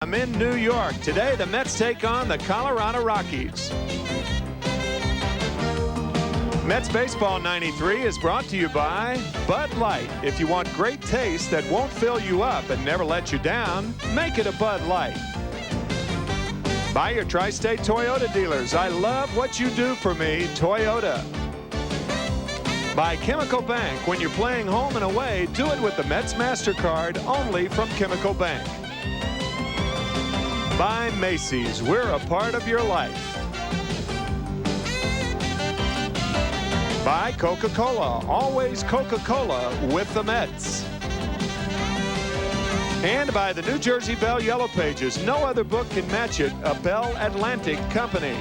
I'm in New York. Today, the Mets take on the Colorado Rockies. Mets Baseball 93 is brought to you by Bud Light. If you want great taste that won't fill you up and never let you down, make it a Bud Light. By your Tri-State Toyota dealers. I love what you do for me, Toyota. By Chemical Bank. When you're playing home and away, do it with the Mets MasterCard, only from Chemical Bank. By Macy's. We're a part of your life. By Coca-Cola. Always Coca-Cola with the Mets. And by the New Jersey Bell Yellow Pages. No other book can match it. A Bell Atlantic company.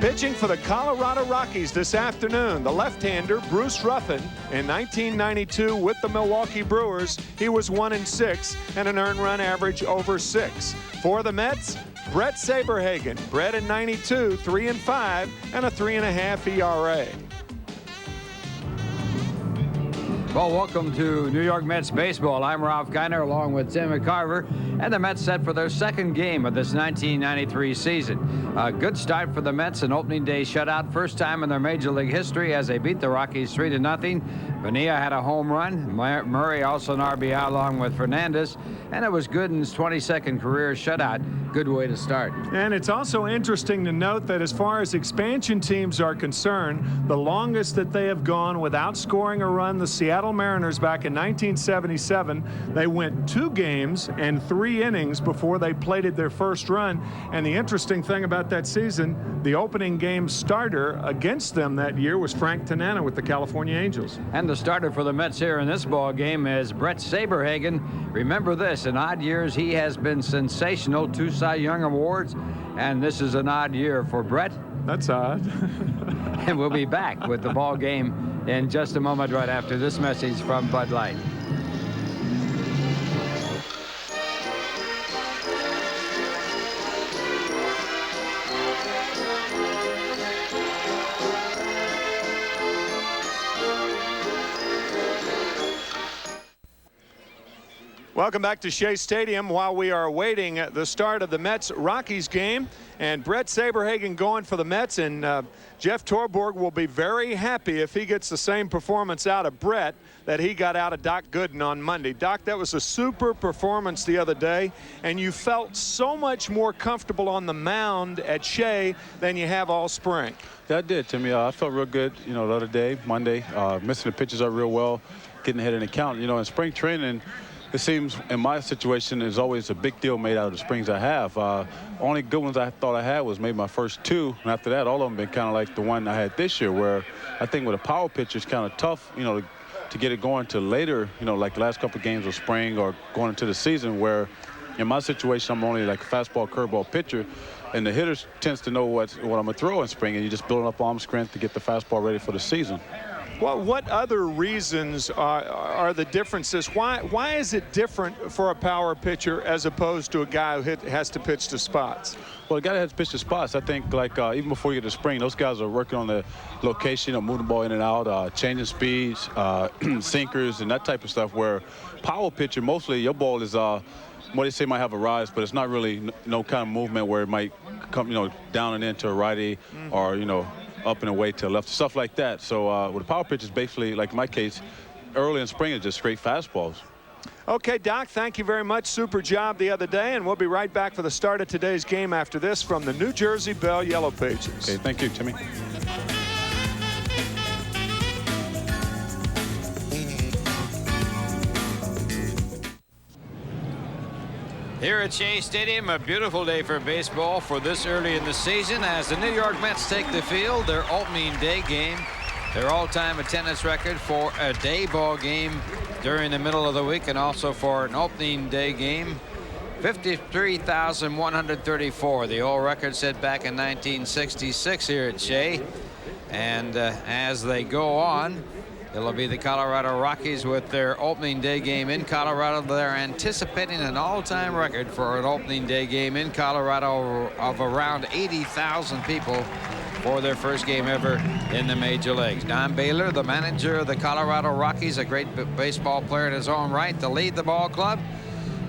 Pitching for the Colorado Rockies this afternoon, the left-hander Bruce Ruffin. In 1992 with the Milwaukee Brewers, he was 1-6 and an earned run average over 6. For the Mets, Brett Saberhagen. Brett in 92, 3-5 and a 3.5 ERA. Well, welcome to New York Mets baseball. I'm Ralph Kiner along with Tim McCarver, and the Mets set for their second game of this 1993 season. A good start for the Mets, an opening day shutout, first time in their major league history as they beat the Rockies 3-0. Phenia had a home run. Murray also an RBI along with Fernandez, and it was Gooden's 22nd career shutout. Good way to start. And it's also interesting to note that as far as expansion teams are concerned, the longest that they have gone without scoring a run, the Seattle Mariners back in 1977, they went 2 games and 3 innings before they plated their first run. And the interesting thing about that season, the opening game starter against them that year was Frank Tanana with the California Angels. And the starter for the Mets here in this ball game is Brett Saberhagen. Remember this, in odd years he has been sensational, 2 Cy Young awards, and this is an odd year for Brett. That's odd. And we'll be back with the ball game in just a moment right after this message from Bud Light. Welcome back to Shea Stadium while we are awaiting the start of the Mets-Rockies game. And Brett Saberhagen going for the Mets, and Jeff Torborg will be very happy if he gets the same performance out of Brett that he got out of Doc Gooden on Monday. Doc, that was a super performance the other day, and you felt so much more comfortable on the mound at Shea than you have all spring. Yeah, I did, Timmy. I felt real good, the other day, Monday, missing the pitches up real well, getting ahead in the count. In spring training, it seems in my situation there's always a big deal made out of the springs I have. Only good ones I thought I had was maybe my first 2, and after that all of them been kind of like the one I had this year, where I think with a power pitcher it's kind of tough, to get it going to later, like the last couple of games of spring or going into the season, where in my situation I'm only like a fastball curveball pitcher, and the hitter tends to know what I'm gonna throw in spring, and you're just building up arm strength to get the fastball ready for the season. Well, what other reasons are the differences? Why is it different for a power pitcher as opposed to a guy who has to pitch to spots? Well, the guy that has to pitch to spots, I think, like even before you get to spring, those guys are working on the location, moving the ball in and out, changing speeds, sinkers, and that type of stuff, where power pitcher, mostly your ball is what they say might have a rise, but it's not really no kind of movement where it might come, down and into a righty, or, up and away to the left, stuff like that. So with the power pitch is basically, like in my case, early in spring it's just straight fastballs. Okay, Doc, thank you very much. Super job the other day, and we'll be right back for the start of today's game after this from the New Jersey Bell Yellow Pages. Okay, thank you, Timmy. Here at Shea Stadium, a beautiful day for baseball for this early in the season as the New York Mets take the field, their opening day game, their all-time attendance record for a day ball game during the middle of the week, and also for an opening day game, 53,134. The old record set back in 1966 here at Shea. And as they go on, it'll be the Colorado Rockies with their opening day game in Colorado. They're anticipating an all-time record for an opening day game in Colorado of around 80,000 people for their first game ever in the major leagues. Don Baylor, the manager of the Colorado Rockies, a great baseball player in his own right, to lead the ball club.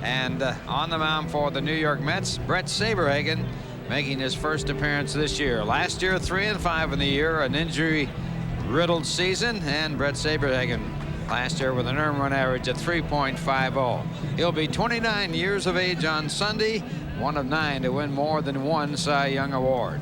And on the mound for the New York Mets, Brett Saberhagen, making his first appearance this year. Last year, 3-5 in the year, an injury-riddled season, and Brett Saberhagen last year with an earned run average of 3.50. He'll be 29 years of age on Sunday, one of 9 to win more than one Cy Young Award.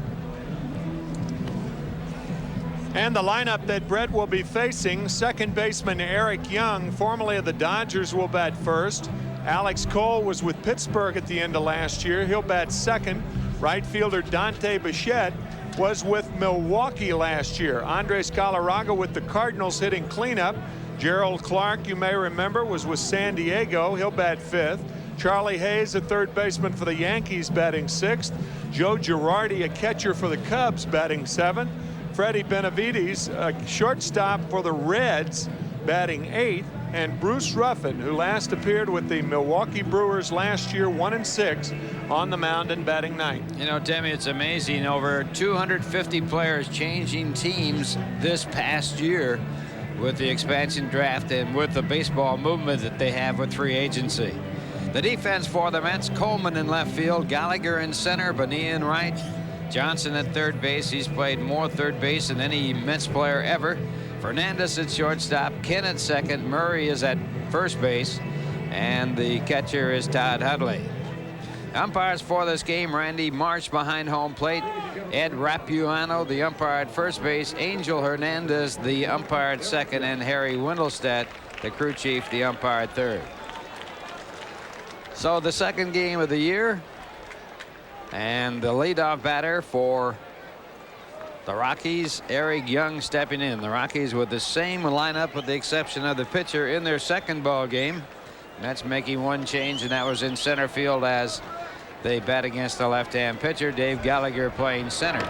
And the lineup that Brett will be facing: second baseman Eric Young, formerly of the Dodgers, will bat first. Alex Cole was with Pittsburgh at the end of last year. He'll bat second. Right fielder Dante Bichette was with Milwaukee last year. Andres Galarraga with the Cardinals hitting cleanup. Gerald Clark, you may remember, was with San Diego. He'll bat fifth. Charlie Hayes, a third baseman for the Yankees, batting sixth. Joe Girardi, a catcher for the Cubs, batting seventh. Freddie Benavides, a shortstop for the Reds, batting eighth. And Bruce Ruffin, who last appeared with the Milwaukee Brewers last year, 1-6, on the mound and batting ninth. You know, Timmy, it's amazing. Over 250 players changing teams this past year with the expansion draft and with the baseball movement that they have with free agency. The defense for the Mets: Coleman in left field, Gallagher in center, Phenia in right, Johnson at third base. He's played more third base than any Mets player ever. Fernandez at shortstop, Ken at second, Murray is at first base, and the catcher is Todd Hudley. Umpires for this game: Randy Marsh behind home plate, Ed Rapuano, the umpire at first base, Angel Hernandez, the umpire at second, and Harry Wendelstedt, the crew chief, the umpire at third. So the second game of the year, and the leadoff batter for the Rockies, Eric Young, stepping in. The Rockies with the same lineup with the exception of the pitcher in their second ball game. Mets making one change, and that was in center field as they bat against the left-hand pitcher. Dave Gallagher playing center.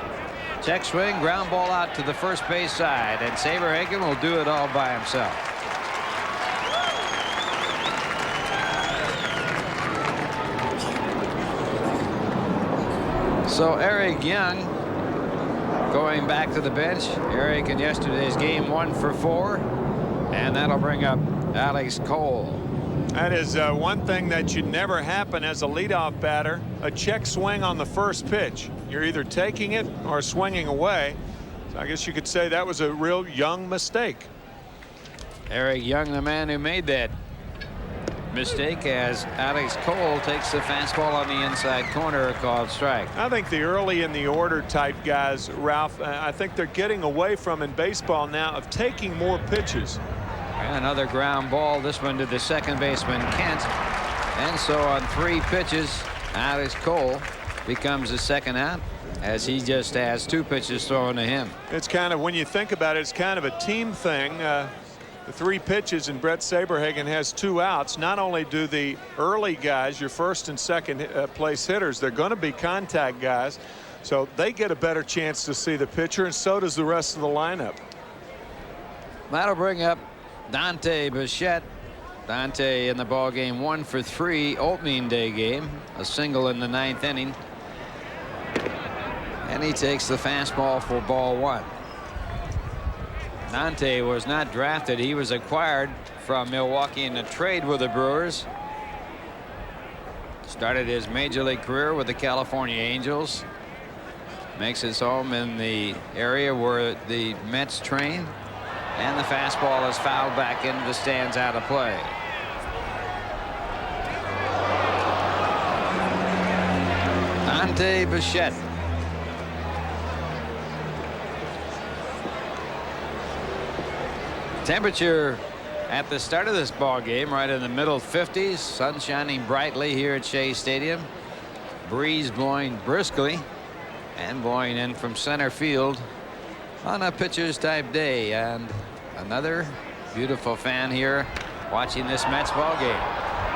Check swing, ground ball out to the first base side, and Saberhagen will do it all by himself. So Eric Young going back to the bench. Eric in yesterday's game 1 for 4, and that'll bring up Alex Cole. That is one thing that should never happen as a leadoff batter: a check swing on the first pitch. You're either taking it or swinging away. So I guess you could say that was a real Young mistake. Eric Young, the man who made that mistake, as Alex Cole takes the fastball on the inside corner, a called strike. I think the early in the order type guys, Ralph, I think they're getting away from in baseball now of taking more pitches. And another ground ball, this one to the second baseman Kent, and so on 3 pitches Alex Cole becomes the second out, as he just has 2 pitches thrown to him. It's kind of, when you think about it, it's kind of a team thing. The 3 pitches, and Brett Saberhagen has 2 outs. Not only do the early guys, your first and second place hitters, they're going to be contact guys, so they get a better chance to see the pitcher, and so does the rest of the lineup. That'll bring up Dante Bichette. Dante in the ball game 1 for 3 opening day game, a single in the 9th inning, and he takes the fastball for ball 1. Dante was not drafted. He was acquired from Milwaukee in a trade with the Brewers. Started his major league career with the California Angels. Makes his home in the area where the Mets train. And the fastball is fouled back into the stands, out of play. Dante Bichette. Temperature at the start of this ball game right in the middle 50s. Sun shining brightly here at Shea Stadium. Breeze blowing briskly and blowing in from center field on a pitcher's type day. And another beautiful fan here watching this Mets ball game.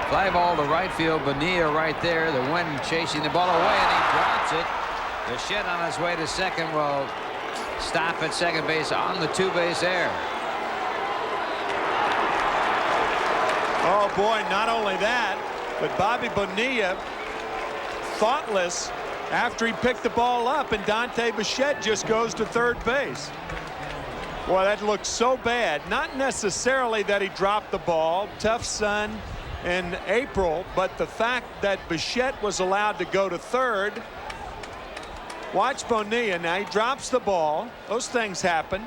Fly ball to right field. Phenia right there. The wind chasing the ball away, and he drops it. Bichette on his way to second will stop at second base on the 2-base error. Oh boy, not only that, but Bobby Bonilla, thoughtless after he picked the ball up, and Dante Bichette just goes to third base. Boy, that looked so bad. Not necessarily that he dropped the ball. Tough sun, in April, but the fact that Bichette was allowed to go to third. Watch Bonilla now. He drops the ball. Those things happen.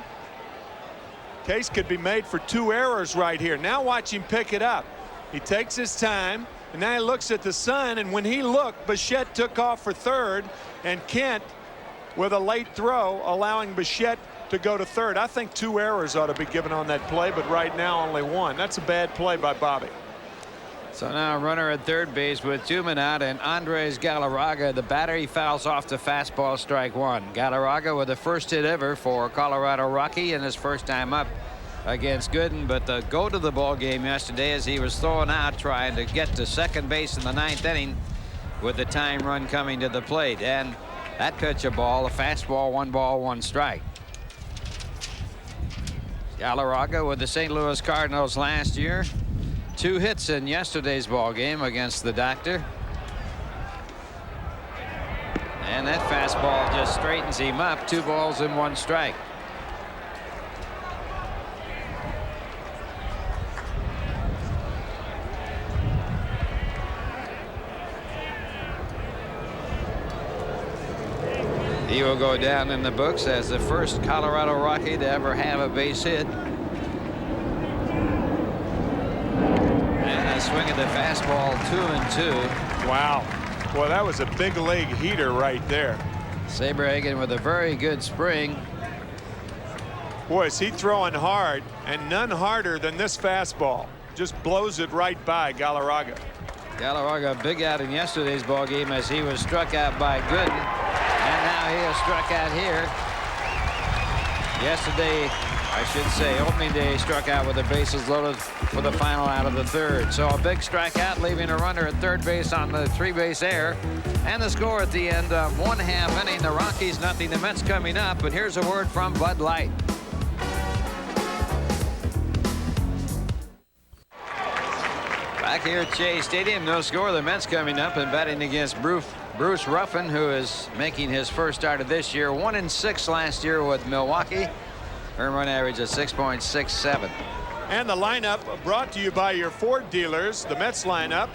Case could be made for 2 errors right here. Now watch him pick it up. He takes his time, and now he looks at the sun, and when he looked, Bichette took off for third, and Kent with a late throw allowing Bichette to go to third. I think 2 errors ought to be given on that play, but right now only 1. That's a bad play by Bobby. So now a runner at third base with 2 men out, and Andres Galarraga, the batter, he fouls off the fastball, strike 1. Galarraga with the first hit ever for Colorado Rocky in his first time up against Gooden, but the go to the ball game yesterday as he was thrown out trying to get to second base in the 9th inning with the time run coming to the plate. And that pitch a ball, a fastball, 1 ball, 1 strike. Galarraga with the St. Louis Cardinals last year. 2 hits in yesterday's ball game against the Doctor. And that fastball just straightens him up. 2 balls and 1 strike. He will go down in the books as the first Colorado Rocky to ever have a base hit. And a swing at the fastball, 2-2. Wow. Boy, that was a big leg heater right there. Saberhagen with a very good spring. Boy, is he throwing hard, and none harder than this fastball. Just blows it right by Galarraga. Galarraga big out in yesterday's ball game as he was struck out by Gooden. And now he is struck out here. Yesterday, I should say, opening day, struck out with the bases loaded for the final out of the 3rd. So a big strikeout, leaving a runner at third base on the 3-base error. And the score at the end of 1/2 inning. The Rockies nothing. The Mets coming up. But here's a word from Bud Light. Back here at Shea Stadium, no score. The Mets coming up and batting against Bruce Ruffin, who is making his first start of this year. 1-6 last year with Milwaukee. Earned run average of 6.67. And the lineup brought to you by your Ford dealers. The Mets lineup.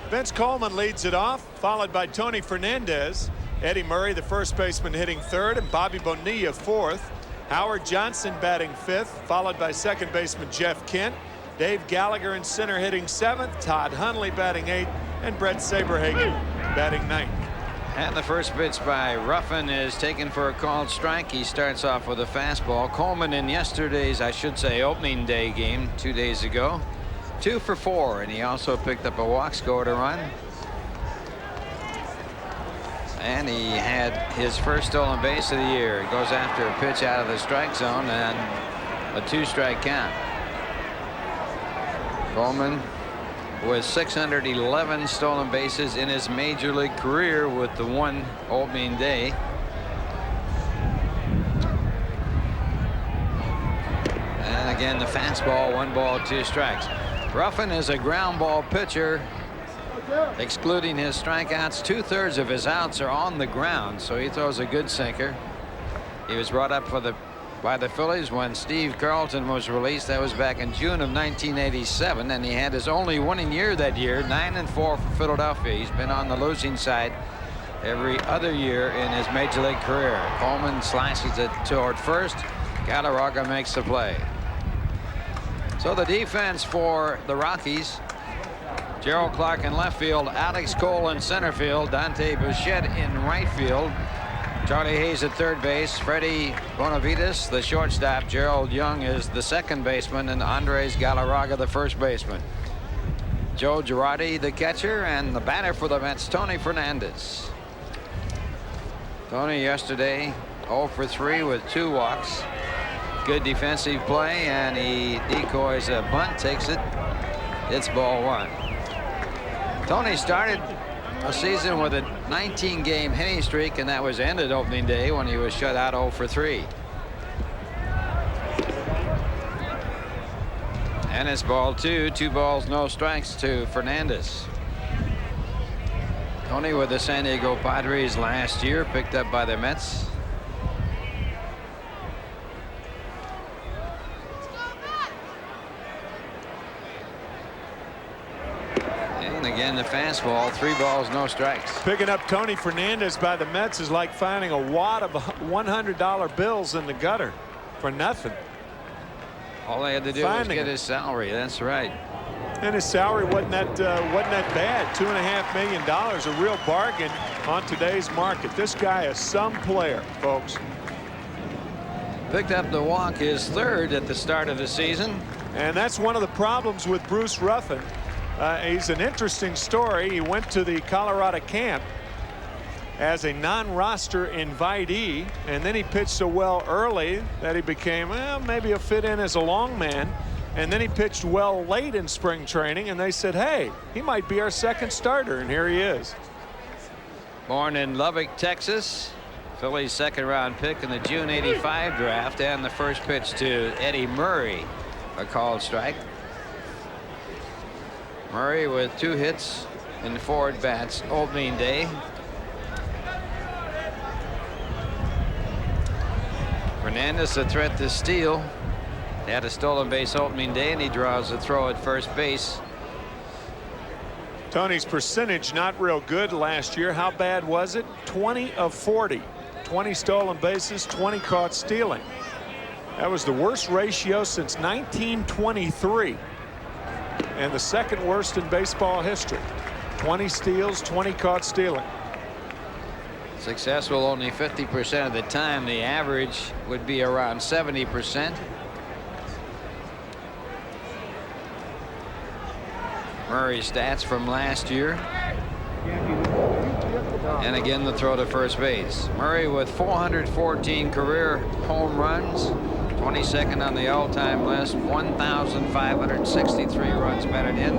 Vince Coleman leads it off, followed by Tony Fernandez. Eddie Murray, the first baseman, hitting 3rd, and Bobby Bonilla 4th. Howard Johnson batting 5th, followed by second baseman Jeff Kent. Dave Gallagher in center hitting 7th. Todd Hundley batting 8th, and Brett Saberhagen batting 9th. And the first pitch by Ruffin is taken for a called strike. He starts off with a fastball. Coleman in yesterday's, I should say, opening day game 2 days ago, 2 for 4, and he also picked up a walk, scored a run. And he had his first stolen base of the year. He goes after a pitch out of the strike zone and a 2-strike count. Coleman with 611 stolen bases in his major league career with the 1 opening day. And again, the fastball, 1 ball, 2 strikes. Ruffin is a ground ball pitcher. Excluding his strikeouts, 2/3 of his outs are on the ground, so he throws a good sinker. He was brought up by the Phillies when Steve Carlton was released. That was back in June of 1987, and he had his only winning year that year, 9-4 for Philadelphia. He's been on the losing side every other year in his major league career. Coleman slashes it toward first. Galarraga makes the play. So the defense for the Rockies: Gerald Clark in left field, Alex Cole in center field, Dante Bichette in right field, Charlie Hayes at third base, Freddie Bonavides the shortstop, Gerald Young is the second baseman, and Andres Galarraga the first baseman. Joe Girardi the catcher, and the batter for the Mets, Tony Fernandez. Tony yesterday 0 for 3 with 2 walks. Good defensive play, and he decoys a bunt, takes it. It's ball 1. Tony started a season with a 19-game hitting streak, and that was ended opening day when he was shut out 0 for 3. And it's ball 2. 2 balls, no strikes to Fernandez. Tony with the San Diego Padres last year, picked up by the Mets. Again, the fastball, 3 balls, no strikes. Picking up Tony Fernandez by the Mets is like finding a wad of $100 bills in the gutter for nothing. All they had to do was get his salary. That's right. And his salary wasn't that bad. $2.5 million, a real bargain on today's market. This guy is some player, folks. Picked up the walk, his 3rd at the start of the season. And that's one of the problems with Bruce Ruffin. He's an interesting story. He went to the Colorado camp as a non-roster invitee, and then he pitched so well early that he became, well, maybe a fit in as a long man. And then he pitched well late in spring training, and they said, hey, he might be our 2nd starter, and here he is. Born in Lubbock, Texas. Phillies 2nd-round pick in the June '85 draft, and the first pitch to Eddie Murray, a called strike. Murray with 2 hits in 4 at-bats opening day. Fernandez a threat to steal. He had a stolen base opening day, and he draws a throw at first base. Tony's percentage not real good last year. How bad was it? 20 of 40. 20 stolen bases, 20 caught stealing. That was the worst ratio since 1923. And the 2nd worst in baseball history. 20 steals, 20 caught stealing. Successful only 50% of the time. The average would be around 70%. Murray's stats from last year. And again, the throw to first base. Murray with 414 career home runs, 22nd on the all-time list, 1,563 runs batted in,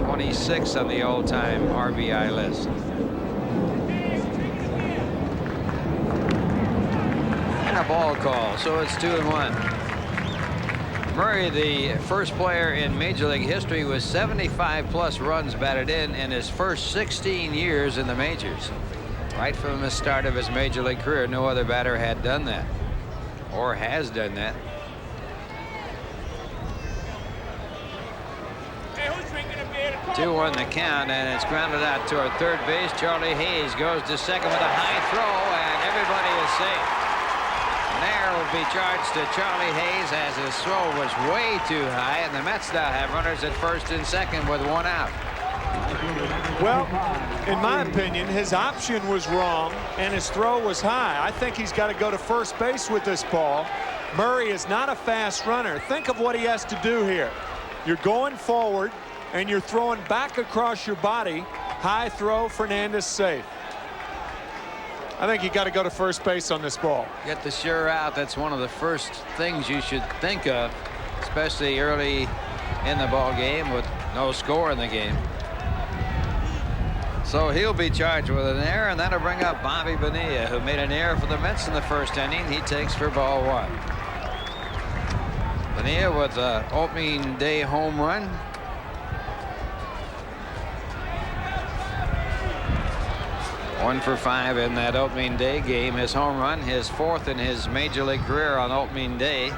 26 on the all-time RBI list. And a ball call, so it's 2-1. Murray, the first player in Major League history with 75+ runs batted in his first 16 years in the majors. Right from the start of his Major League career, no other batter had done that or has done that. Hey, who's drinking a beer? 2-1 the count, and it's grounded out toward third base. Charlie Hayes goes to second with a high throw, and everybody is safe. Nair will be charged to Charlie Hayes as his throw was way too high, and the Mets now have runners at first and second with 1 out. Well, in my opinion, his option was wrong and his throw was high. I think he's got to go to first base with this ball. Murray is not a fast runner. Think of what he has to do here. You're going forward and you're throwing back across your body. High throw, Fernandez safe. I think you got to go to first base on this ball. Get the sure out. That's one of the first things you should think of, especially early in the ball game with no score in the game. So he'll be charged with an error, and that'll bring up Bobby Phenia, who made an error for the Mets in the first inning. He takes for ball 1. Phenia with an opening day home run. One for 5 in that opening day game. His home run, his 4th in his Major League career on opening day,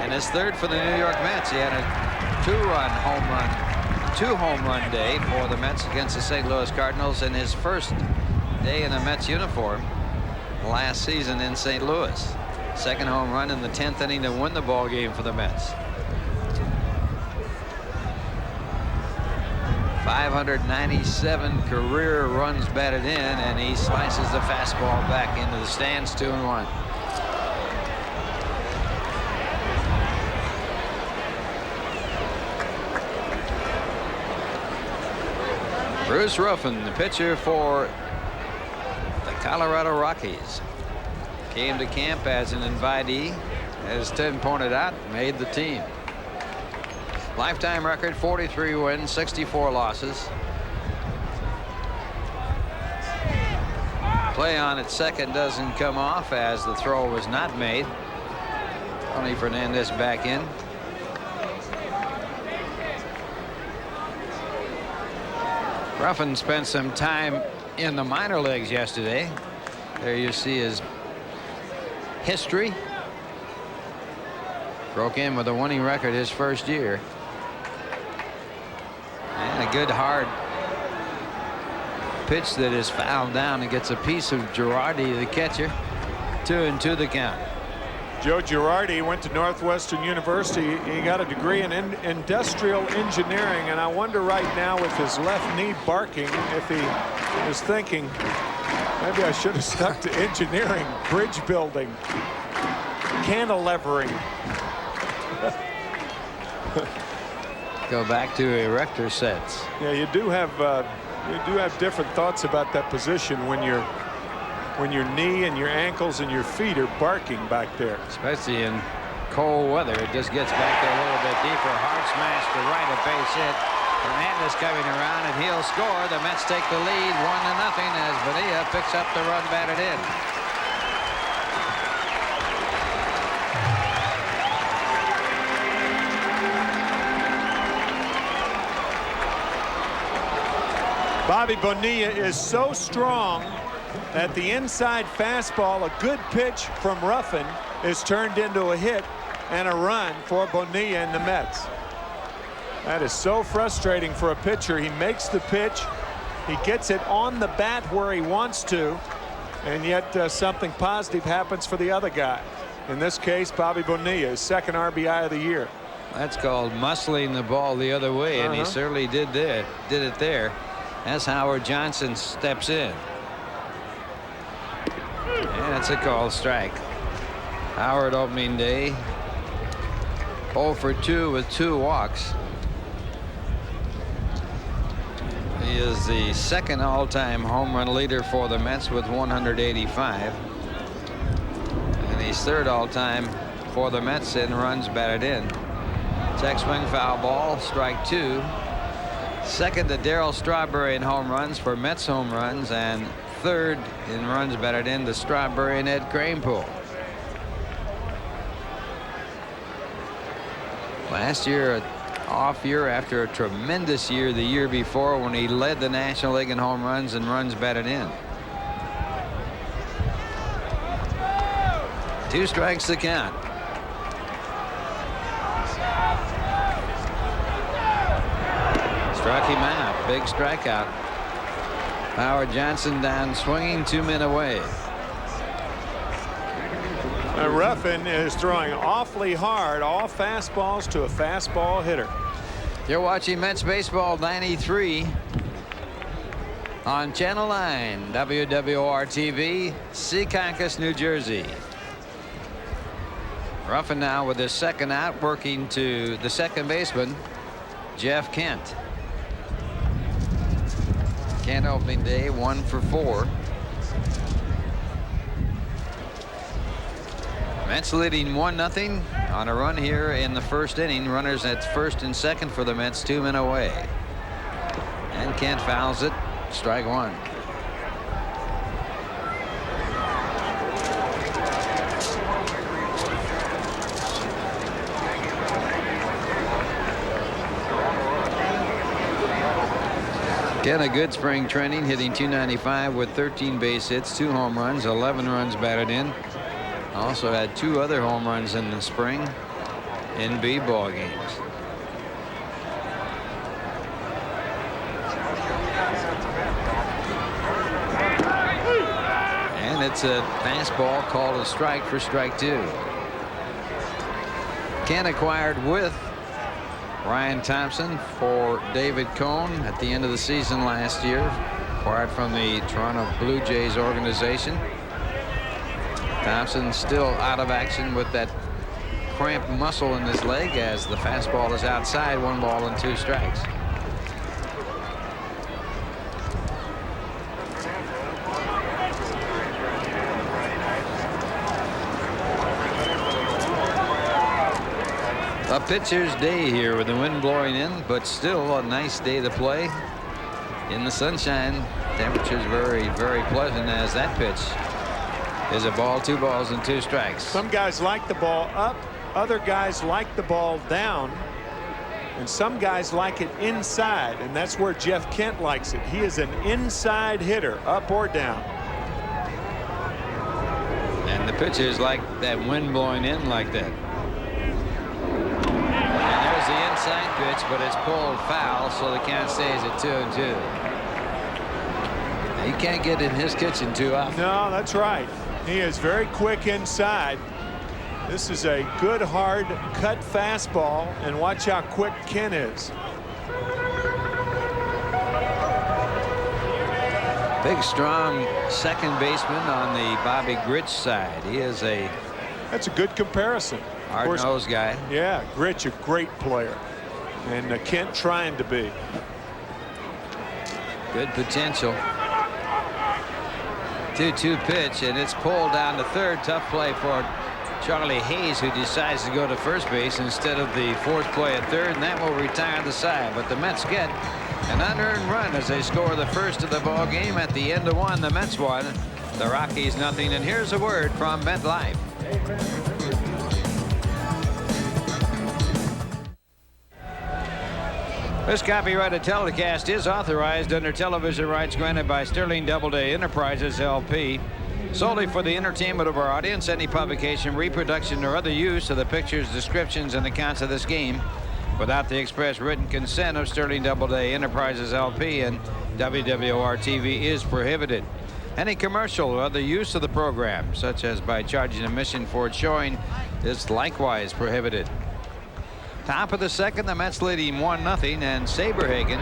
and his 3rd for the New York Mets. He had a 2-run home run, 2-home run day for the Mets against the St. Louis Cardinals in his first day in a Mets uniform last season in St. Louis. 2nd home run in the 10th inning to win the ball game for the Mets. 597 career runs batted in, and he slices the fastball back into the stands. 2-1. Bruce Ruffin, the pitcher for the Colorado Rockies, came to camp as an invitee. As Tim pointed out, made the team. Lifetime record 43 wins, 64 losses. Play on at second doesn't come off as the throw was not made. Tony Fernandez back in. Ruffin spent some time in the minor leagues yesterday. There you see his history. Broke in with a winning record his first year. And a good hard pitch that is fouled down and gets a piece of Girardi, the catcher. 2-2 the count. Joe Girardi went to Northwestern University. He got a degree in industrial engineering, and I wonder right now with his left knee barking if he is thinking maybe I should have stuck to engineering, bridge building, cantilevering. Go back to erector sets. Yeah, you do have different thoughts about that position when your knee and your ankles and your feet are barking back there. Especially in cold weather. It just gets back there a little bit deeper. Hard smash to right, a base hit. Hernandez coming around, and he'll score. The Mets take the lead 1-0 as Phenia picks up the run batted in. Bobby Bonilla is so strong that the inside fastball, a good pitch from Ruffin, is turned into a hit and a run for Bonilla and the Mets. That is so frustrating for a pitcher. He makes the pitch, he gets it on the bat where he wants to, and yet something positive happens for the other guy. In this case, Bobby Bonilla, his second RBI of the year. That's called muscling the ball the other way, and he certainly did it there. As Howard Johnson steps in. And it's a called strike. Howard opening day 0 for 2 with 2 walks. He is the second all-time home run leader for the Mets with 185. And he's third all-time for the Mets in runs batted in. Check swing foul ball, strike 2. Second to Darryl Strawberry in home runs for Mets home runs, and third in runs batted in to Strawberry and Ed Kranepool. Last year, an off year after a tremendous year the year before when he led the National League in home runs and runs batted in. 2 strikes to count. Struck him out. Big strikeout. Howard Johnson down swinging, 2 men away. Ruffin is throwing awfully hard, all fastballs to a fastball hitter. You're watching Mets Baseball 93 on Channel 9, WWR TV, Secaucus, New Jersey. Ruffin now with his second out, working to the second baseman, Jeff Kent. Kent opening day 1 for 4. Mets leading 1-0 on a run here in the first inning. Runners at first and second for the Mets, 2 men away. And Kent fouls it. Strike 1. Again, a good spring training, hitting .295 with 13 base hits, 2 home runs, 11 runs batted in. Also had 2 other home runs in the spring in B ball games. And it's a fastball called a strike for strike 2. Kent acquired with Ryan Thompson for David Cone at the end of the season last year, acquired from the Toronto Blue Jays organization. Thompson still out of action with that cramped muscle in his leg as the fastball is outside. 1 ball and 2 strikes. A pitcher's day here with the wind blowing in, but still a nice day to play in the sunshine. Temperature's very, very pleasant as that pitch is a ball, 2 balls and 2 strikes. Some guys like the ball up, other guys like the ball down, and some guys like it inside, and that's where Jeff Kent likes it. He is an inside hitter, up or down. And the pitchers like that wind blowing in like that. And there's the outside pitch, but it's pulled foul, so the count stays at 2-2. You can't get in his kitchen too often. No, that's right. He is very quick inside. This is a good hard cut fastball, and watch how quick Ken is. Big, strong second baseman on the Bobby Gritch side. He is a That's a good comparison. hard-nosed guy. Yeah, Gritch, a great player, and Kent trying to be. Good potential. 2-2 pitch, and it's pulled down to third. Tough play for Charlie Hayes, who decides to go to first base instead of the fourth play at third, and that will retire the side. But the Mets get an unearned run as they score the first of the ball game. At the end of one, the Mets won, the Rockies nothing. And here's a word from MetLife. This copyrighted telecast is authorized under television rights granted by Sterling Doubleday Enterprises LP. Solely for the entertainment of our audience. Any publication, reproduction, or other use of the pictures, descriptions, and accounts of this game without the express written consent of Sterling Doubleday Enterprises LP and WWOR TV is prohibited. Any commercial or other use of the program, such as by charging admission for its showing, is likewise prohibited. Top of the second, the Mets leading 1-0, and Saberhagen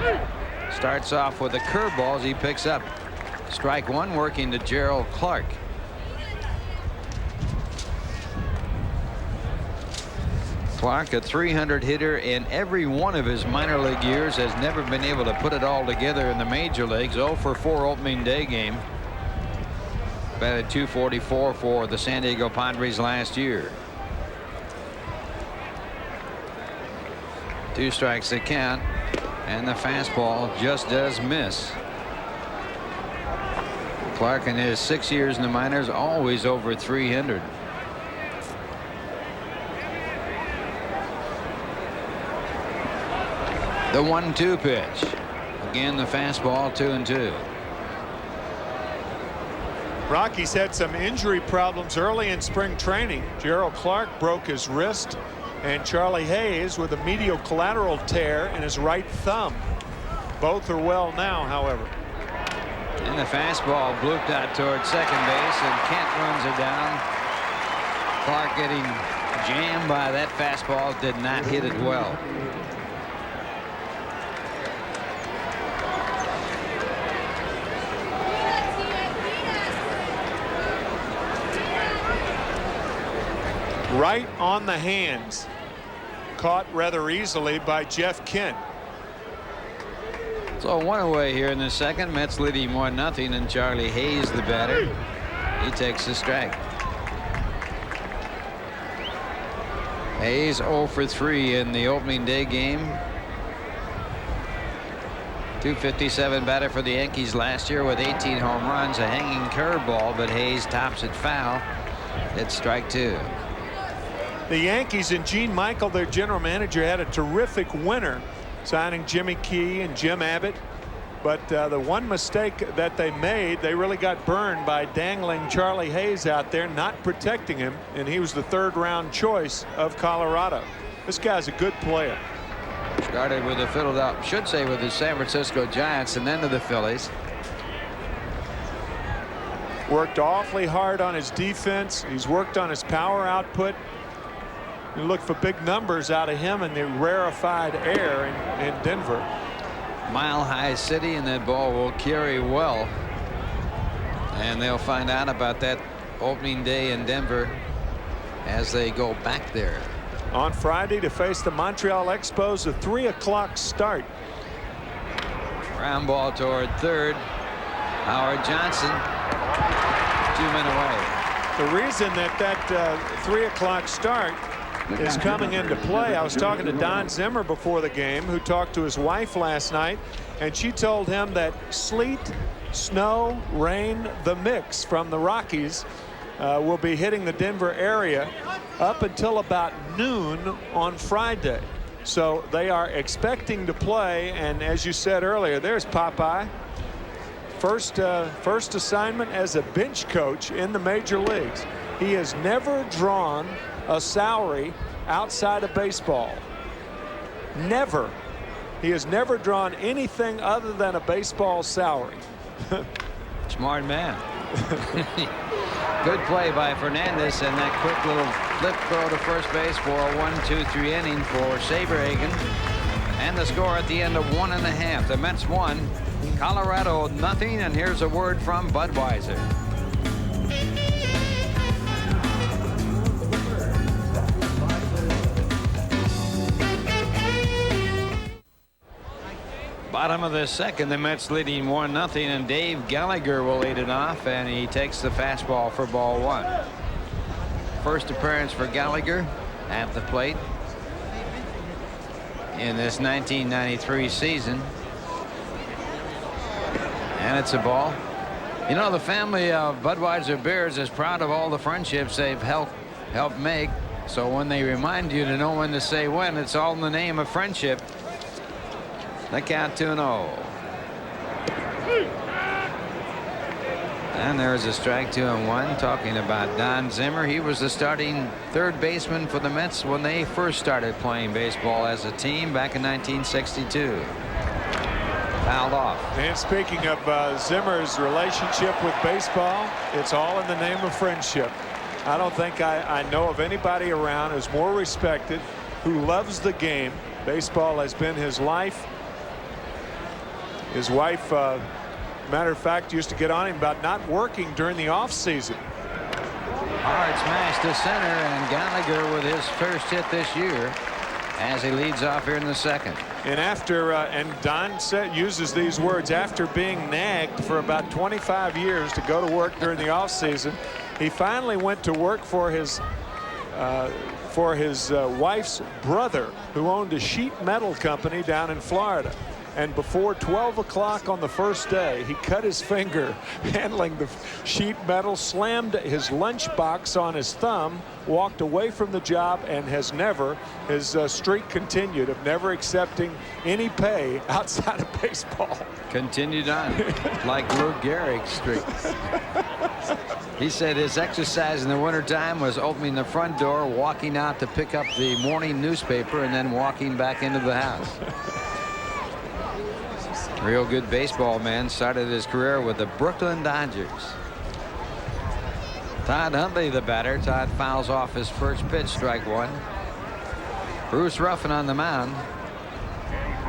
starts off with the curveballs he picks up. Strike one, working to Gerald Clark. Clark, a 300 hitter in every one of his minor league years, has never been able to put it all together in the major leagues. 0 for 4 opening day game. Batted .244 for the San Diego Padres last year. 2 strikes to count, and the fastball just does miss. Clark in his 6 years in the minors always over 300. The 1-2 pitch. Again, the fastball, 2-2. Rockies had some injury problems early in spring training. Gerald Clark broke his wrist, and Charlie Hayes with a medial collateral tear in his right thumb. Both are well now, however. And the fastball blooped out toward second base, and Kent runs it down. Clark getting jammed by that fastball, did not hit it well. Right on the hands. Caught rather easily by Jeff Kent. So one away here in the second. Mets leading 1-0, and Charlie Hayes, the batter, he takes the strike. Hayes 0 for 3 in the opening day game. .257 batter for the Yankees last year with 18 home runs. A hanging curveball, but Hayes tops it foul. It's strike 2. The Yankees and Gene Michael, their general manager, had a terrific winter, signing Jimmy Key and Jim Abbott. But the one mistake that they made, they really got burned by dangling Charlie Hayes out there, not protecting him, and he was the third-round choice of Colorado. This guy's a good player. Started with the with the San Francisco Giants and then to the Phillies. Worked awfully hard on his defense. He's worked on his power output. You look for big numbers out of him in the rarefied air in Denver. Mile High City, and that ball will carry well. And they'll find out about that opening day in Denver as they go back there. On Friday to face the Montreal Expos, a 3 o'clock start. Ground ball toward third. Howard Johnson, 2 men away. The reason that 3 o'clock start is coming into play. I was talking to Don Zimmer before the game, who talked to his wife last night, and she told him that sleet, snow, rain, the mix from the Rockies will be hitting the Denver area up until about noon on Friday. So they are expecting to play, and as you said earlier, there's Popeye. First assignment as a bench coach in the major leagues. He has never drawn a salary outside of baseball. Never. He has never drawn anything other than a baseball salary. Smart man. Good play by Fernandez, and that quick little flip throw to first base for a 1-2-3 inning for Saberhagen. And the score at the end of 1.5. The Mets won, Colorado nothing. And here's a word from Budweiser. Bottom of the second, the Mets leading 1-0, and Dave Gallagher will lead it off, and he takes the fastball for ball 1. First appearance for Gallagher at the plate in this 1993 season, and it's a ball. You know, the family of Budweiser beers is proud of all the friendships they've helped make, so when they remind you to know when to say when, it's all in the name of friendship. The count 2-0. And there's a strike, 2-1. Talking about Don Zimmer, he was the starting third baseman for the Mets when they first started playing baseball as a team back in 1962. Fouled off. And speaking of Zimmer's relationship with baseball, it's all in the name of friendship. I don't think I know of anybody around who's more respected, who loves the game. Baseball has been his life. His wife, matter of fact, used to get on him about not working during the off season. Hard smash to center, and Gallagher with his first hit this year as he leads off here in the second. And after and Don uses these words, after being nagged for about 25 years to go to work during the off season, he finally went to work for his wife's brother, who owned a sheet metal company down in Florida. And before 12 o'clock on the first day, he cut his finger handling the sheet metal, slammed his lunchbox on his thumb, walked away from the job, and has never, his streak continued of never accepting any pay outside of baseball. Continued on like Lou Gehrig's streak. He said his exercise in the wintertime was opening the front door, walking out to pick up the morning newspaper, and then walking back into the house. Real good baseball man. Started his career with the Brooklyn Dodgers. Todd Huntley the batter. Todd fouls off his first pitch, strike 1. Bruce Ruffin on the mound.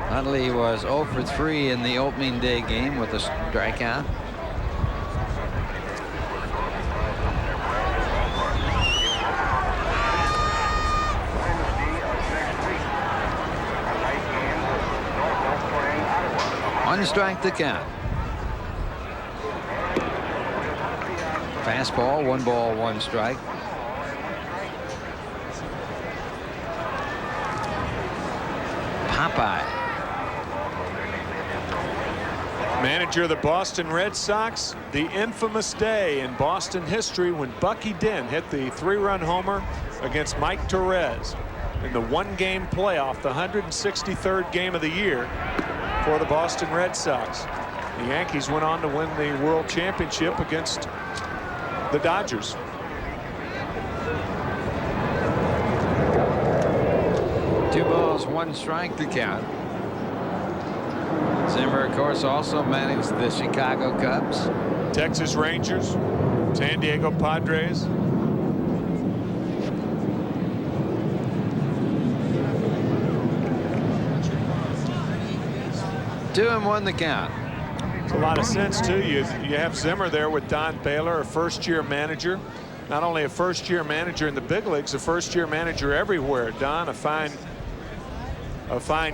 Huntley was 0 for 3 in the opening day game with a strikeout. One strike to count. Fastball, 1 ball, 1 strike. Popeye. Manager of the Boston Red Sox, the infamous day in Boston history when Bucky Dent hit the 3-run homer against Mike Torres in the 1-game playoff, the 163rd game of the year for the Boston Red Sox. The Yankees went on to win the World Championship against the Dodgers. Two balls, 1 strike to count. Zimmer, of course, also managed the Chicago Cubs, Texas Rangers, San Diego Padres. 2-1 the count. It's a lot of sense too. You have Zimmer there with Don Baylor, a first-year manager. Not only a first-year manager in the big leagues, a first-year manager everywhere. Don, a fine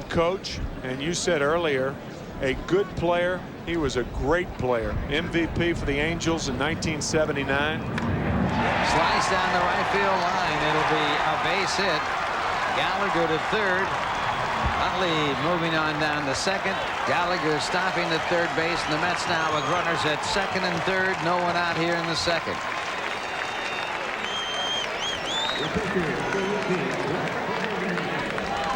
coach, and you said earlier, a good player. He was a great player. MVP for the Angels in 1979. Slice down the right field line. It'll be a base hit. Gallagher to third. Huntley moving on down to second. Gallagher stopping at third base, and the Mets now with runners at second and third. No one out here in the second.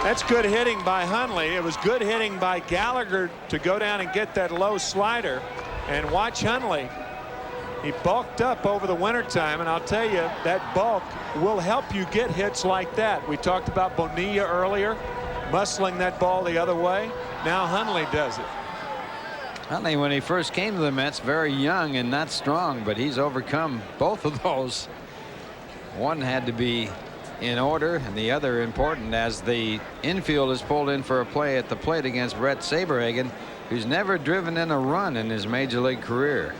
That's good hitting by Huntley. It was good hitting by Gallagher to go down and get that low slider. And watch Huntley. He bulked up over the wintertime, and I'll tell you, that bulk will help you get hits like that. We talked about Bonilla earlier. muscling that ball the other way. Now Hundley does it. Hundley, when he first came to the Mets, very young and not strong, but he's overcome both of those. One had to be in order and the other important as the infield is pulled in for a play at the plate against Brett Saberhagen, who's never driven in a run in his major league career.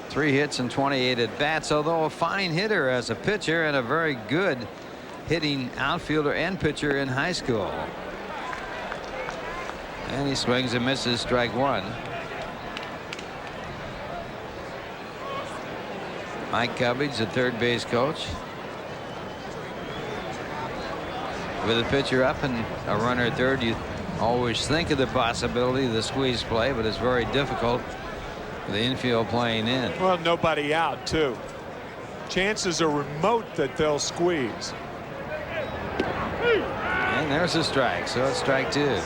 3 hits and 28 at bats, although a fine hitter as a pitcher and a very good hitting outfielder and pitcher in high school. And he swings and misses, strike one. Mike Cubbage, the third base coach. With a pitcher up and a runner at third, you always think of the possibility of the squeeze play, but it's very difficult with the infield playing in. Well, nobody out, too. Chances are remote that they'll squeeze. And there's a strike, so it's strike two.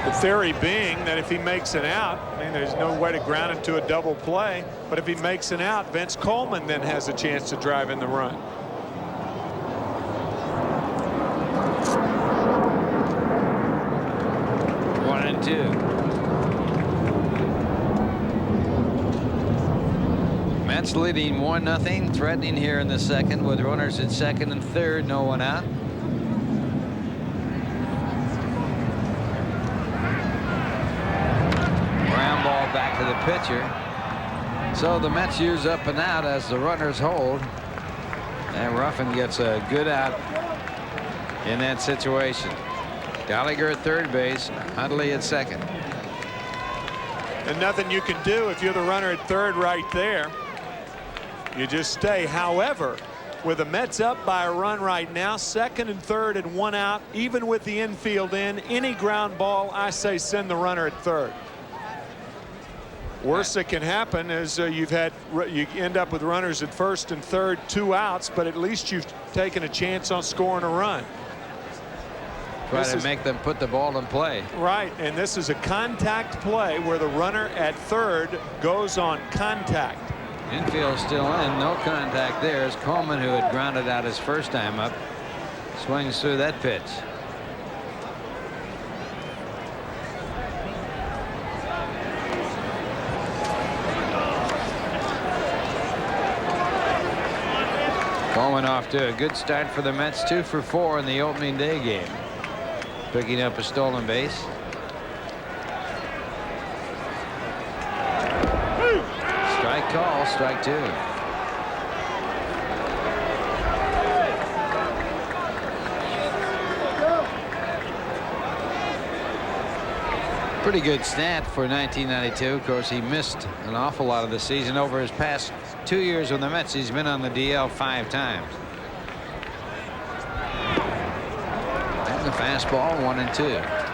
The theory being that if he makes an out, I mean, there's no way to ground into a double play, but if he makes an out, Vince Coleman then has a chance to drive in the run. One and two. Mets leading 1-0, threatening here in the second with runners at second and third, no one out. Ground ball back to the pitcher. So the Mets use up and out as the runners hold. And Ruffin gets a good out in that situation. Gallagher at third base, Hundley at second. And nothing you can do if you're the runner at third right there. You just stay. However, with the Mets up by a run right now, second and third and one out, even with the infield in, any ground ball, I say send the runner at third. Worst that can happen is you end up with runners at first and third, 2 outs, but at least you've taken a chance on scoring a run. Try to make them put the ball in play. Right, and this is a contact play where the runner at third goes on contact. Infield still in, no contact there as Coleman, who had grounded out his first time up, swings through that pitch. Coleman off to a good start for the Mets, 2 for 4 in the opening day game. Picking up a stolen base. Strike call, strike two. Pretty good stat for 1992. Of course, he missed an awful lot of the season. Over his past 2 years with the Mets, he's been on the DL 5 times. And the fastball, 1-2.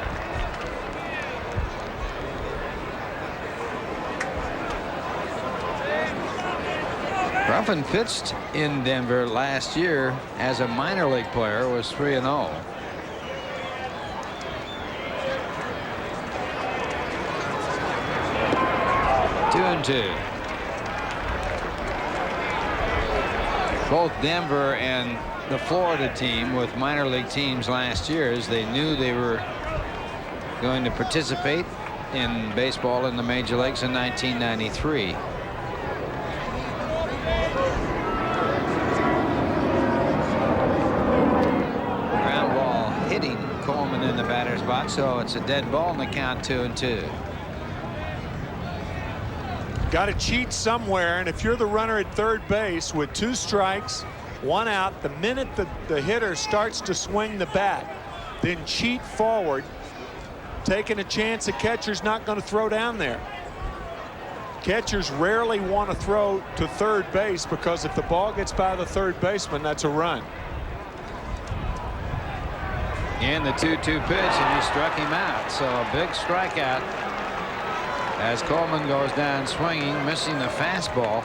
Ruffin pitched in Denver last year as a minor league player, was 3-0. Two and two. Both Denver and the Florida team with minor league teams last year, as they knew they were going to participate in baseball in the major leagues in 1993. Ground ball hitting Coleman in the batter's box, so it's a dead ball in the count, 2-2. Got to cheat somewhere, and if you're the runner at third base with 2 strikes, 1 out, the minute the hitter starts to swing the bat, then cheat forward, taking a chance the catcher's not going to throw down there. Catchers rarely want to throw to third base because if the ball gets by the third baseman, that's a run. And the 2-2 pitch, and he struck him out, so a big strikeout as Coleman goes down swinging, missing the fastball.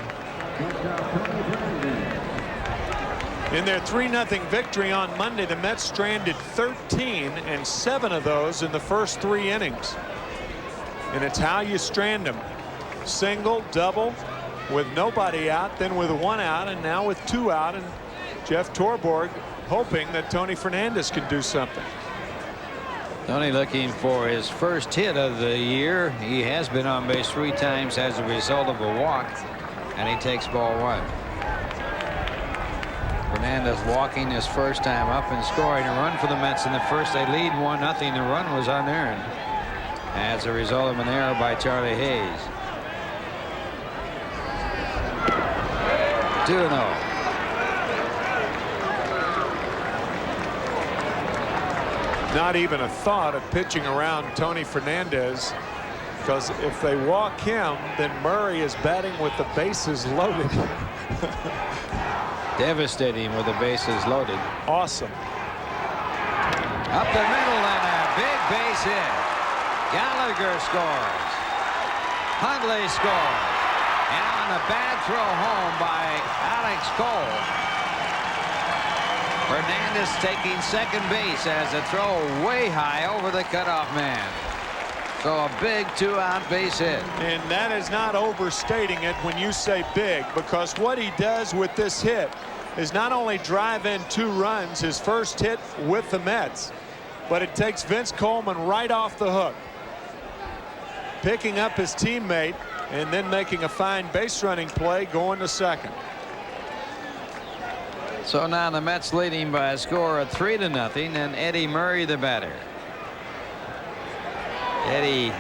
In their 3-0 victory on Monday, the Mets stranded 13, and 7 of those in the first 3 innings. And it's how you strand them. Single, double, with nobody out, then with 1 out, and now with 2 out, and Jeff Torborg hoping that Tony Fernandez can do something. Tony looking for his first hit of the year. He has been on base 3 times as a result of a walk, and he takes ball 1. Fernandez walking his first time up and scoring a run for the Mets in the first. They lead 1-0. The run was unearned as a result of an error by Charlie Hayes. 2-0. Not even a thought of pitching around Tony Fernandez, because if they walk him, then Murray is batting with the bases loaded. Devastating with the bases loaded. Awesome. Up the middle and a big base hit. Gallagher scores. Hundley scores. And on a bad throw home by Alex Cole, Fernandez taking second base as a throw way high over the cutoff man. So a big 2-out base hit. And that is not overstating it when you say big, because what he does with this hit is not only drive in 2 runs, his first hit with the Mets, but it takes Vince Coleman right off the hook, picking up his teammate and then making a fine base running play going to second. So now the Mets leading by a score of 3-0, and Eddie Murray the batter. Eddie,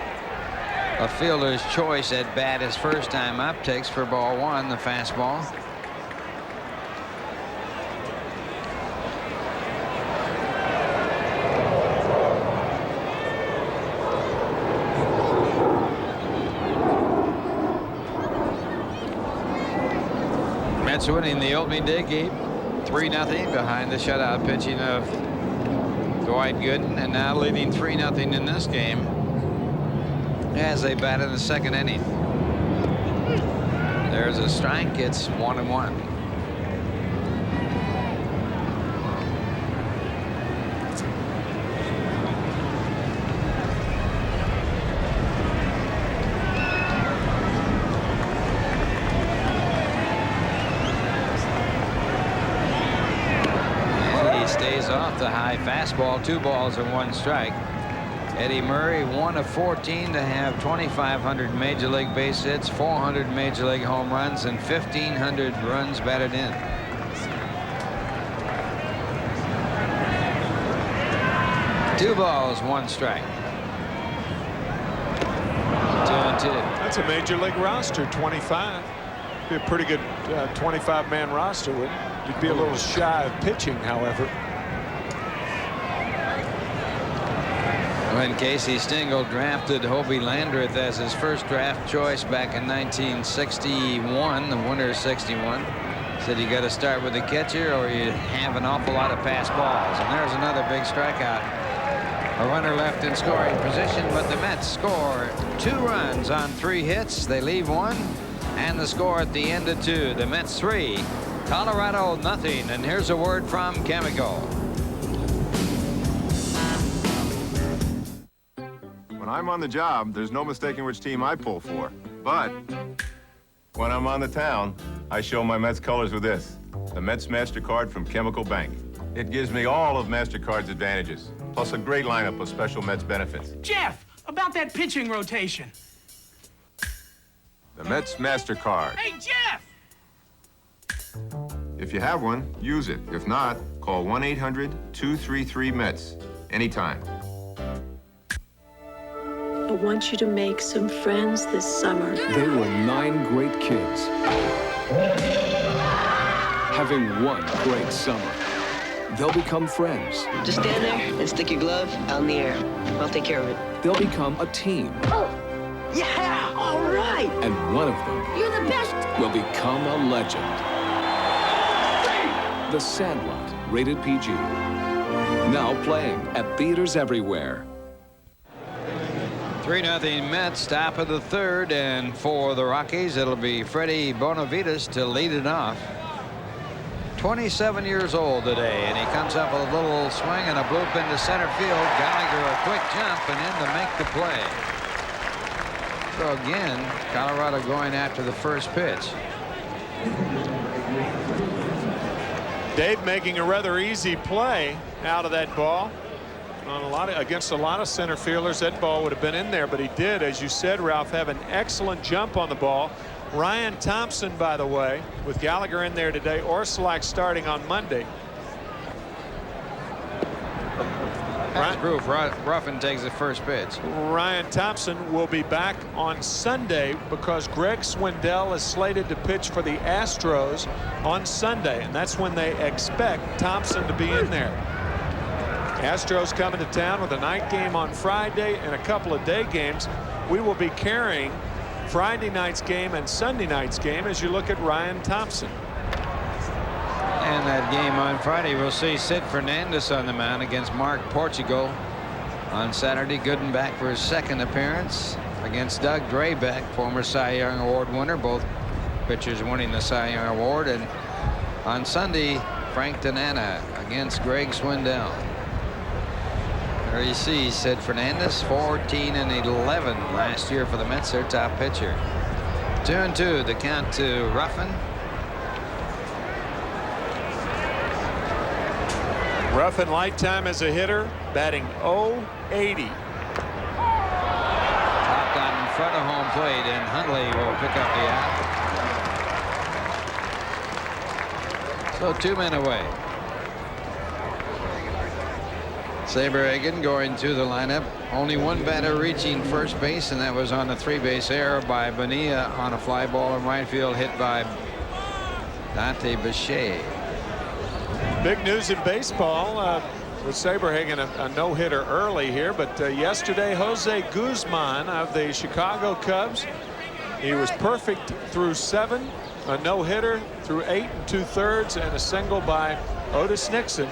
a fielder's choice at bat his first time up, takes for ball 1 the fastball. Mets winning the opening day game 3-0 behind the shutout pitching of Dwight Gooden, and now leading 3-0 in this game as they bat in the second inning. There's a strike. It's 1-1. Off the high fastball, 2 balls and 1 strike. Eddie Murray 1 of 14 to have 2,500 major league base hits, 400 major league home runs, and 1,500 runs batted in. Two balls, 1 strike. 2-2. That's a major league roster, 25. Be a pretty good 25-man roster, wouldn't it? You'd be a little shy of pitching, however. When Casey Stengel drafted Hobie Landreth as his first draft choice back in 1961, the winter of '61, said you got to start with the catcher or you have an awful lot of pass balls. And there's another big strikeout. A runner left in scoring position, but the Mets score 2 runs on 3 hits. They leave 1, and the score at the end of 2. The Mets 3, Colorado nothing. And here's a word from Chemical. When I'm on the job, there's no mistaking which team I pull for. But when I'm on the town, I show my Mets colors with this, the Mets MasterCard from Chemical Bank. It gives me all of MasterCard's advantages, plus a great lineup of special Mets benefits. Jeff, about that pitching rotation. The Mets MasterCard. Hey, Jeff! If you have one, use it. If not, call 1-800-233-METS anytime. I want you to make some friends this summer. They were 9 great kids having one great summer. They'll become friends. Just stand there and stick your glove out in the air. I'll take care of it. They'll become a team. Oh, yeah, all right. And one of them You're the best. will become a legend. The Sandlot, rated PG. Now playing at theaters everywhere. 3-0 Mets, top of the 3rd, and for the Rockies, it'll be Freddie Bonavides to lead it off. 27 years old today, and he comes up with a little swing and a bloop into center field. Gallagher a quick jump and in to make the play. So again, Colorado going after the first pitch. Dave making a rather easy play out of that ball. On against a lot of center fielders, that ball would have been in there, but he did, as you said, Ralph, have an excellent jump on the ball. Ryan Thompson, by the way, with Gallagher in there today, Orsulak starting on Monday. That's proof. Ruffin takes the first pitch. Ryan Thompson will be back on Sunday because Greg Swindell is slated to pitch for the Astros on Sunday, and that's when they expect Thompson to be in there. Astros coming to town with a night game on Friday and a couple of day games. We will be carrying Friday night's game and Sunday night's game as you look at Ryan Thompson. And that game on Friday, we'll see Sid Fernandez on the mound against Mark Portugal. On Saturday, Gooden back for his second appearance against Doug Drabek, former Cy Young Award winner, both pitchers winning the Cy Young Award. And on Sunday, Frank Tanana against Greg Swindell. There you see Sid Fernandez, 14 and 11 last year for the Mets, their top pitcher. 2-2, the count to Ruffin. Ruffin lifetime as a hitter, batting .080. Popped on in front of home plate, and Huntley will pick up the out. So 2 men away. Saberhagen going to the lineup. Only one batter reaching first base, and that was on a 3-base error by Phenia on a fly ball in right field hit by Dante Bichette. Big news in baseball with Saberhagen, a no-hitter early here, but yesterday Jose Guzman of the Chicago Cubs, he was perfect through 7, a no-hitter through 8 2/3, and a single by Otis Nixon.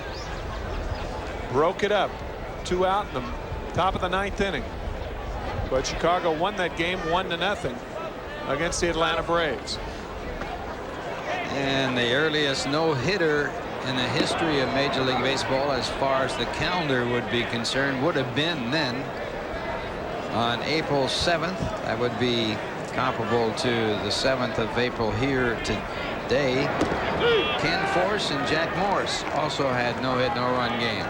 Broke it up, 2 out in the top of the 9th inning. But Chicago won that game 1-0 against the Atlanta Braves. And the earliest no-hitter in the history of Major League Baseball, as far as the calendar would be concerned, would have been then on April 7th. That would be comparable to the 7th of April here today. Ken Force and Jack Morris also had no-hit, no-run games.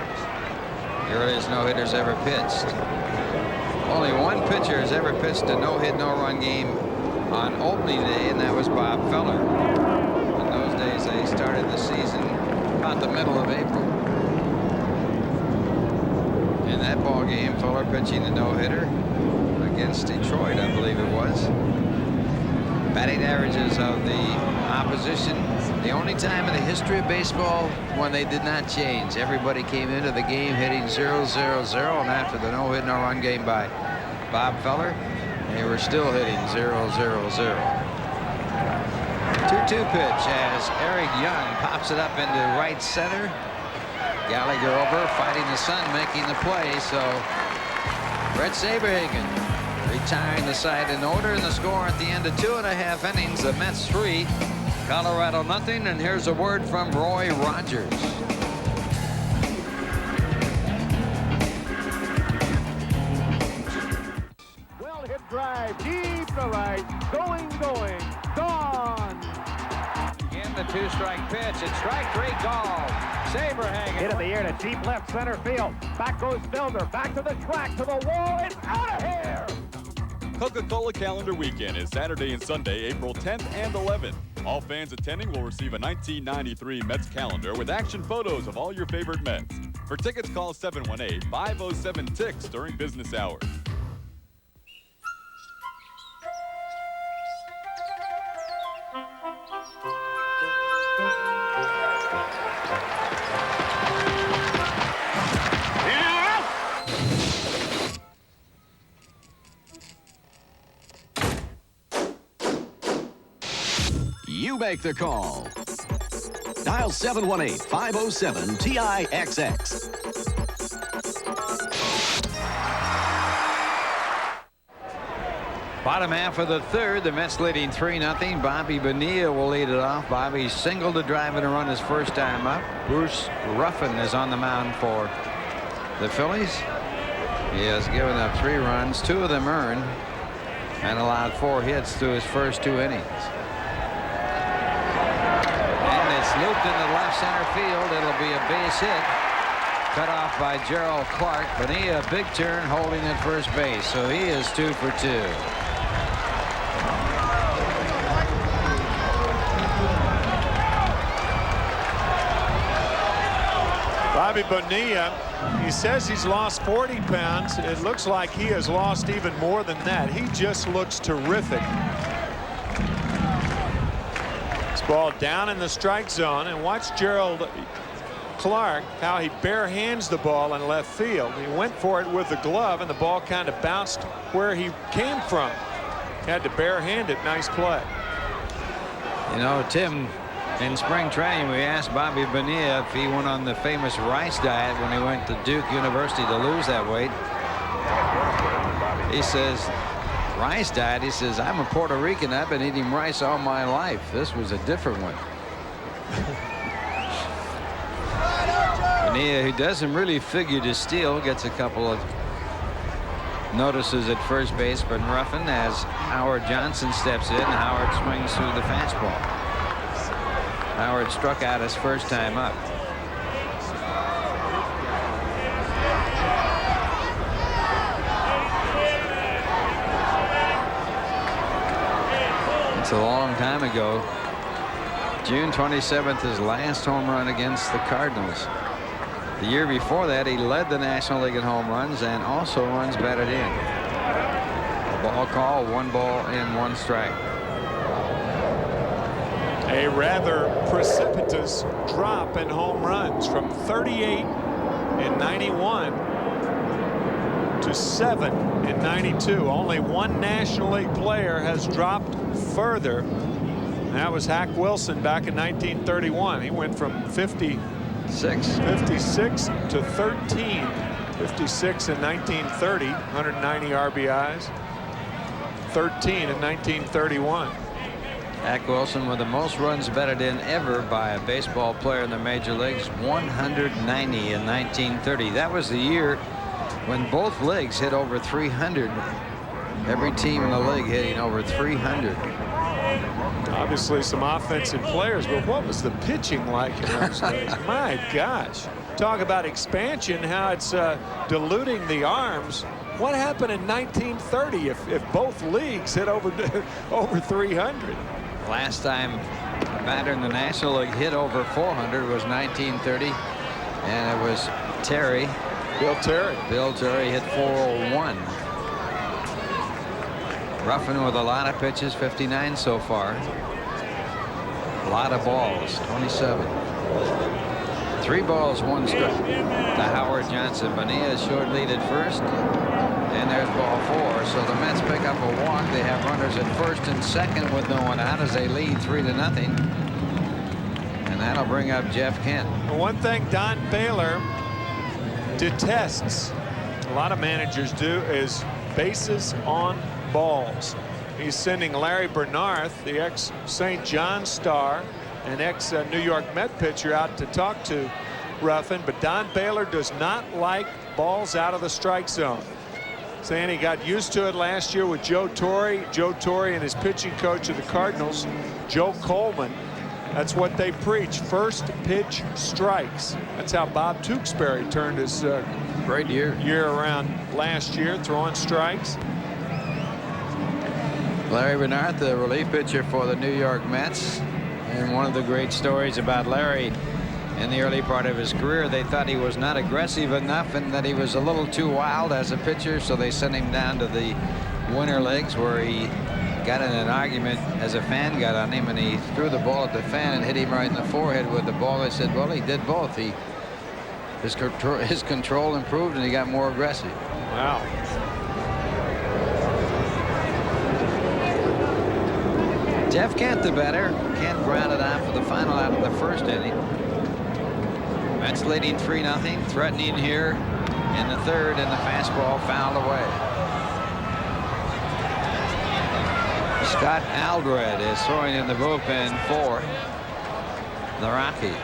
The earliest no-hitters ever pitched. Only one pitcher has ever pitched a no-hit, no-run game on opening day, and that was Bob Feller. In those days, they started the season about the middle of April. In that ball game, Feller pitching the no-hitter against Detroit, I believe it was. Batting averages of the opposition, the only time in the history of baseball when they did not change. Everybody came into the game hitting 0-0-0, and after the no-hit, no-run game by Bob Feller, they were still hitting 0-0-0. 2-2 pitch as Eric Young pops it up into right center. Gallagher over, fighting the sun, making the play. So Brett Saberhagen retiring the side in order, and the score at the end of 2.5 innings, the Mets 3, Colorado nothing. And here's a word from Roy Rogers. Well hit drive, deep to right, going, gone. Again, the 2-strike pitch. It's strike 3, gone. Saberhagen Hit in the air to deep left center field. Back goes Felder, back to the track, to the wall. It's out of here. Coca-Cola Calendar Weekend is Saturday and Sunday, April 10th and 11th. All fans attending will receive a 1993 Mets calendar with action photos of all your favorite Mets. For tickets, call 718-507-TICKS during business hours. You make the call. Dial 718-507-TIXX. Bottom half of the third, the Mets leading 3-0. Bobby Bonilla will lead it off. Bobby singled to drive in a run his first time up. Bruce Ruffin is on the mound for the Phillies. He has given up 3 runs, 2 of them earned, and allowed 4 hits through his first 2 innings. And it's looped in the left left center field. It'll be a base hit. Cut off by Gerald Clark. Phenia, big turn, holding at first base. So he is 2 for 2. Bobby Bonilla, he says he's lost 40 pounds. It looks like he has lost even more than that. He just looks terrific. This ball down in the strike zone, and watch Gerald Clark, how he bare hands the ball in left field. He went for it with the glove, and the ball kind of bounced where he came from. Had to bare hand it. Nice play. You know, Tim, in spring training, we asked Bobby Bonilla if he went on the famous rice diet when he went to Duke University to lose that weight. He says, rice diet? He says, I'm a Puerto Rican. I've been eating rice all my life. This was a different one. Bonilla, who doesn't really figure to steal, gets a couple of notices at first base, but Ruffin, as Howard Johnson steps in, Howard swings through the fastball. Howard struck out his first time up. It's a long time ago. June 27th, his last home run against the Cardinals. The year before that, he led the National League in home runs and also runs batted in. A ball call, 1 ball and 1 strike. A rather precipitous drop in home runs from 38 in 91 to 7 in 92. Only one National League player has dropped further. That was Hack Wilson back in 1931. He went from 56 to 13. 56 in 1930, 190 RBIs. 13 in 1931. Hack Wilson with the most runs batted in ever by a baseball player in the major leagues, 190 in 1930. That was the year when both leagues hit over 300. Every team in the league hitting over 300. Obviously some offensive players, but what was the pitching like in those days? My gosh. Talk about expansion, how it's diluting the arms. What happened in 1930 if both leagues hit over 300? Last time a batter in the National League hit over 400 was 1930, and it was Terry. Bill Terry. Bill Terry hit 401. Ruffin with a lot of pitches, 59 so far. A lot of balls, 27. 3 balls, 1 strike to Howard Johnson. Bonilla short lead at first. And there's ball 4. So the Mets pick up a walk. They have runners at first and second with no one out as they lead 3-0. And that'll bring up Jeff Kent. One thing Don Baylor detests, a lot of managers do, is bases on balls. He's sending Larry Bernarth, the ex-St. John star and ex-New York Met pitcher, out to talk to Ruffin. But Don Baylor does not like balls out of the strike zone. Saying he got used to it last year with Joe Torre. Joe Torre and his pitching coach of the Cardinals, Joe Coleman. That's what they preach. First pitch strikes. That's how Bob Tewksbury turned his great year around last year, throwing strikes. Larry Bernarth, the relief pitcher for the New York Mets. And one of the great stories about Larry in the early part of his career, they thought he was not aggressive enough and that he was a little too wild as a pitcher, so they sent him down to the winter leagues where he got in an argument as a fan got on him, and he threw the ball at the fan and hit him right in the forehead with the ball. They said, well, he did both. His control improved and he got more aggressive. Wow. Jeff Kent, the batter. Kent grounded out for the final out of the first inning. Mets leading 3-0, threatening here in the third, and the fastball fouled away. Scott Aldred is throwing in the bullpen for the Rockies.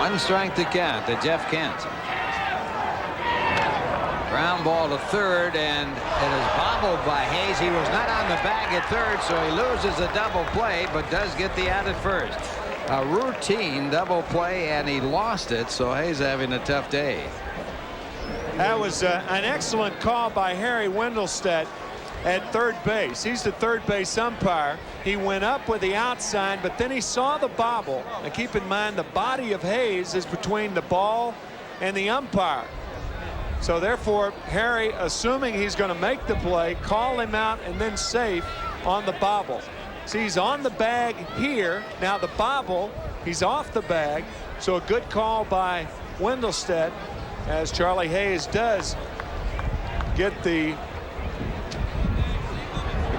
One strike to count to Jeff Kent. Ground ball to third, and it is bobbled by Hayes. He was not on the bag at third, so he loses a double play, but does get the out at first. A routine double play, and he lost it, so Hayes having a tough day. That was an excellent call by Harry Wendelstedt at third base. He's the third base umpire. He went up with the outside, but then he saw the bobble. Now keep in mind the body of Hayes is between the ball and the umpire. So therefore, Harry, assuming he's going to make the play, call him out and then safe on the bobble. See, he's on the bag here. Now the bobble, he's off the bag. So a good call by Wendelstedt, as Charlie Hayes does get the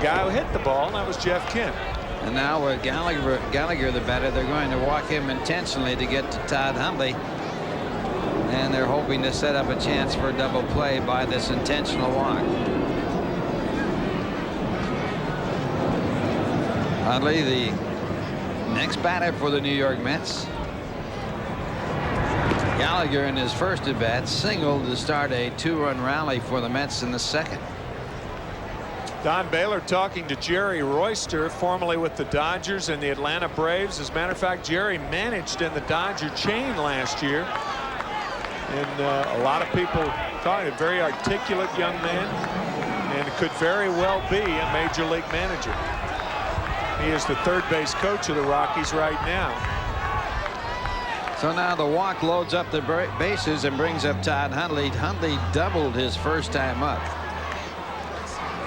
guy who hit the ball, and that was Jeff Kent. And now with Gallagher the batter, they're going to walk him intentionally to get to Todd Hundley. And they're hoping to set up a chance for a double play by this intentional walk. Hundley, the next batter for the New York Mets. Gallagher in his first at bat singled to start a 2-run rally for the Mets in the second. Don Baylor talking to Jerry Royster, formerly with the Dodgers and the Atlanta Braves. As a matter of fact, Jerry managed in the Dodger chain last year. And a lot of people thought a very articulate young man and could very well be a major league manager. He is the third base coach of the Rockies right now. So now the walk loads up the bases and brings up Todd Hundley. Hundley doubled his first time up.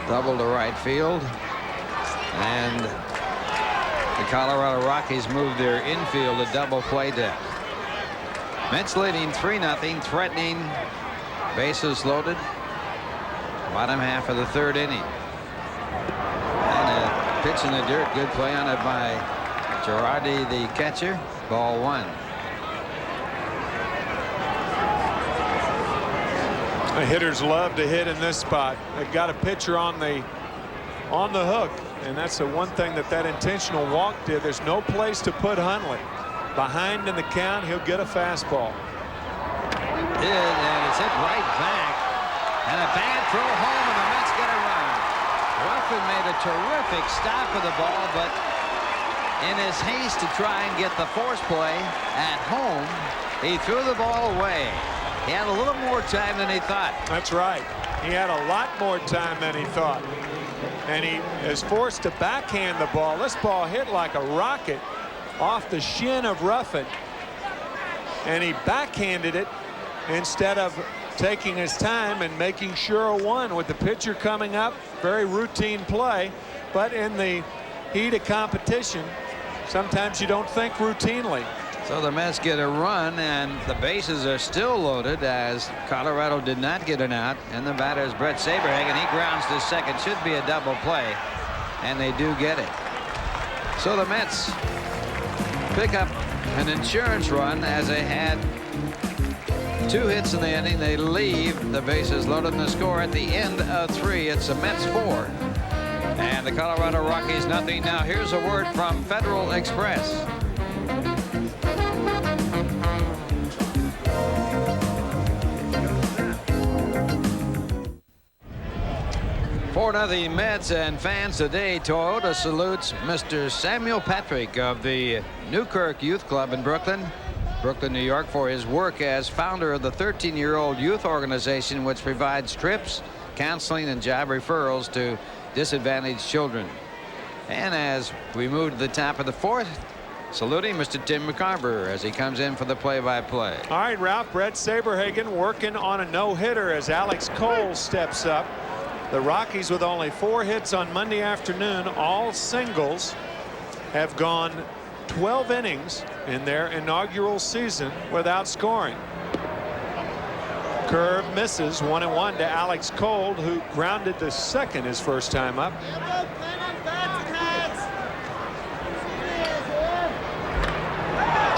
Double to right field. And the Colorado Rockies moved their infield to double play depth. Mets leading 3-0, threatening, bases loaded. Bottom half of the third inning. And a pitch in the dirt. Good play on it by Girardi, the catcher. Ball one. The hitters love to hit in this spot. They've got a pitcher on the hook, and that's the one thing that intentional walk did. There's no place to put Hundley. Behind in the count, he'll get a fastball. And it's hit right back. And a bad throw home, and the Mets get a run. Ruffin made a terrific stop of the ball, but in his haste to try and get the force play at home, he threw the ball away. He had a little more time than he thought. That's right. He had a lot more time than he thought. And he is forced to backhand the ball. This ball hit like a rocket off the shin of Ruffin. And he backhanded it instead of taking his time and making sure of one with the pitcher coming up. Very routine play. But in the heat of competition, sometimes you don't think routinely. So the Mets get a run, and the bases are still loaded as Colorado did not get an out. And the batter is Brett Saberhagen. He grounds to second. Should be a double play, and they do get it. So the Mets pick up an insurance run as they had 2 hits in the inning. They leave the bases loaded, and the score at the end of 3. It's the Mets 4 and the Colorado Rockies nothing. Now here's a word from Federal Express. 4-0 Mets, and fans today. Toyota salutes Mr. Samuel Patrick of the Newkirk Youth Club in Brooklyn, New York, for his work as founder of the 13-year-old youth organization, which provides trips, counseling, and job referrals to disadvantaged children. And as we move to the top of the 4th, saluting Mr. Tim McCarver as he comes in for the play-by-play. All right, Ralph, Brett Saberhagen working on a no-hitter as Alex Cole steps up. The Rockies, with only 4 hits on Monday afternoon, all singles, have gone 12 innings in their inaugural season without scoring. Curve misses 1-1 to Alex Cole, who grounded to second his first time up.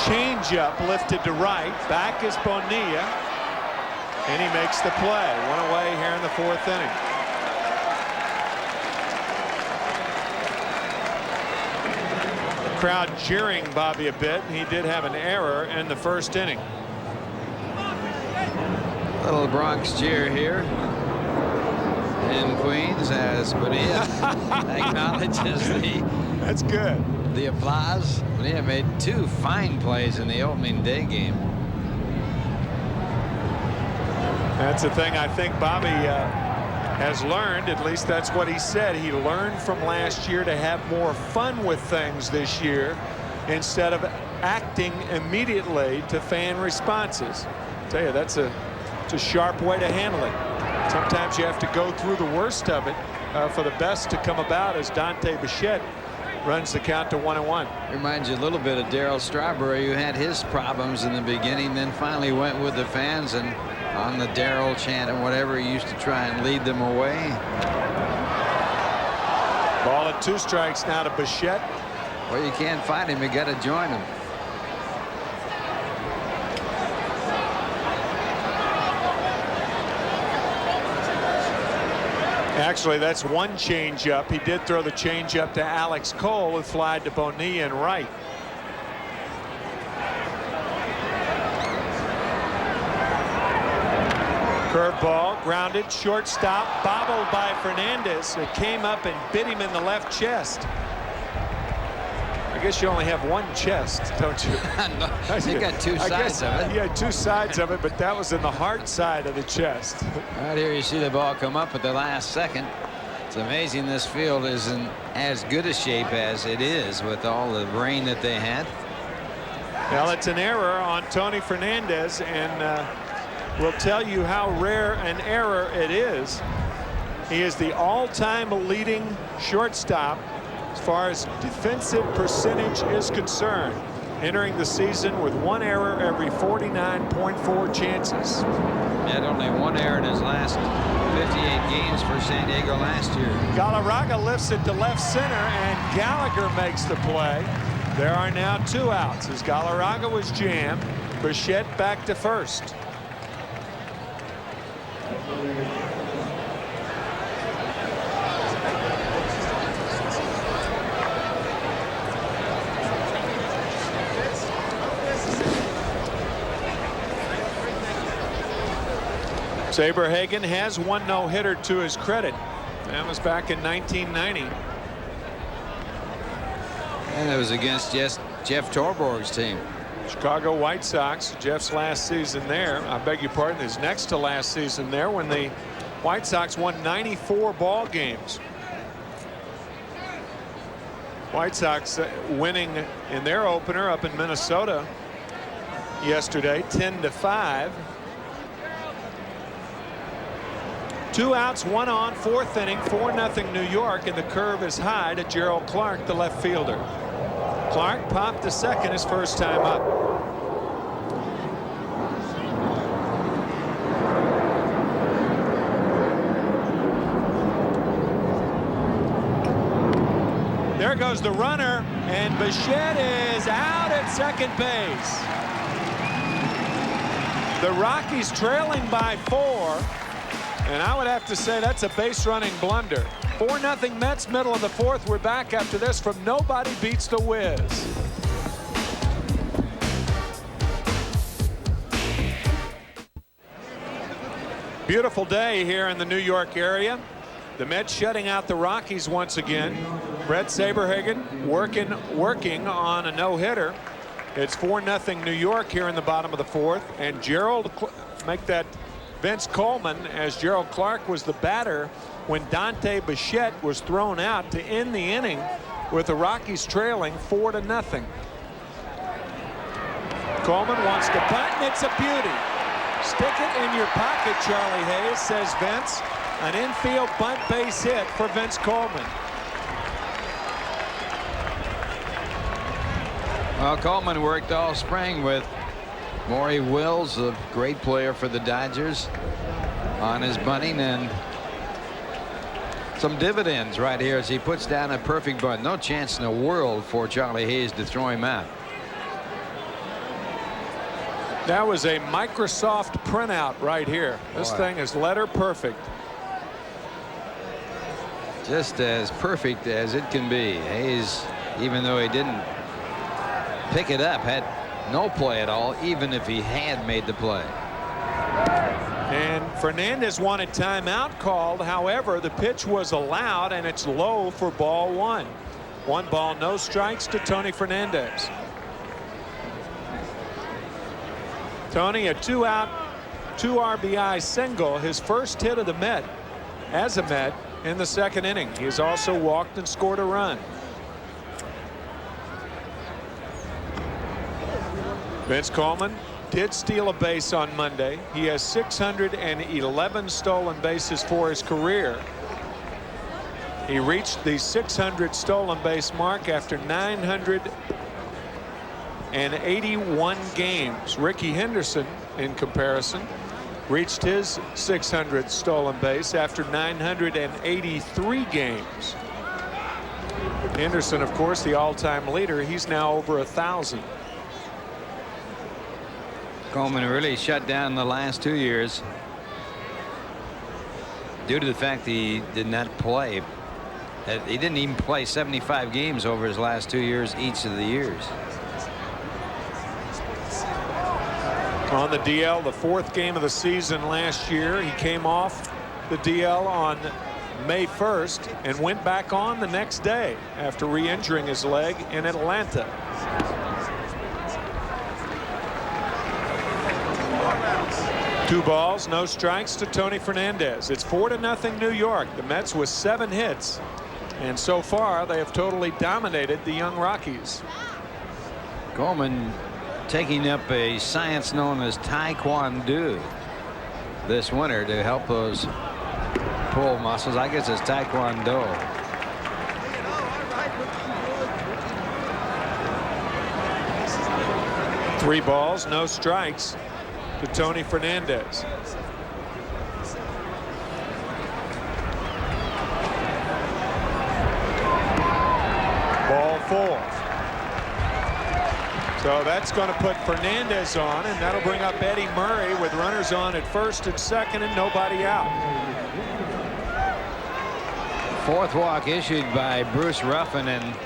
Change-up lifted to right. Back is Bonilla, and he makes the play. 1 away here in the 4th inning. crowd jeering Bobby a bit. He did have an error in the first inning. Little Bronx cheer here in Queens as Phenia acknowledges That's good. the applause. Phenia made 2 fine plays in the opening day game. That's the thing I think Bobby has learned. At least that's what he said. He learned from last year to have more fun with things this year instead of acting immediately to fan responses. I tell you, it's a sharp way to handle it. Sometimes you have to go through the worst of it for the best to come about, as Dante Bichette runs the count to 1-1. Reminds you a little bit of Darryl Strawberry, who had his problems in the beginning, then finally went with the fans and on the Darryl chant and whatever, he used to try and lead them away. Ball at 2 strikes now to Bichette. Well, you can't fight him. You got to join him. Actually, that's 1 changeup. He did throw the changeup to Alex Cole, who flied to Bonilla and right. Curveball, grounded, shortstop, bobbled by Fernandez. It came up and bit him in the left chest. I guess you only have 1 chest, don't you? No, you got 2 sides of it. You had 2 sides of it, but that was in the hard side of the chest. Right here you see the ball come up at the last second. It's amazing this field is in as good a shape as it is with all the rain that they had. Well, it's an error on Tony Fernandez, and we'll tell you how rare an error it is. He is the all-time leading shortstop as far as defensive percentage is concerned, entering the season with 1 error every 49.4 chances. He had only 1 error in his last 58 games for San Diego last year. Galarraga lifts it to left center, and Gallagher makes the play. There are now 2 outs as Galarraga was jammed. Bichette back to first. Saberhagen has 1 no-hitter to his credit. That was back in 1990. And it was against Jeff Torborg's team. Chicago White Sox, Jeff's last season there. I beg your pardon, his next to last season there, when the White Sox won 94 ball games. White Sox winning in their opener up in Minnesota yesterday, 10-5. 2 outs, 1 on, 4th inning, 4-0 New York, and the curve is high to Gerald Clark, the left fielder. Clark popped to second his first time up. There goes the runner, and Bichette is out at second base. The Rockies trailing by 4. And I would have to say that's a base running blunder. 4-0 Mets, middle of the 4th. We're back after this from Nobody Beats the Wiz. Beautiful day here in the New York area. The Mets shutting out the Rockies once again. Brett Saberhagen working on a no-hitter. It's 4-0 New York here in the bottom of the 4th. And Gerald make that Vince Coleman, as Gerald Clark was the batter when Dante Bichette was thrown out to end the inning with the Rockies trailing 4-0. Coleman wants to bunt, and it's a beauty. Stick it in your pocket, Charlie Hayes, says Vince. An infield bunt base hit for Vince Coleman. Well, Coleman worked all spring with Maury Wills, a great player for the Dodgers, on his bunting, and some dividends right here as he puts down a perfect bunt. No chance in the world for Charlie Hayes to throw him out. That was a Microsoft printout right here. This thing is letter perfect. Just as perfect as it can be. Hayes, even though he didn't pick it up, had no play at all, even if he had made the play. And Fernandez wanted timeout called. However, the pitch was allowed, and it's low for ball one. 1 ball, no strikes to Tony Fernandez. Tony, a 2-out, 2 RBI single, his first hit of the Met as a Met in the second inning. He's also walked and scored a run. Vince Coleman did steal a base on Monday. He has 611 stolen bases for his career. He reached the 600 stolen base mark after 981 games. Ricky Henderson, in comparison, reached his 600 stolen base after 983 games. Henderson, of course, the all-time leader. He's now over 1,000. Coleman really shut down the last 2 years due to the fact that he did not play. He didn't even play 75 games over his last 2 years each of the years. On the DL, the 4th game of the season last year. He came off the DL on May 1st and went back on the next day after re-injuring his leg in Atlanta. Two balls, no strikes to Tony Fernandez. It's 4-0 New York. The Mets with 7 hits, and so far they have totally dominated the young Rockies. Coleman taking up a science known as Taekwondo this winter to help those pull muscles. I guess it's Taekwondo. Three balls, no strikes to Tony Fernandez. Ball 4. So that's going to put Fernandez on, and that'll bring up Eddie Murray with runners on at first and second and nobody out. 4th walk issued by Bruce Ruffin, and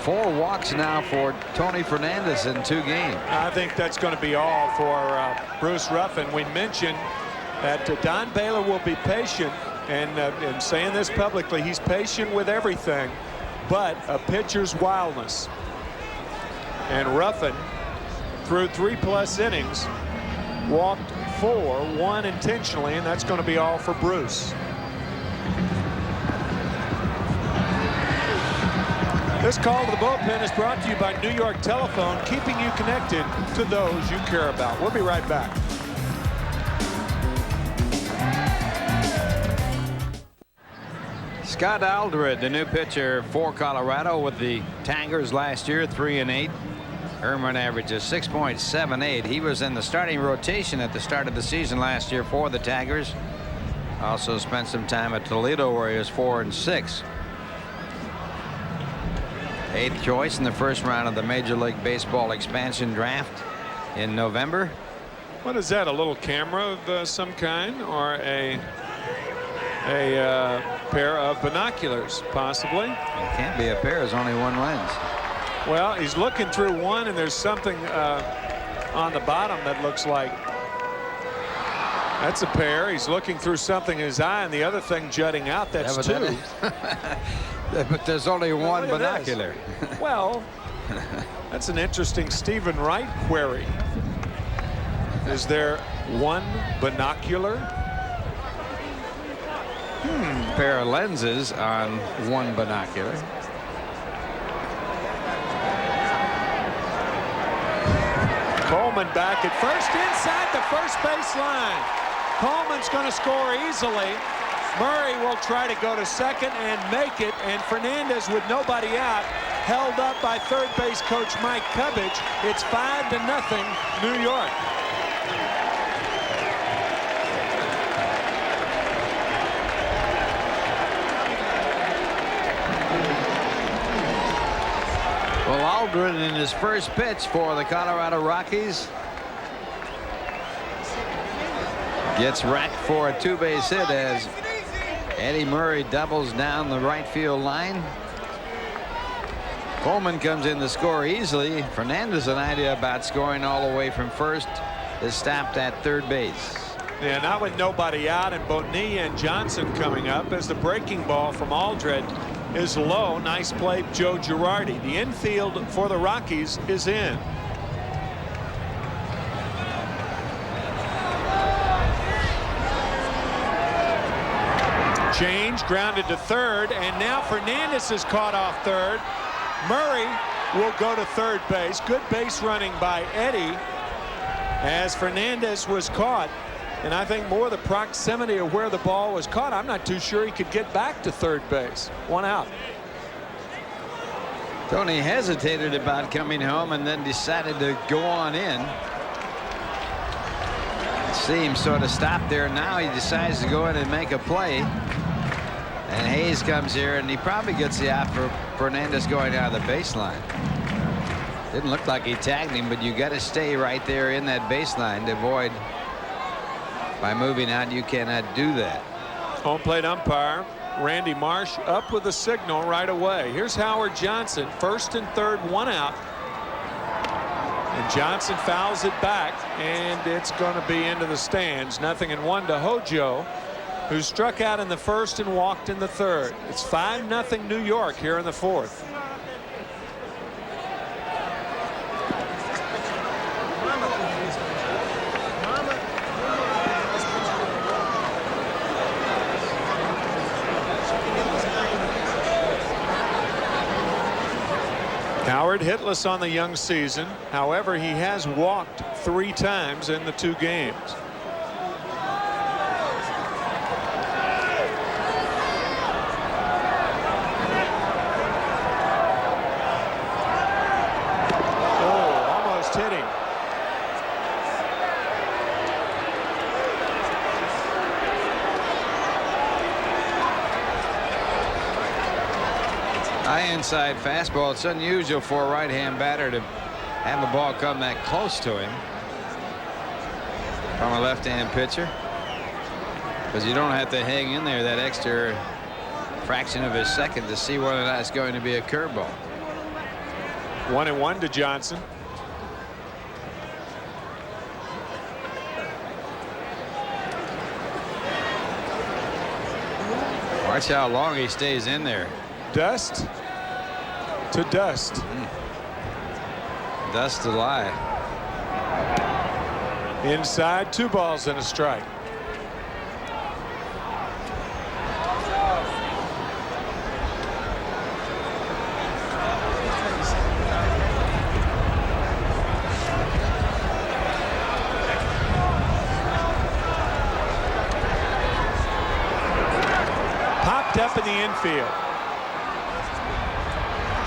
4 walks now for Tony Fernandez in 2 games. I think that's going to be all for Bruce Ruffin. We mentioned that Don Baylor will be patient, and saying this publicly, he's patient with everything but a pitcher's wildness. And Ruffin, through 3+ innings, walked 4, 1 intentionally, and that's going to be all for Bruce. This call to the bullpen is brought to you by New York Telephone, keeping you connected to those you care about. We'll be right back. Scott Aldred, the new pitcher for Colorado with the Tigers last year, 3-8. Homerun averages 6.78. He was in the starting rotation at the start of the season last year for the Tigers. Also spent some time at Toledo where he was 4-6. 8th choice in the first round of the Major League Baseball expansion draft in November. What is that, a little camera of some kind, or a pair of binoculars, possibly? It can't be a pair, there's only one lens. Well, he's looking through one, and there's something on the bottom that looks like that's a pair. He's looking through something in his eye, and the other thing jutting out, that's 2. But there's only one binocular. Well, that's an interesting Stephen Wright query. Is there one binocular? Pair of lenses on one binocular. Coleman back at first, inside the first base line. Coleman's going to score easily. Murray will try to go to second and make it, and Fernandez, with nobody out, held up by third base coach Mike Cubbage. It's 5-0 New York. Well, Aldred in his first pitch for the Colorado Rockies gets racked for a 2-base hit as Eddie Murray doubles down the right field line. Coleman comes in to score easily. Fernandez, an idea about scoring all the way from first, is stopped at third base. Yeah, not with nobody out, and Bonilla and Johnson coming up as the breaking ball from Aldred is low. Nice play, Joe Girardi. The infield for the Rockies is in. Change, grounded to third, and now Fernandez is caught off third. Murray will go to third base. Good base running by Eddie as Fernandez was caught. And I think more the proximity of where the ball was caught. I'm not too sure he could get back to third base. One out. Tony hesitated about coming home and then decided to go on in. See him sort of stop there. Now he decides to go in and make a play. And Hayes comes here, and he probably gets the out for Fernandez going out of the baseline. Didn't look like he tagged him, but you got to stay right there in that baseline to avoid. By moving out, you cannot do that. Home plate umpire Randy Marsh up with the signal right away. Here's Howard Johnson, first and third, one out. And Johnson fouls it back, and it's going to be into the stands. 0-1 to Hojo, who struck out in the first and walked in the third. It's 5-0 New York here in the fourth. Howard hitless on the young season. However, he has walked 3 times in the 2 games. Oh, almost hit him. High inside fastball. It's unusual for a right-hand batter to have a ball come that close to him from a left-hand pitcher, because you don't have to hang in there that extra fraction of a second to see whether or not it's going to be a curveball. 1-1 to Johnson. Watch how long he stays in there. Dust to dust. Dust to lie. Inside, 2 balls and a strike. Popped up in the infield.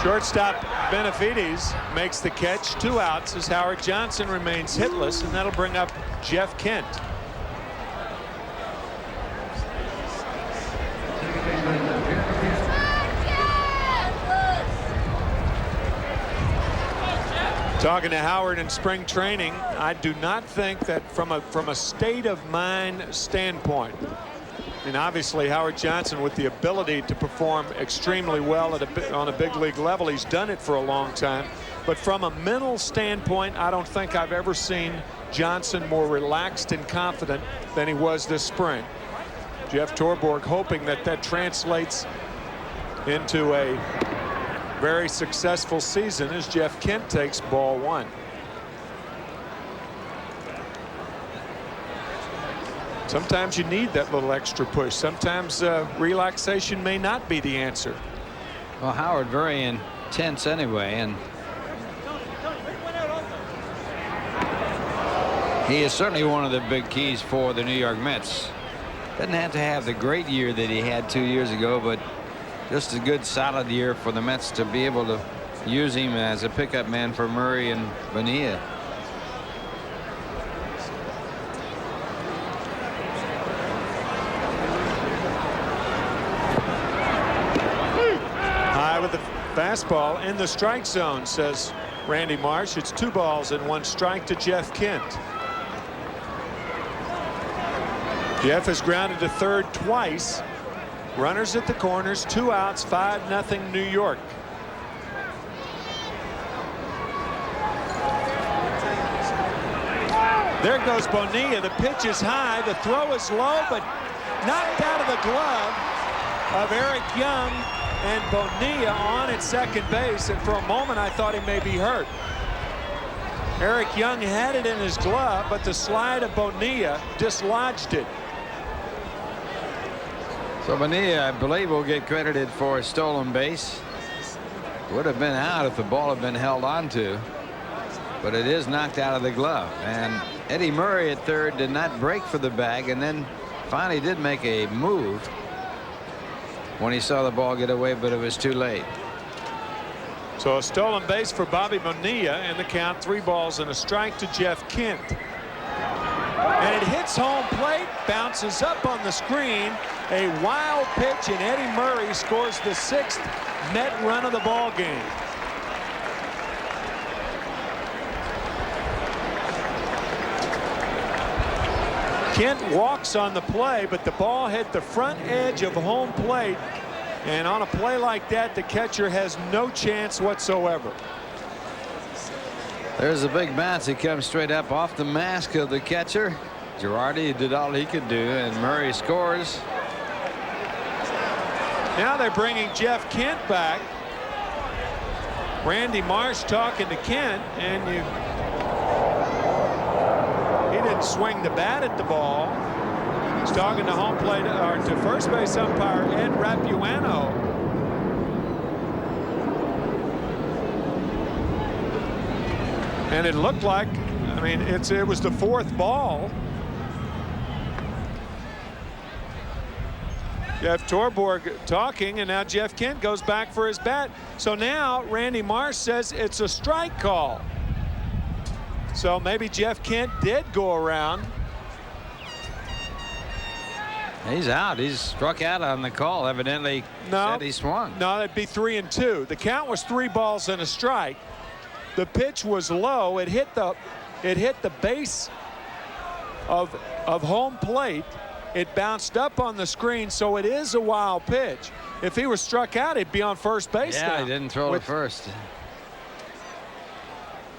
Shortstop Benavides makes the catch. 2 outs as Howard Johnson remains hitless, and that'll bring up Jeff Kent. Talking to Howard in spring training, I do not think that from a state of mind standpoint, and obviously Howard Johnson, with the ability to perform extremely well on a big league level, he's done it for a long time. But from a mental standpoint, I don't think I've ever seen Johnson more relaxed and confident than he was this spring. Jeff Torborg hoping that that translates into a very successful season as Jeff Kent takes ball 1. Sometimes you need that little extra push. Sometimes relaxation may not be the answer. Well, Howard very intense anyway, and he is certainly one of the big keys for the New York Mets. Doesn't have to have the great year that he had 2 years ago, but just a good solid year for the Mets to be able to use him as a pickup man for Murray and Phenia. High with the fastball in the strike zone, says Randy Marsh. It's 2 balls and 1 strike to Jeff Kent. Jeff has grounded to third twice. Runners at the corners, 2 outs, 5-0 New York. There goes Bonilla. The pitch is high. The throw is low, but knocked out of the glove of Eric Young, and Bonilla on at second base. And for a moment, I thought he may be hurt. Eric Young had it in his glove, but the slide of Bonilla dislodged it. So Phenia, I believe, will get credited for a stolen base. Would have been out if the ball had been held onto, but it is knocked out of the glove. And Eddie Murray at third did not break for the bag, and then finally did make a move when he saw the ball get away, but it was too late. So a stolen base for Bobby Bonilla, and the count 3 balls and a strike to Jeff Kent. And it hits home plate, bounces up on the screen. A wild pitch, and Eddie Murray scores the 6th Met run of the ball game. Kent walks on the play, but the ball hit the front edge of home plate. And on a play like that, the catcher has no chance whatsoever. There's a big bounce. He comes straight up off the mask of the catcher. Girardi did all he could do, and Murray scores. Now they're bringing Jeff Kent back. Randy Marsh talking to Kent, and he didn't swing the bat at the ball. He's talking to home plate, or to first base umpire Ed Rapuano. And it looked like, I mean, it was the 4th ball. Jeff Torborg talking, and now Jeff Kent goes back for his bat. So now Randy Marsh says it's a strike call. So maybe Jeff Kent did go around. He's out. He's struck out on the call. Evidently said he swung. No, that'd be 3-2. The count was 3 balls and a strike. The pitch was low. It hit the base of home plate. It bounced up on the screen, so it is a wild pitch. If he was struck out, he'd be on first base now. Yeah, he didn't throw to first.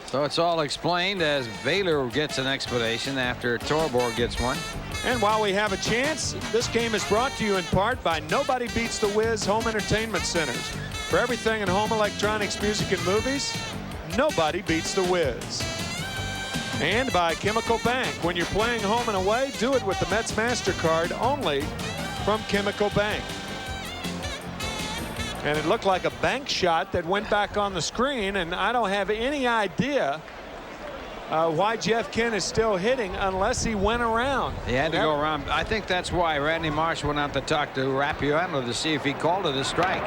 So it's all explained as Baylor gets an explanation after Torborg gets one. And while we have a chance, this game is brought to you in part by Nobody Beats the Wiz Home Entertainment Centers. For everything in home electronics, music, and movies, nobody beats the Wiz. And by Chemical Bank. When you're playing home and away, do it with the Mets MasterCard only from Chemical Bank. And it looked like a bank shot that went back on the screen, and I don't have any idea why Jeff Kent is still hitting unless he went around. He had to go around. I think that's why Randy Marsh went out to talk to Rapuano to see if he called it a strike.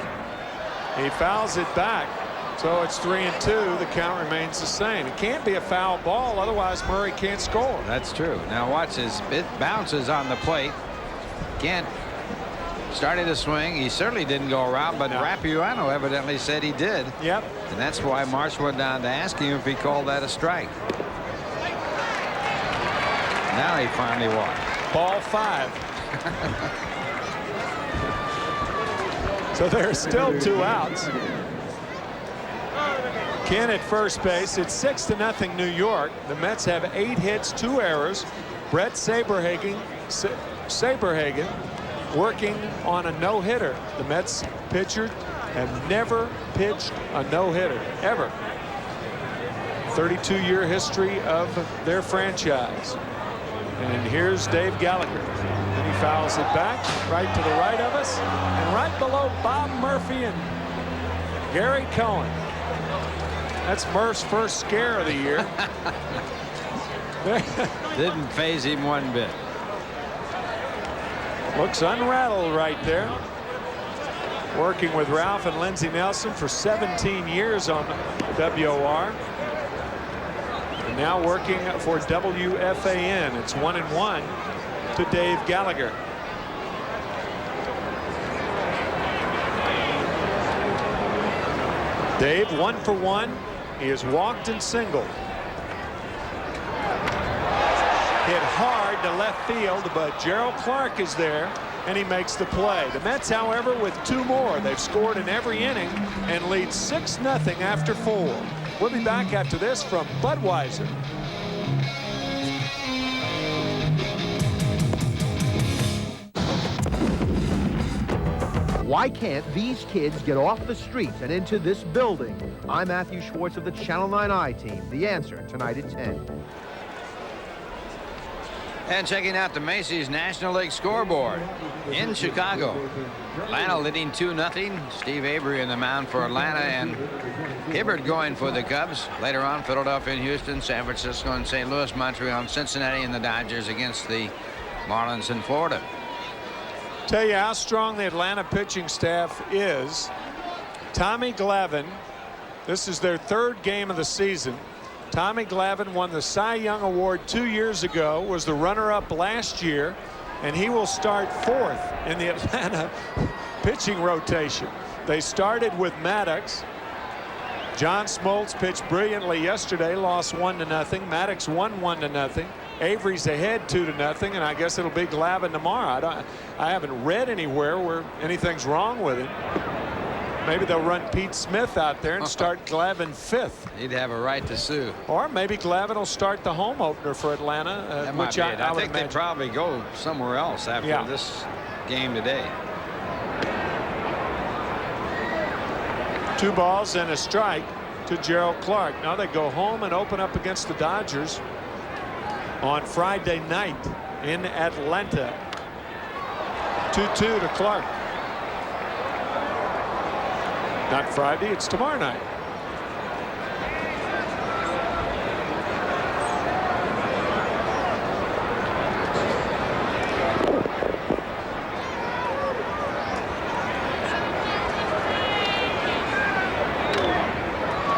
He fouls it back. So it's 3-2. The count remains the same. It can't be a foul ball, otherwise Murray can't score. That's true. Now watch this. It bounces on the plate. Kent started to swing. He certainly didn't go around, but Rapuano evidently said he did. Yep. And that's why Marsh went down to ask him if he called that a strike. Now he finally won. Ball 5. So there's still 2 outs. Kent at first base. It's 6-0 New York. The Mets have 8 hits, 2 errors. Brett Saberhagen working on a no-hitter. The Mets pitchers have never pitched a no-hitter, ever. 32-year history of their franchise. And here's Dave Gallagher. And he fouls it back right to the right of us. And right below Bob Murphy and Gary Cohen. That's Murph's first scare of the year. Didn't faze him one bit. Looks unrattled right there. Working with Ralph and Lindsey Nelson for 17 years on WOR. And now working for WFAN. It's 1-1 to Dave Gallagher. Dave 1 for 1. He has walked and singled. Hit hard to left field, but Gerald Clark is there, and he makes the play. The Mets, however, with 2 more. They've scored in every inning and lead 6-0 after 4. We'll be back after this from Budweiser. Why can't these kids get off the streets and into this building? I'm Matthew Schwartz of the Channel 9i team. The Answer, tonight at 10. And checking out the Macy's National League scoreboard in Chicago. Atlanta leading 2-0. Steve Avery in the mound for Atlanta, and Hibbert going for the Cubs. Later on, Philadelphia and Houston, San Francisco and St. Louis, Montreal and Cincinnati, and the Dodgers against the Marlins in Florida. Tell you how strong the Atlanta pitching staff is. Tommy Glavine, this is their 3rd game of the season. Tommy Glavine won the Cy Young Award 2 years ago, was the runner-up last year, and he will start 4th in the Atlanta pitching rotation. They started with Maddox. John Smoltz pitched brilliantly yesterday, lost 1-0. Maddox won 1-0. Avery's ahead 2-0, and I guess it'll be Glavine tomorrow. I haven't read anywhere where anything's wrong with him. Maybe they'll run Pete Smith out there and start Glavine 5th. He'd have a right to sue. Or maybe Glavine will start the home opener for Atlanta, That which might be it. I would think they'd imagine. probably go somewhere else after this game today. 2 balls and a strike to Gerald Clark. Now they go home and open up against the Dodgers on Friday night in Atlanta. 2-2 to Clark. Not Friday, it's tomorrow night.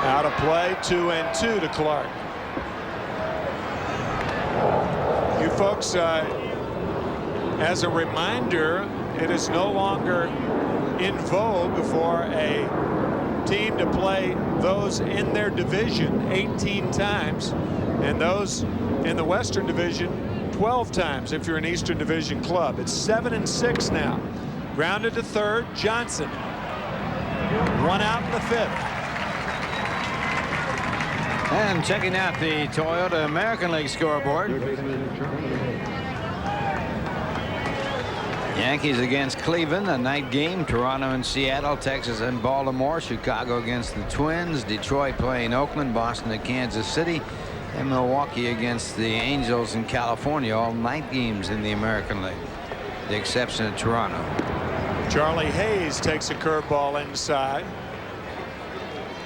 Out of play, 2-2 to Clark. You folks, as a reminder, it is no longer in vogue for a team to play those in their division 18 times and those in the Western Division 12 times if you're an Eastern Division club. It's 7-6 now. Grounded to third, Johnson. 1 out in the 5th. And checking out the Toyota American League scoreboard. Yankees against Cleveland, a night game. Toronto and Seattle, Texas and Baltimore, Chicago against the Twins, Detroit playing Oakland, Boston at Kansas City, and Milwaukee against the Angels in California. All night games in the American League, the exception of Toronto. Charlie Hayes takes a curveball inside.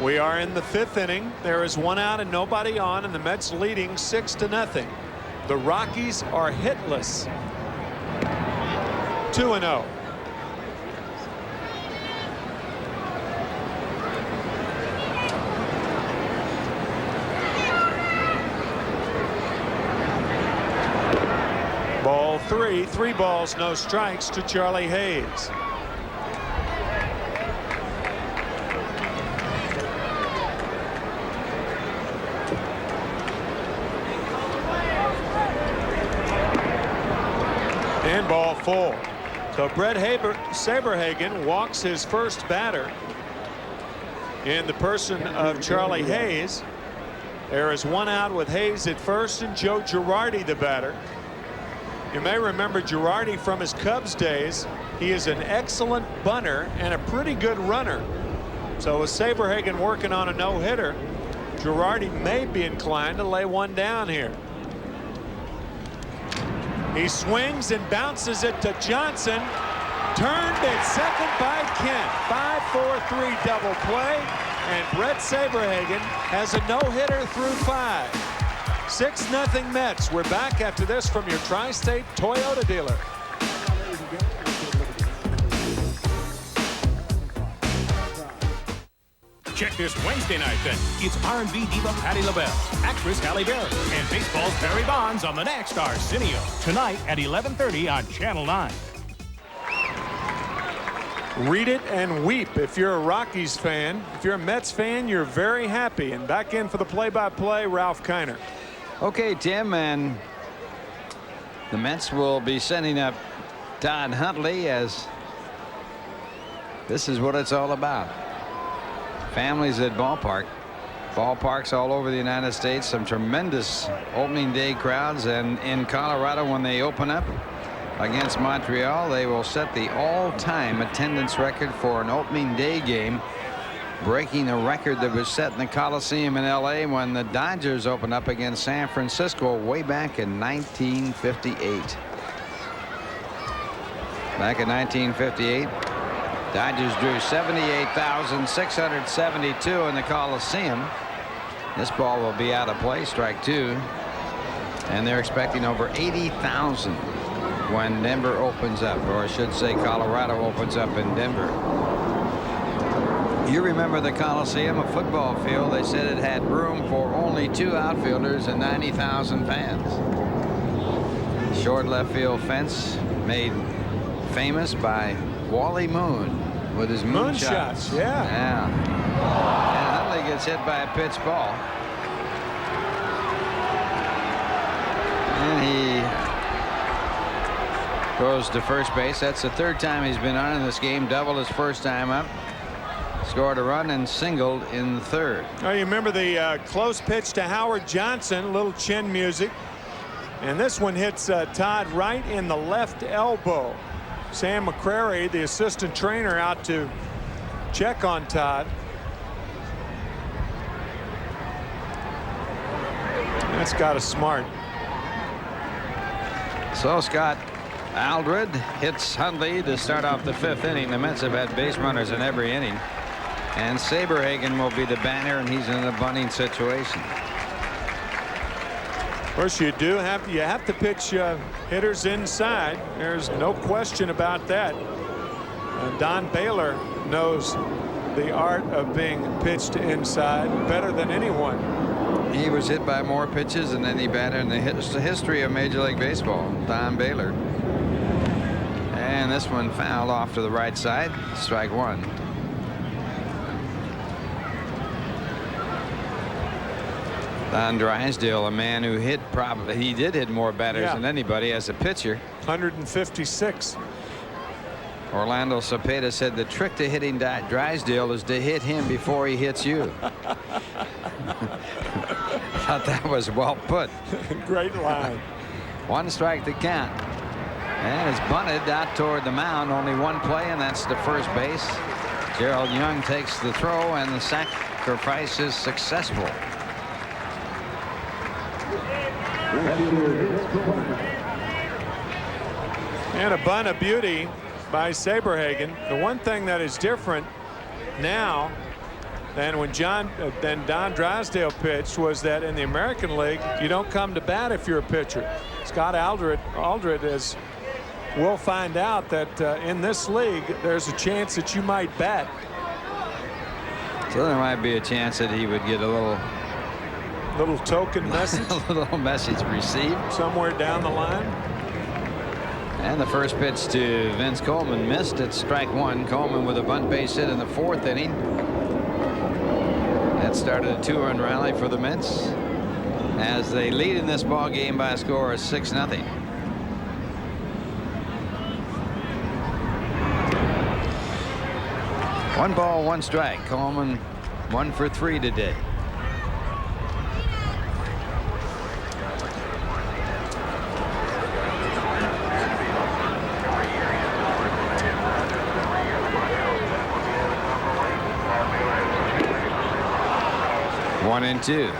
We are in the 5th inning. There is 1 out and nobody on, and the Mets leading 6-0. The Rockies are hitless. 2-0. Ball 3. 3 balls, no strikes to Charlie Hayes. And ball 4. So Brett Saberhagen walks his first batter in the person of Charlie Hayes. There is 1 out with Hayes at first and Joe Girardi the batter. You may remember Girardi from his Cubs days. He is an excellent bunter and a pretty good runner. So with Saberhagen working on a no-hitter, Girardi may be inclined to lay 1 down here. He swings and bounces it to Johnson. Turned at second by Kent. 5-4-3 double play. And Brett Saberhagen has a no-hitter through 5. 6-0 Mets. We're back after this from your Tri-State Toyota dealer. Check this Wednesday night then. It's R&B diva Patti LaBelle, actress Halle Berry, and baseball's Barry Bonds on the next Arsenio. Tonight at 11:30 on Channel 9. Read it and weep. If you're a Rockies fan, if you're a Mets fan, you're very happy. And back in for the play-by-play, Ralph Kiner. Okay, Tim, and the Mets will be sending up Todd Huntley, as this is what it's all about. Families at ballparks all over the United States. Some tremendous opening day crowds, and in Colorado when they open up, against Montreal. They will set the all-time attendance record for an opening day game, breaking a record that was set in the Coliseum in LA when the Dodgers opened up against San Francisco way back in 1958. Back in 1958, Dodgers drew 78,672 in the Coliseum. This ball will be out of play, strike two. And they're expecting over 80,000 when Denver opens up, or I should say Colorado opens up in Denver. You remember the Coliseum, a football field. They said it had room for only 2 outfielders and 90,000 fans. Short left field fence made famous by Wally Moon with his moonshots. Yeah. And Huntley gets hit by a pitch ball. And he goes to first base. That's the 3rd time he's been on in this game. Doubled his first time up. Scored a run and singled in the 3rd. Oh, you remember the close pitch to Howard Johnson, a little chin music. And this one hits Todd right in the left elbow. Sam McCrary, the assistant trainer, out to check on Todd. That's got a smart. So Scott Aldred hits Hundley to start off the 5th inning. The Mets have had base runners in every inning. And Saberhagen will be the batter, and he's in a bunting situation. Of course, you have to pitch hitters inside. There's no question about that. Don Baylor knows the art of being pitched inside better than anyone. He was hit by more pitches than any batter in the history of Major League Baseball, Don Baylor. And this one fouled off to the right side. Strike one. Don Drysdale, a man who hit he did hit more batters than anybody as a pitcher. 156. Orlando Cepeda said the trick to hitting Drysdale is to hit him before he hits you. Thought that was well put. Great line. 1 strike to count. And it's bunted out toward the mound. Only one play, and that's to first base. Gerald Young takes the throw, and the sacrifice is successful. And a bunt of beauty by Saberhagen. The one thing that is different now than when Don Drysdale pitched was that in the American League, you don't come to bat if you're a pitcher. Scott Aldred is. We'll find out that in this league, there's a chance that you might bat. So there might be a chance that he would get a little token message. A little message received somewhere down the line. And the first pitch to Vince Coleman missed at strike one. Coleman with a bunt base hit in the 4th inning. That started a 2-run rally for the Mets as they lead in this ball game by a score of 6-0. One ball, 1 strike. Coleman 1 for 3 today. One and 2.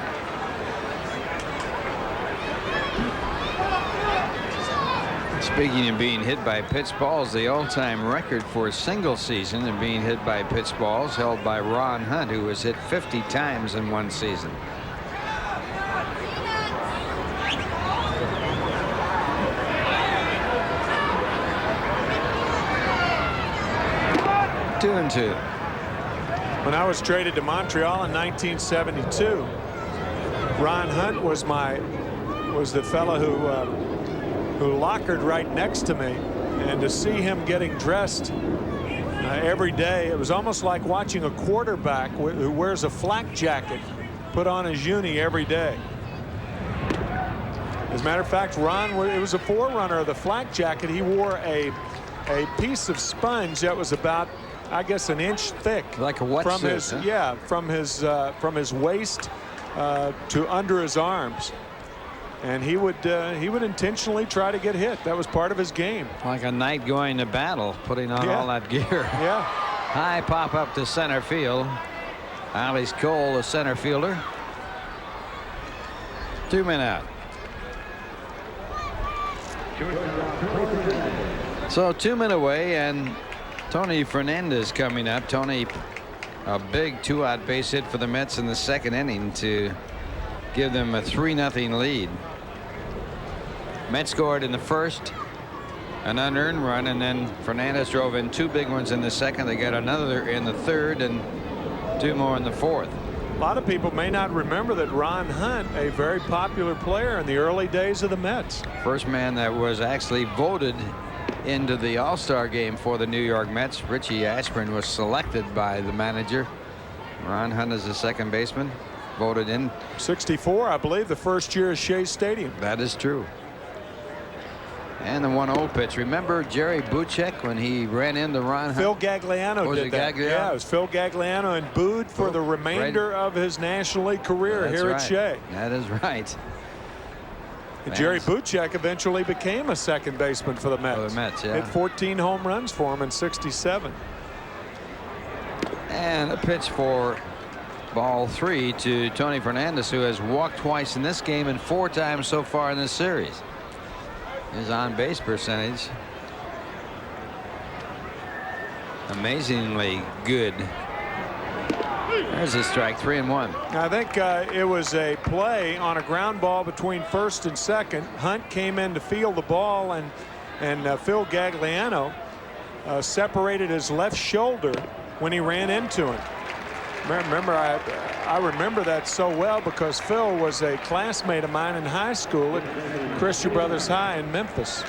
Speaking of being hit by pitch balls, the all-time record for a single season of being hit by pitch balls held by Ron Hunt, who was hit 50 times in one season. Two and 2. When I was traded to Montreal in 1972, Ron Hunt was the fellow who lockered right next to me, and to see him getting dressed every day, it was almost like watching a quarterback who wears a flak jacket put on his uni every day. As a matter of fact, Ron, it was a forerunner of the flak jacket. He wore a piece of sponge that was about, I guess, an inch thick, like a wetsuit, from his waist to under his arms. and he would intentionally try to get hit. That was part of his game. Like a knight going to battle, putting on all that gear. Yeah. High pop up to center field. Alice Cole, the center fielder. 2 men out. So 2 men away, and Tony Fernandez coming up. Tony, a big 2-out base hit for the Mets in the second inning to give them a 3-0 lead. Mets scored in the first, an unearned run, and then Fernandez drove in 2 big ones in the second. They got another in the third and 2 more in the fourth. A lot of people may not remember that Ron Hunt, a very popular player in the early days of the Mets. First man that was actually voted into the All-Star game for the New York Mets. Richie Ashburn was selected by the manager. Ron Hunt is the second baseman, voted in. 64, I believe, the first year at Shea Stadium. That is true. And the 1-0 pitch. Remember Jerry Buchek when he ran into Ron Hunt? Phil Gagliano did that. Gagliano? Yeah, it was Phil Gagliano, and booed for the remainder of his National League career here at Shea. That is right. Jerry Buchek eventually became a second baseman for the Mets. For the Mets, yeah. Hit 14 home runs for him in '67. And a pitch for ball 3 to Tony Fernandez, who has walked twice in this game and 4 times so far in this series. His on-base percentage amazingly good. There's a strike, 3-1. I think it was a play on a ground ball between first and second. Hunt came in to field the ball, and Phil Gagliano separated his left shoulder when he ran into him. Remember, I remember that so well because Phil was a classmate of mine in high school at Christian Brothers High in Memphis.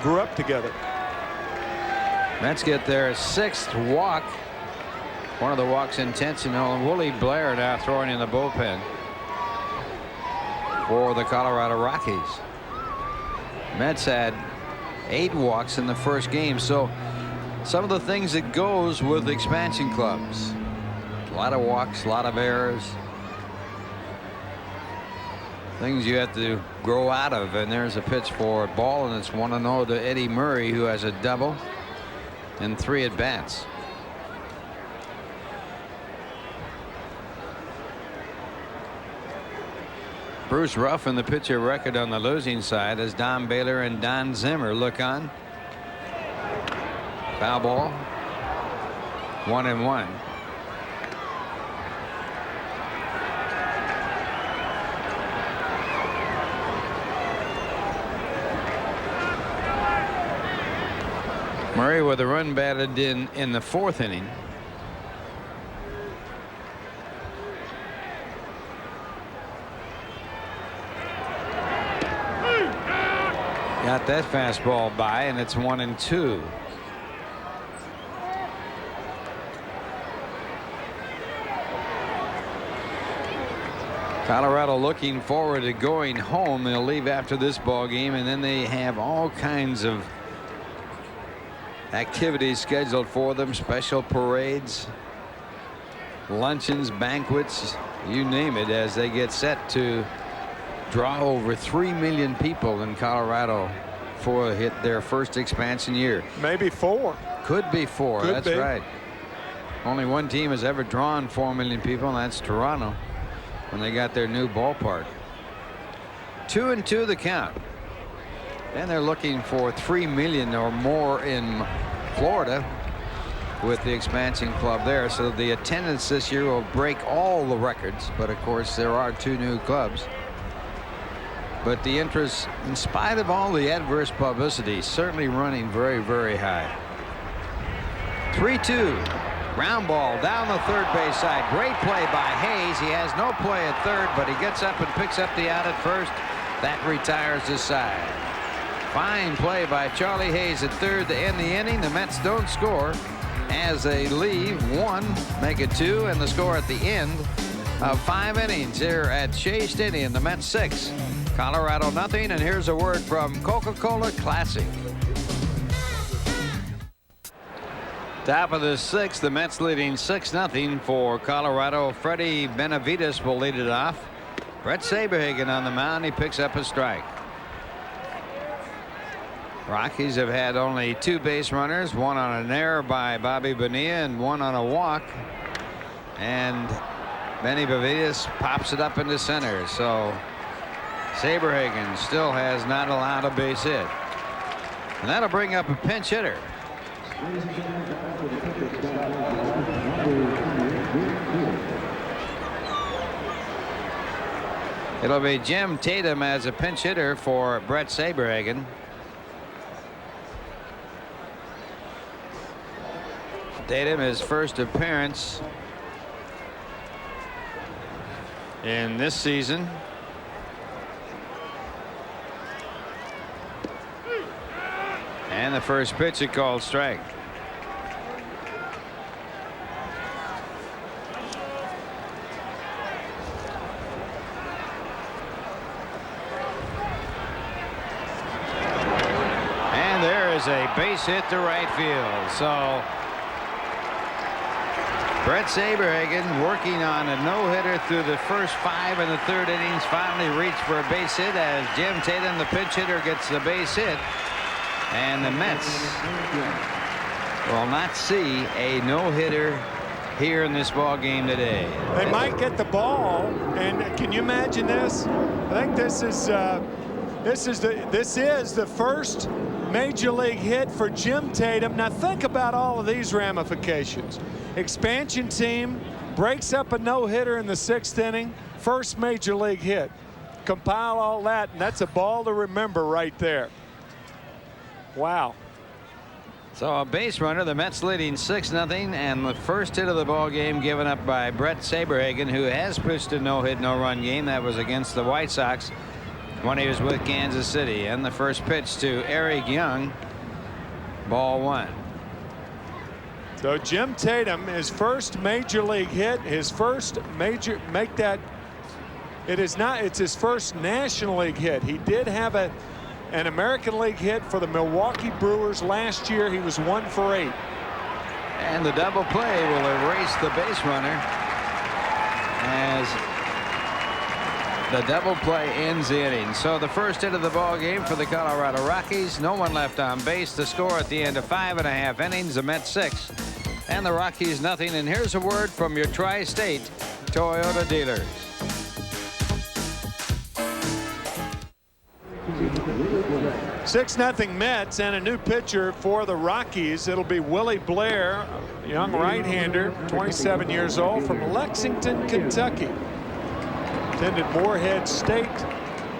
Grew up together. Mets get their 6th walk. One of the walks intentional, and Willie Blair now throwing in the bullpen for the Colorado Rockies. Mets had 8 walks in the first game. So some of the things that goes with expansion clubs. A lot of walks, a lot of errors. Things you have to grow out of. And there's a pitch for a ball, and it's 1-0 to Eddie Murray, who has a double in 3 at bats. Bruce Ruffin, the pitcher, record on the losing side as Don Baylor and Don Zimmer look on. Foul ball. 1-1. Murray with a run batted in the 4th inning. Got that fastball by, and it's 1-2. Colorado looking forward to going home. They'll leave after this ball game, and then they have all kinds of activities scheduled for them. Special parades, luncheons, banquets, you name it, as they get set to draw over 3 million people in Colorado for their first expansion year. Maybe 4. Could be 4. Could that's be. right. Only one team has ever drawn 4 million people, and that's Toronto when they got their new ballpark. 2-2 the count. And they're looking for 3 million or more in Florida with the expansion club there. So the attendance this year will break all the records. But of course, there are 2 new clubs. But the interest, in spite of all the adverse publicity, certainly running very, very high. 3-2. Ground ball down the third base side. Great play by Hayes. He has no play at third, but he gets up and picks up the out at first. That retires his side. Fine play by Charlie Hayes at third to end the inning. The Mets don't score as they leave 1, make it 2, and the score at the end of 5 innings here at Shea Stadium. The Mets 6, Colorado nothing. And here's a word from Coca-Cola Classic. Top of the 6th, the Mets leading 6-0 for Colorado. Freddie Benavides will lead it off. Brett Saberhagen on the mound. He picks up a strike. Rockies have had only 2 base runners, one on an error by Bobby Bonilla and one on a walk. And Benny Benavides pops it up into center. So Saberhagen still has not allowed a base hit. And that'll bring up a pinch hitter. It'll be Jim Tatum as a pinch hitter for Brett Saberhagen. Tatum, his first appearance in this season. And the first pitch, it called strike. And there is a base hit to right field. So Brett Saberhagen, working on a no-hitter through the first 5 in the 3rd innings, finally reached for a base hit as Jim Tatum, the pinch hitter, gets the base hit. And the Mets will not see a no-hitter here in this ball game today. They might get the ball, and can you imagine this? I think this is the first major league hit for Jim Tatum. Now think about all of these ramifications. Expansion team breaks up a no-hitter in the 6th inning, first major league hit. Compile all that, and that's a ball to remember right there. Wow. So a base runner, the Mets leading 6-0, and the first hit of the ball game given up by Brett Saberhagen, who has pitched a no-hit, no-run game. That was against the White Sox when he was with Kansas City. And the first pitch to Eric Young, ball 1. So Jim Tatum, his first major league hit, his first major, it's his first National League hit. He did have an American League hit for the Milwaukee Brewers last year. He was 1 for 8. And the double play will erase the base runner as the double play ends the inning. So the first hit of the ball game for the Colorado Rockies. No one left on base. The score at the end of 5.5 innings, the Mets 6 and the Rockies nothing. And here's a word from your tri-state Toyota dealers. Six 0 Mets, and a new pitcher for the Rockies. It'll be Willie Blair, young right-hander, 27 years old, from Lexington, Kentucky. Attended Morehead State,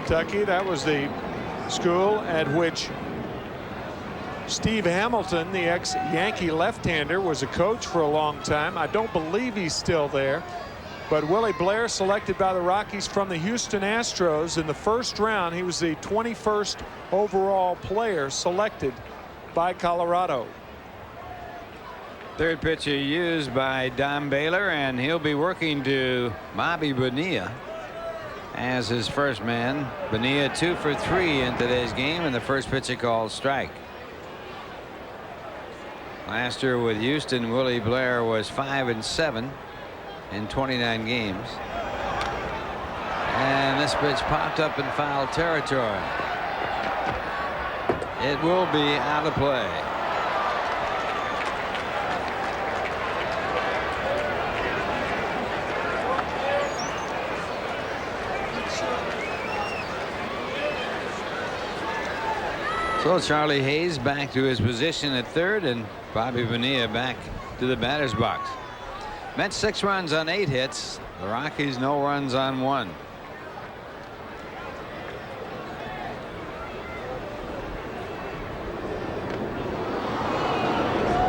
Kentucky. That was the school at which Steve Hamilton, the ex-Yankee left-hander, was a coach for a long time. I don't believe he's still there. But Willie Blair, selected by the Rockies from the Houston Astros in the 1st round. He was the 21st overall player selected by Colorado. Third pitcher used by Don Baylor, and he'll be working to Bobby Bonilla as his first man. Bonilla 2 for 3 in today's game, and the first pitcher called strike. Last year with Houston, Willie Blair was 5-7 in 29 games. And this pitch popped up in foul territory. It will be out of play. So Charlie Hayes back to his position at third, and Bobby Bonilla back to the batter's box. Mets 6 runs on 8 hits. The Rockies no runs on 1.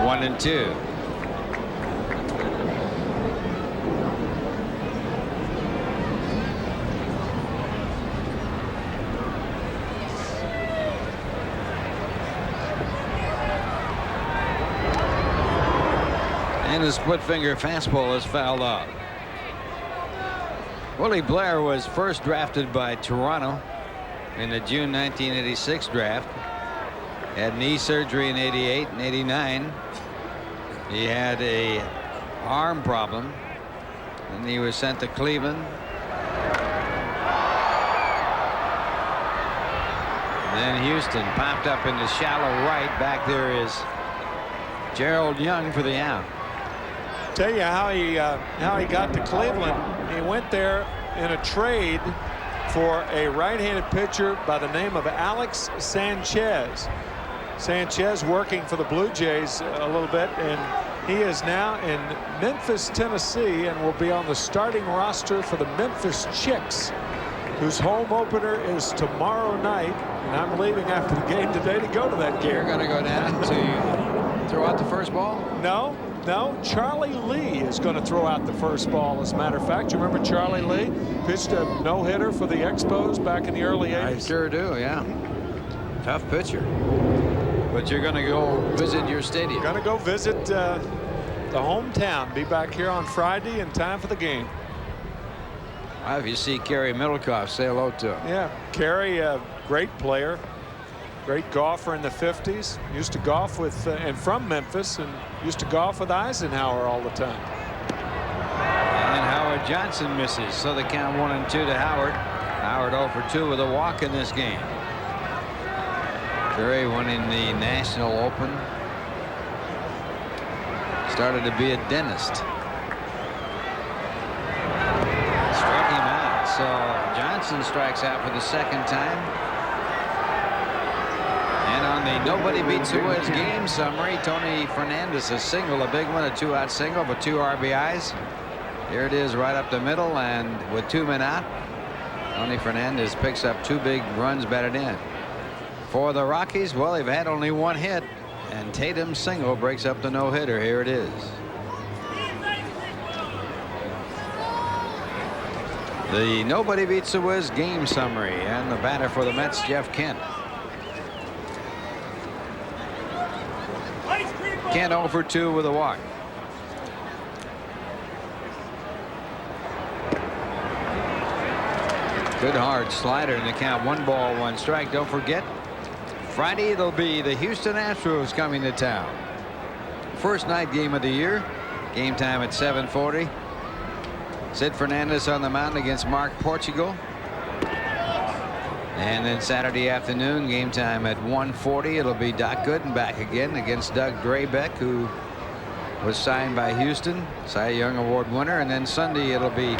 One and 2. And his split finger fastball is fouled off. Willie Blair was first drafted by Toronto in the June 1986 draft. Had knee surgery in 88 and 89. He had a arm problem, and he was sent to Cleveland. Then Houston popped up into shallow right. Back there is Gerald Young for the out. Tell you how he got to Cleveland. He went there in a trade for a right-handed pitcher by the name of Alex Sanchez. Sanchez working for the Blue Jays a little bit, and he is now in Memphis, Tennessee, and will be on the starting roster for the Memphis Chicks, whose home opener is tomorrow night. And I'm leaving after the game today to go to that game. You're going to go down to throw out the first ball? No. Charlie Lee is going to throw out the first ball, as a matter of fact. You remember Charlie Lee pitched a no-hitter for the Expos back in the early 80s? I sure do, yeah. Tough pitcher. But you're going to go visit your stadium. Going to go visit the hometown. Be back here on Friday in time for the game. Well, if you see Kerry Middlecoff, say hello to him. Yeah, Kerry, a great player, great golfer in the 50s. Used to golf with, and from Memphis, and used to golf with Eisenhower all the time. And Howard Johnson misses, so the count 1-2 to Howard. Howard 0 for 2 with a walk in this game. Kerry winning the National Open. Started to be a dentist. Struck him out, so Johnson strikes out for the second time. And on the Nobody Beats the Wiz game summary, Tony Fernandez a single, a big one, a 2-out single, but 2 RBIs. Here it is right up the middle, and with 2 men out, Tony Fernandez picks up 2 big runs batted in. For the Rockies, well, they've had only 1 hit, and Tatum's single breaks up the no-hitter. Here it is. The Nobody Beats the Wiz game summary, and the batter for the Mets, Jeff Kent. Kent 0 for 2 with a walk. Good hard slider in the count. 1 ball, 1 strike. Don't forget, Friday it'll be the Houston Astros coming to town. First night game of the year. Game time at 7:40. Sid Fernandez on the mound against Mark Portugal. And then Saturday afternoon, game time at 1:40. It'll be Doc Gooden back again against Doug Drabek, who was signed by Houston, Cy Young Award winner. And then Sunday it'll be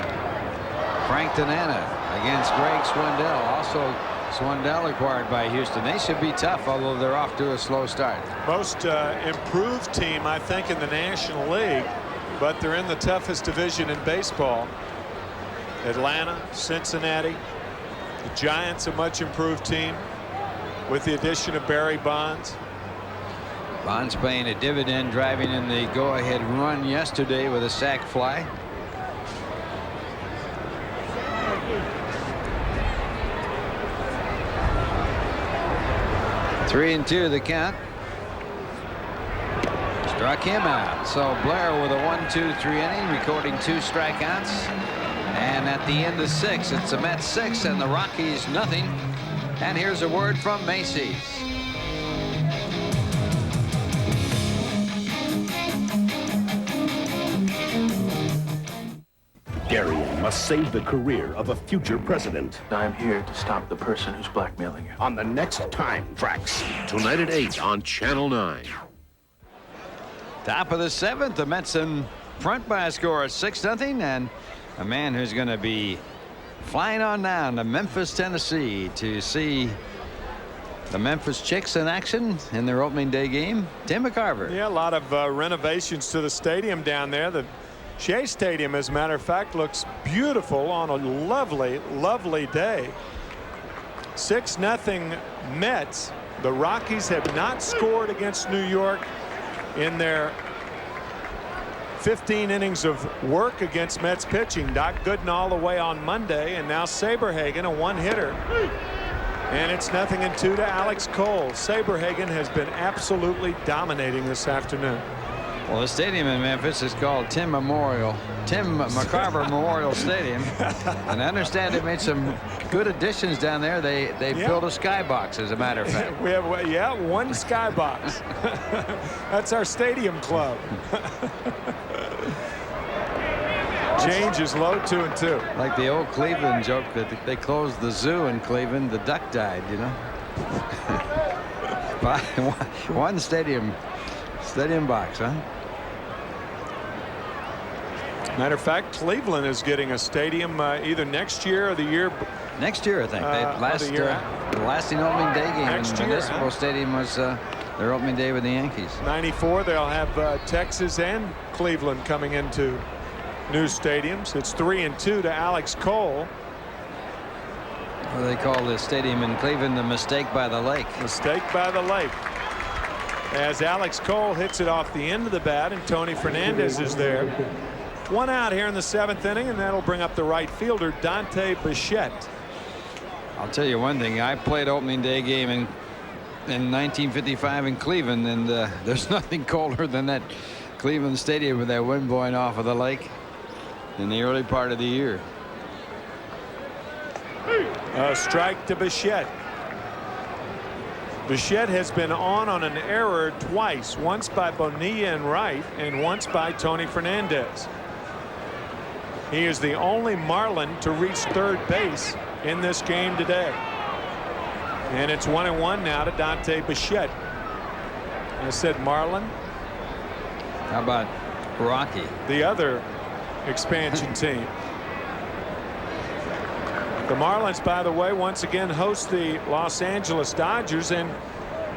Frank Tanana against Greg Swindell, also Swindell acquired by Houston. They should be tough, although they're off to a slow start. Most improved team, I think, in the National League, but they're in the toughest division in baseball. Atlanta, Cincinnati, the Giants, a much improved team with the addition of Barry Bonds. Bonds paying a dividend, driving in the go-ahead run yesterday with a sac fly. Three and 2 the count. Struck him out. So Blair with a 1-2-3 inning, recording 2 strikeouts. And at the end of 6, it's the Mets 6 and the Rockies nothing. And here's a word from Macy's. Darien must save the career of a future president. I'm here to stop the person who's blackmailing you. On the next Time Tracks, tonight at 8 on Channel 9. Top of the 7th, the Mets in front by a score of 6-0, and a man who's going to be flying on down to Memphis, Tennessee to see the Memphis Chicks in action in their opening day game, Tim McCarver. Yeah, a lot of renovations to the stadium down there. The Shea Stadium, as a matter of fact, looks beautiful on a lovely, lovely day. 6-0 Mets. The Rockies have not scored against New York in their 15 innings of work against Mets pitching. Doc Gooden all the way on Monday, and now Saberhagen, a 1-hitter. And it's 0-2 to Alex Cole. Saberhagen has been absolutely dominating this afternoon. Well, the stadium in Memphis is called Tim McCarver Memorial Stadium, and I understand they made some good additions down there. They built a skybox, as a matter of fact. We have 1 skybox. That's our stadium club. Change is low, 2-2. Like the old Cleveland joke that they closed the zoo in Cleveland, the duck died, you know. One stadium box, huh? Matter of fact, Cleveland is getting a stadium either next year or the year. Next year, I think. The lasting opening day game next in year, Municipal Stadium was their opening day with the Yankees. 94, they'll have Texas and Cleveland coming into new stadiums. It's 3-2 to Alex Cole. Well, they call the stadium in Cleveland the Mistake by the Lake. Mistake by the Lake. As Alex Cole hits it off the end of the bat, and Tony Fernandez is there. One out here in the 7th inning, and that'll bring up the right fielder, Dante Bichette. I'll tell you one thing. I played opening day game in 1955 in Cleveland, and there's nothing colder than that Cleveland Stadium with that wind blowing off of the lake in the early part of the year. A strike to Bichette. Bichette has been on an error twice, once by Bonilla in right and once by Tony Fernandez. He is the only Marlin to reach third base in this game today. And it's 1-1 now to Dante Bichette. I said Marlin. How about Rocky? The other expansion team. The Marlins, by the way, once again host the Los Angeles Dodgers, and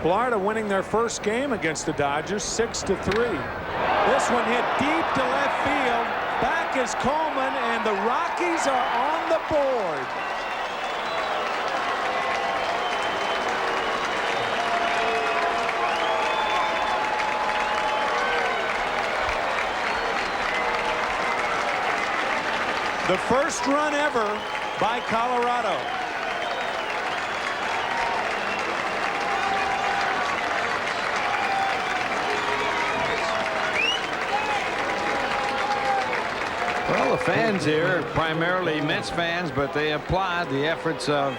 Florida winning their first game against the Dodgers 6-3. This one hit deep to left field. Back is Coleman, and the Rockies are on the board. The first run ever by Colorado. Well, the fans here are primarily Mets fans, but they applaud the efforts of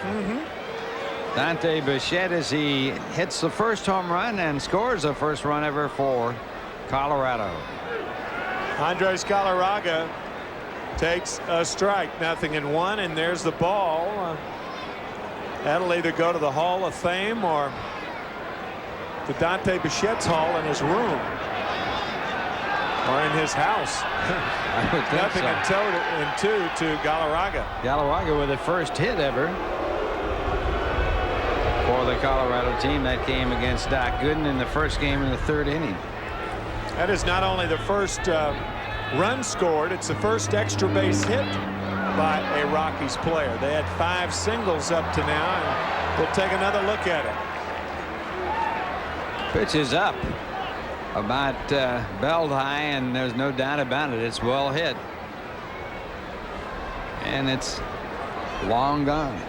Dante Bichette as he hits the first home run and scores the first run ever for Colorado. Andres Galarraga takes a strike, 0-1, and there's the ball. That'll either go to the Hall of Fame or to Dante Bichette's hall in his room or in his house. I would think 0-2 to Galarraga. Galarraga with the first hit ever for the Colorado team. That came against Doc Gooden in the first game in the 3rd inning. That is not only the first run scored, it's the first extra base hit by a Rockies player. They had 5 singles up to now, and we'll take another look at it. Pitch is up about belt high, and there's no doubt about it. It's well hit, and it's long gone.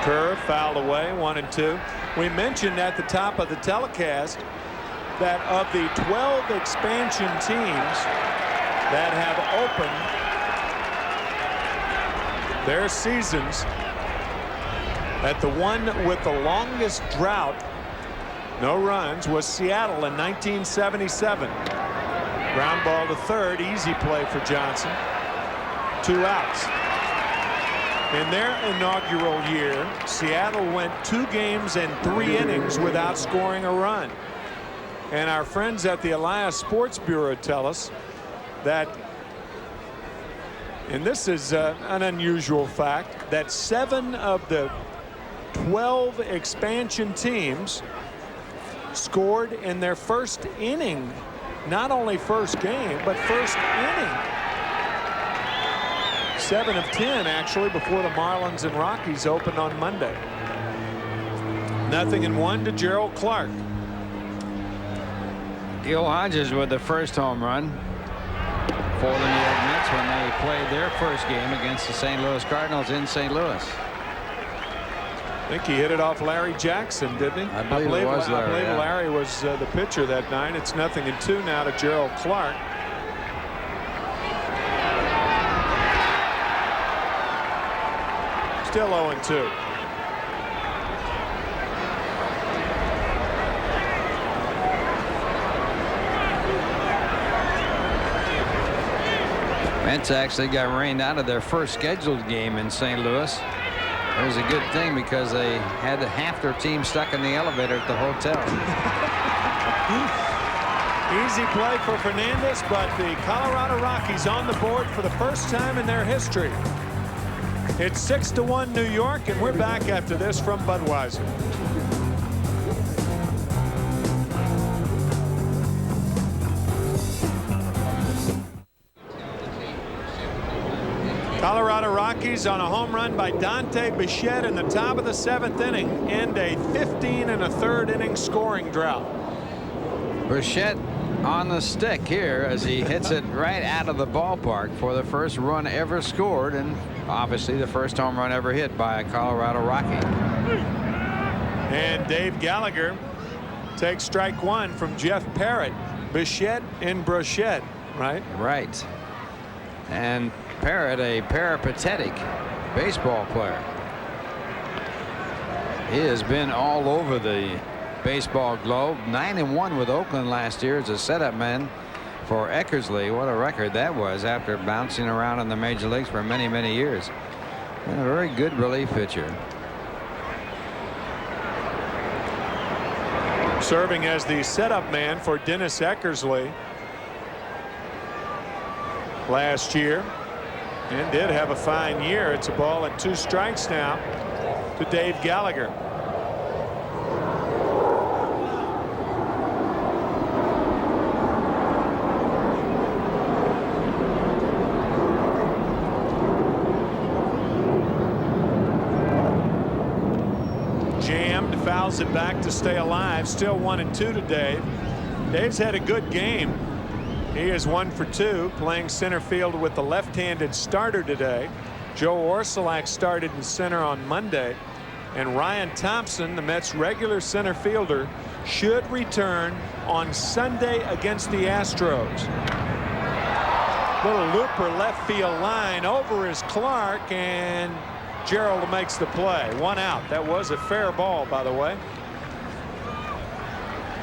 Curve fouled away, 1-2. We mentioned at the top of the telecast that of the 12 expansion teams that have opened their seasons, that the one with the longest drought, no runs, was Seattle in 1977. Ground ball to third, easy play for Johnson. 2 outs. In their inaugural year, Seattle went 2 games and 3 innings without scoring a run. And our friends at the Elias Sports Bureau tell us that, and this is an unusual fact, that 7 of the 12 expansion teams scored in their first inning. Not only first game, but first inning. 7 of 10 actually before the Marlins and Rockies opened on Monday. 0-1 to Gerald Clark. Gil Hodges with the first home run for the New York Mets when they played their first game against the St. Louis Cardinals in St. Louis. I think he hit it off Larry Jackson, didn't he? I believe it was Larry. I believe yeah. Larry was the pitcher that night. It's 0-2 now to Gerald Clark. Still 0-2. Mets actually got rained out of their first scheduled game in St. Louis. It was a good thing because they had half their team stuck in the elevator at the hotel. Easy play for Fernandez, but the Colorado Rockies on the board for the first time in their history. It's 6-1 New York, and we're back after this from Budweiser. Colorado Rockies on a home run by Dante Bichette in the top of the 7th inning, end a 15 1/3 inning scoring drought. Bichette on the stick here as he hits it right out of the ballpark for the first run ever scored, and obviously the first home run ever hit by a Colorado Rocky. And Dave Gallagher takes strike one from Jeff Parrott. Bichette and Bichette, right? Right. And Parrott, a peripatetic baseball player. He has been all over the baseball globe. 9-1 with Oakland last year as a setup man for Eckersley. What a record that was after bouncing around in the major leagues for many, many years. And a very good relief pitcher. Serving as the setup man for Dennis Eckersley last year, and did have a fine year. It's a ball and 2 strikes now to Dave Gallagher. Jammed, fouls it back to stay alive. Still 1-2 to Dave. Dave's had a good game. He is 1 for 2, playing center field with the left-handed starter today. Joe Orsulak started in center on Monday, and Ryan Thompson, the Mets' regular center fielder, should return on Sunday against the Astros. Little looper left field line over is Clark, and Gerald makes the play. 1 out. That was a fair ball, by the way.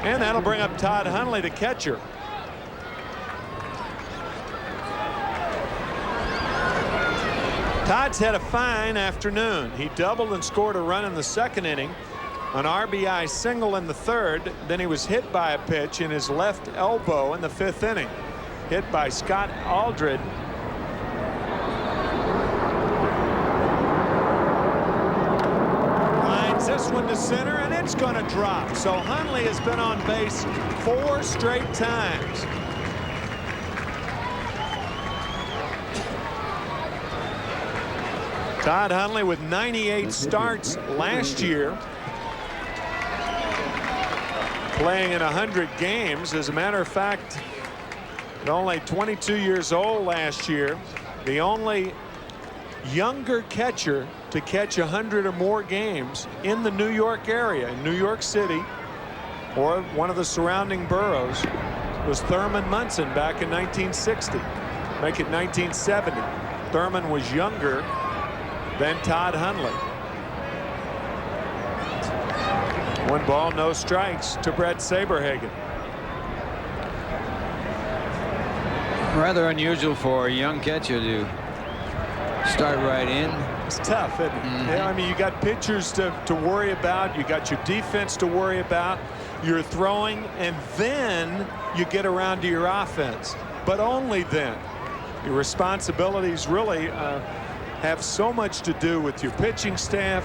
And that'll bring up Todd Hundley, the catcher. Todd's had a fine afternoon. He doubled and scored a run in the 2nd inning, an RBI single in the 3rd. Then he was hit by a pitch in his left elbow in the 5th inning. Hit by Scott Aldred. Lines this one to center, and it's going to drop. So Hundley has been on base 4 straight times. Todd Hundley with 98 starts last year, playing in 100 games. As a matter of fact, at only 22 years old last year, the only younger catcher to catch 100 or more games in the New York area, in New York City or one of the surrounding boroughs, was Thurman Munson back in 1960. Make it 1970. Thurman was younger than Todd Hundley. 1 ball, no strikes to Brett Saberhagen. Rather unusual for a young catcher to start right in. It's tough, isn't it? Yeah, I mean, you got pitchers to worry about. You got your defense to worry about. You're throwing, and then you get around to your offense. But only then. Your responsibilities really have so much to do with your pitching staff,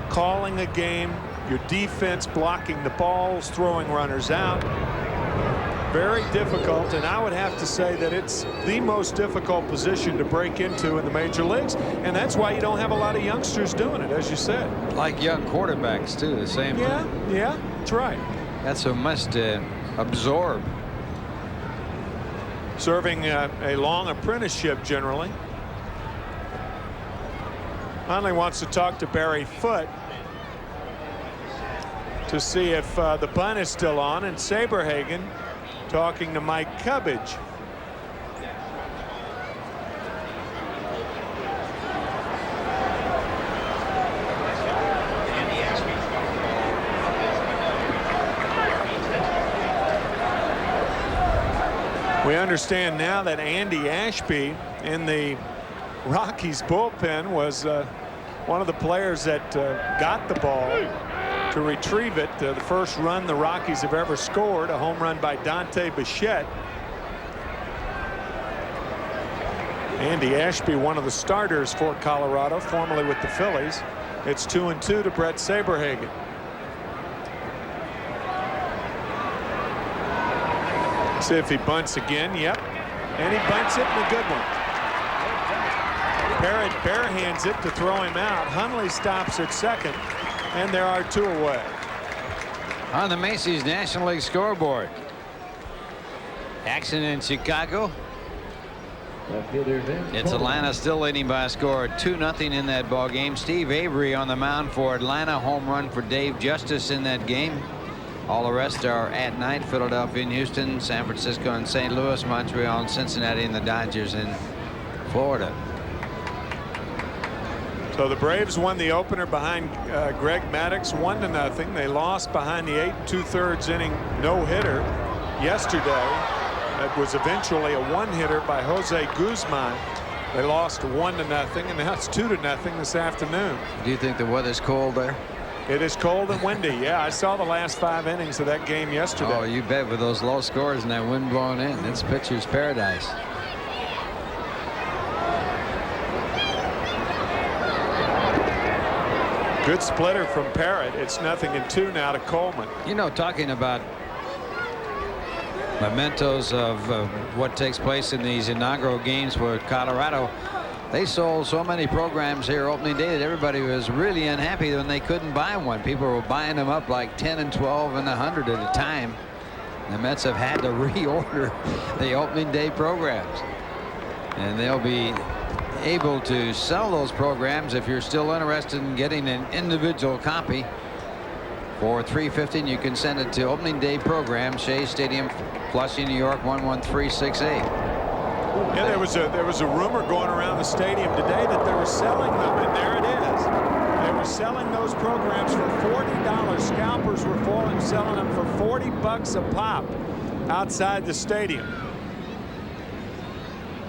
calling a game, your defense blocking the balls, throwing runners out. Very difficult, and I would have to say that it's the most difficult position to break into in the major leagues, and that's why you don't have a lot of youngsters doing it, as you said. Like young quarterbacks too, the same thing. Yeah, that's right. That's a must absorb. Serving a long apprenticeship generally. Hundley wants to talk to Barry Foote to see if the bunt is still on, and Saberhagen talking to Mike Cubbage. We understand now that Andy Ashby in the Rockies bullpen was one of the players that got the ball to retrieve it. The first run the Rockies have ever scored, a home run by Dante Bichette. Andy Ashby, one of the starters for Colorado, formerly with the Phillies. It's 2-2 to Brett Saberhagen. See if he bunts again. Yep. And he bunts it, and a good one. Parrott barehands it to throw him out. Hundley stops at second, and there are 2 away. On the Macy's National League scoreboard, action in Chicago. It's Atlanta still leading by a score of 2-0 in that ball game. Steve Avery on the mound for Atlanta. Home run for Dave Justice in that game. All the rest are at night. Philadelphia and Houston, San Francisco and St. Louis, Montreal and Cincinnati, and the Dodgers in Florida. So the Braves won the opener behind Greg Maddux 1-0. They lost behind the 8 2/3 inning no-hitter yesterday. It was eventually a one-hitter by Jose Guzman. They lost 1-0, and now it's 2-0 this afternoon. Do you think the weather's cold there? It is cold and windy. Yeah, I saw the last 5 innings of that game yesterday. Oh, you bet, with those low scores and that wind blowing in. It's pitcher's paradise. Good splitter from Parrott. It's 0-2 now to Coleman. You know, talking about mementos of what takes place in these inaugural games with Colorado, they sold so many programs here opening day that everybody was really unhappy when they couldn't buy one. People were buying them up like 10 and 12 and 100 at a time. The Mets have had to reorder the opening day programs, and they'll be able to sell those programs if you're still interested in getting an individual copy for $3.50. You can send it to opening day program, Shea Stadium, Flushing, New York 11368. Yeah, there was a rumor going around the stadium today that they were selling them, and there it is. They were selling those programs for $40. Scalpers were selling them for $40 a pop outside the stadium.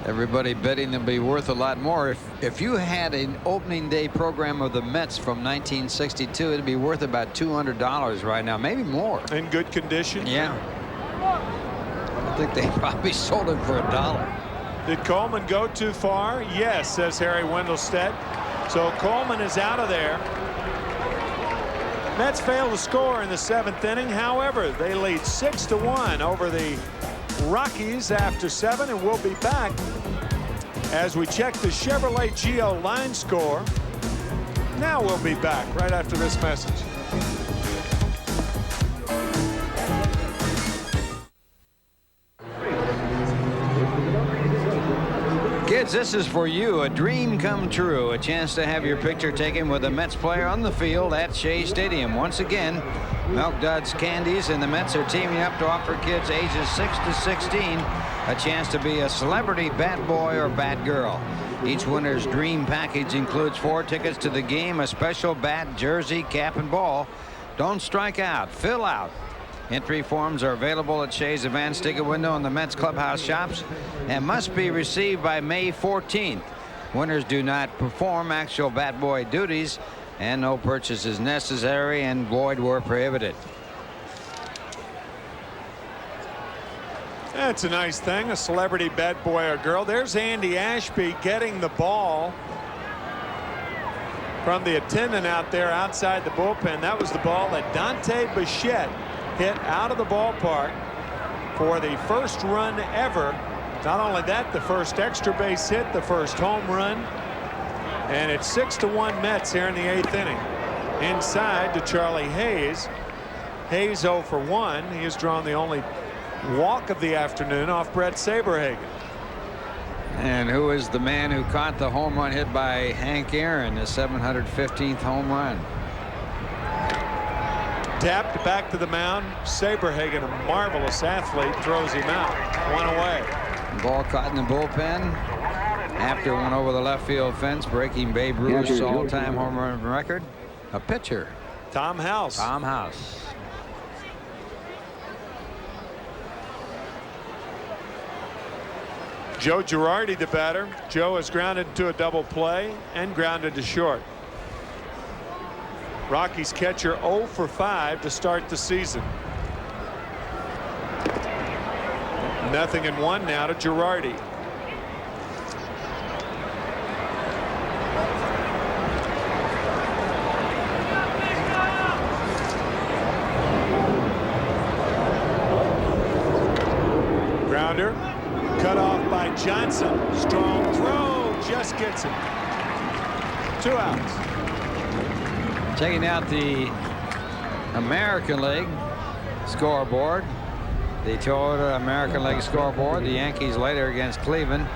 Everybody betting they'll be worth a lot more. If you had an opening day program of the Mets from 1962, it'd be worth about $200 right now, maybe more. In good condition? Yeah. I think they probably sold it for $1. Did Coleman go too far? Yes, says Harry Wendelstedt. So Coleman is out of there. Mets failed to score in the 7th inning. However, they lead 6-1 over the Rockies after 7, and we'll be back as we check the Chevrolet Geo line score. Now we'll be back right after this message. Kids, this is for you, a dream come true, a chance to have your picture taken with a Mets player on the field at Shea Stadium. Once again, Milk Duds Candies and the Mets are teaming up to offer kids ages 6 to 16 a chance to be a celebrity bat boy or bat girl. Each winner's dream package includes 4 tickets to the game, a special bat, jersey, cap, and ball. Don't strike out, fill out. Entry forms are available at Shea's advanced ticket window in the Mets clubhouse shops and must be received by May 14th. Winners do not perform actual bat boy duties, and no purchase is necessary, and void were prohibited. That's a nice thing, a celebrity bat boy or girl. There's Andy Ashby getting the ball from the attendant out there outside the bullpen. That was the ball that Dante Bichette hit out of the ballpark for the first run ever. Not only that, the first extra base hit, the first home run, and it's 6-1 Mets here in the 8th inning. Inside to Charlie Hayes. Hayes 0 for 1. He has drawn the only walk of the afternoon off Brett Saberhagen. And who is the man who caught the home run hit by Hank Aaron, the 715th home run? Tapped back to the mound. Saberhagen, a marvelous athlete, throws him out. 1 away. Ball caught in the bullpen after one over the left field fence, breaking Babe Ruth's all-time home run record. A pitcher. Tom House. Tom House. Joe Girardi, the batter. Joe is grounded to a double play and grounded to short. Rockies catcher 0 for 5 to start the season. 0-1 now to Girardi. Grounder cut off by Johnson. Strong throw, just gets him. 2 outs. Checking out the American League scoreboard. The Toyota American League scoreboard. The Yankees later against Cleveland.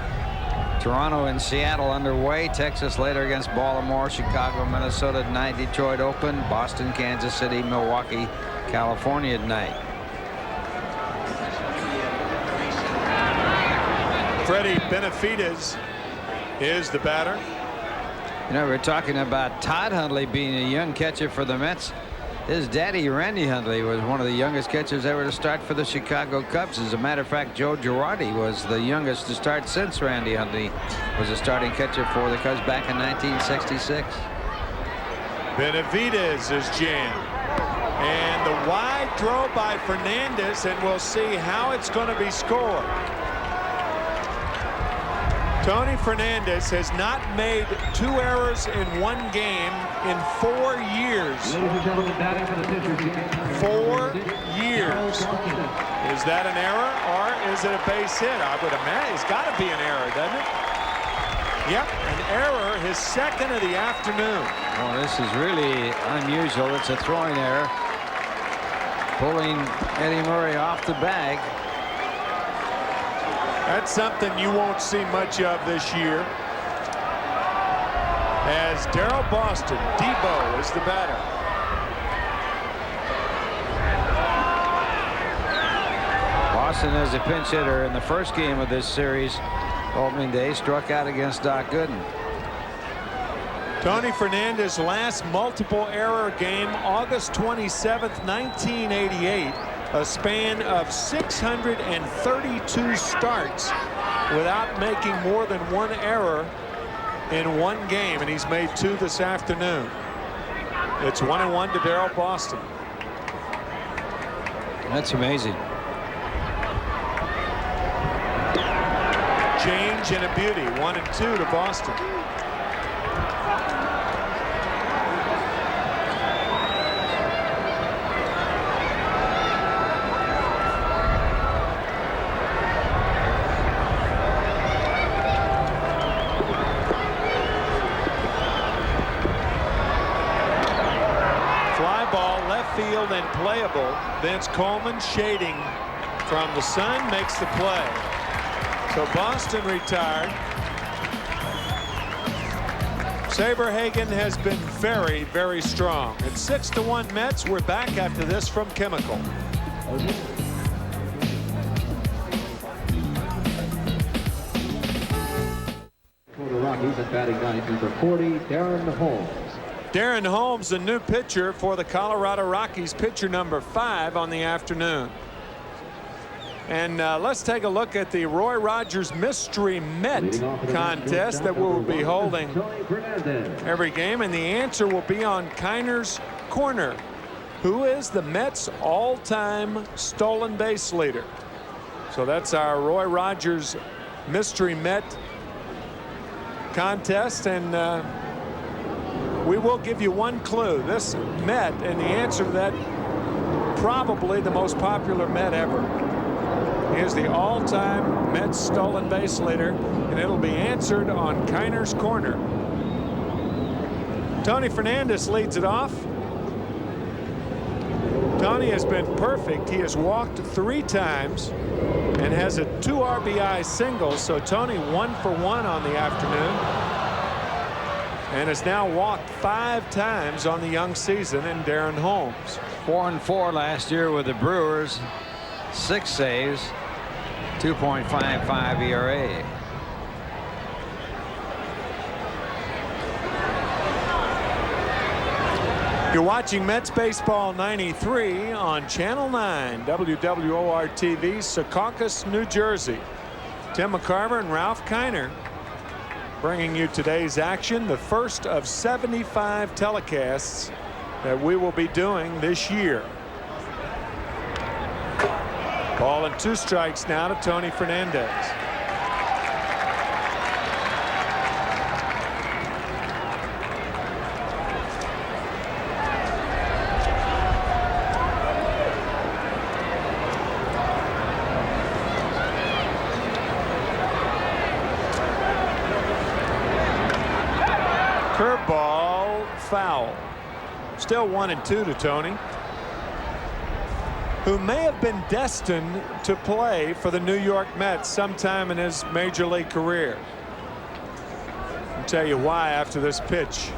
Toronto and Seattle underway. Texas later against Baltimore. Chicago, Minnesota tonight. Detroit, Oakland. Boston, Kansas City, Milwaukee, California tonight. Freddie Benavidez is the batter. You know, we're talking about Todd Hundley being a young catcher for the Mets. His daddy, Randy Hundley, was one of the youngest catchers ever to start for the Chicago Cubs. As a matter of fact, Joe Girardi was the youngest to start since Randy Hundley was a starting catcher for the Cubs back in 1966. Benavidez is jammed. And the wide throw by Fernandez, and we'll see how it's going to be scored. Tony Fernandez has not made 2 errors in 1 game in 4 years. 4 years. Is that an error or is it a base hit? I would imagine it's got to be an error, doesn't it? Yep, an error, his 2nd of the afternoon. Well, this is really unusual. It's a throwing error, pulling Eddie Murray off the bag. That's something you won't see much of this year. As Darryl Boston, Debo is the batter. Boston, as a pinch hitter in the first game of this series, opening day, struck out against Doc Gooden. Tony Fernandez last multiple error game, August 27th, 1988. A span of 632 starts without making more than 1 error in 1 game, and he's made 2 this afternoon. It's 1-1 to Darryl Boston. That's amazing. Change and a beauty. 1-2 to Boston. Field and playable. Vince Coleman shading from the sun makes the play. So Boston retired. Saberhagen has been very, very strong. It's 6-1 Mets. We're back after this from Chemical. Colorado Rockies at batting ninth, number 40, Darren Holmes. Darren Holmes, the new pitcher for the Colorado Rockies, pitcher number 5 on the afternoon. And let's take a look at the Roy Rogers Mystery Met contest that we'll be holding every game. And the answer will be on Kiners Korner, who is the Mets' all-time stolen base leader. So that's our Roy Rogers Mystery Met contest. And we will give you 1 clue. This Met, and the answer to that, probably the most popular Met ever. He is the all-time Mets stolen base leader, and it'll be answered on Kiners Korner. Tony Fernandez leads it off. Tony has been perfect. He has walked 3 times and has a 2 RBI single. So Tony 1 for 1 on the afternoon, and has now walked 5 times on the young season in Darren Holmes. 4-4 last year with the Brewers. 6 saves, 2.55 ERA. You're watching Mets Baseball 93 on Channel 9 WWOR TV, Secaucus, New Jersey. Tim McCarver and Ralph Kiner bringing you today's action, the first of 75 telecasts that we will be doing this year. Ball and 2 strikes now to Tony Fernandez. Curveball, foul. Still 1-2 to Tony, who may have been destined to play for the New York Mets sometime in his major league career. I'll tell you why after this pitch.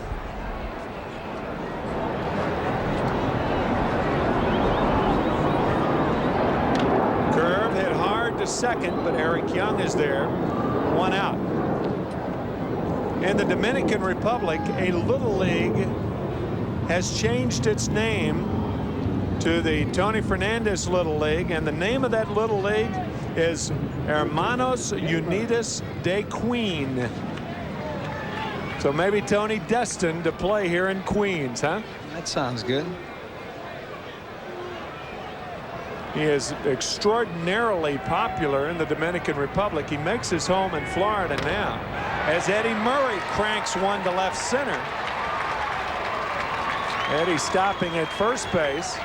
Curve hit hard to second, but Eric Young is there. 1 out. In the Dominican Republic, a little league has changed its name to the Tony Fernandez Little League, and the name of that little league is Hermanos Unidos de Queen. So maybe Tony destined to play here in Queens, huh? That sounds good. He is extraordinarily popular in the Dominican Republic. He makes his home in Florida now, as Eddie Murray cranks one to left center. Eddie stopping at first base.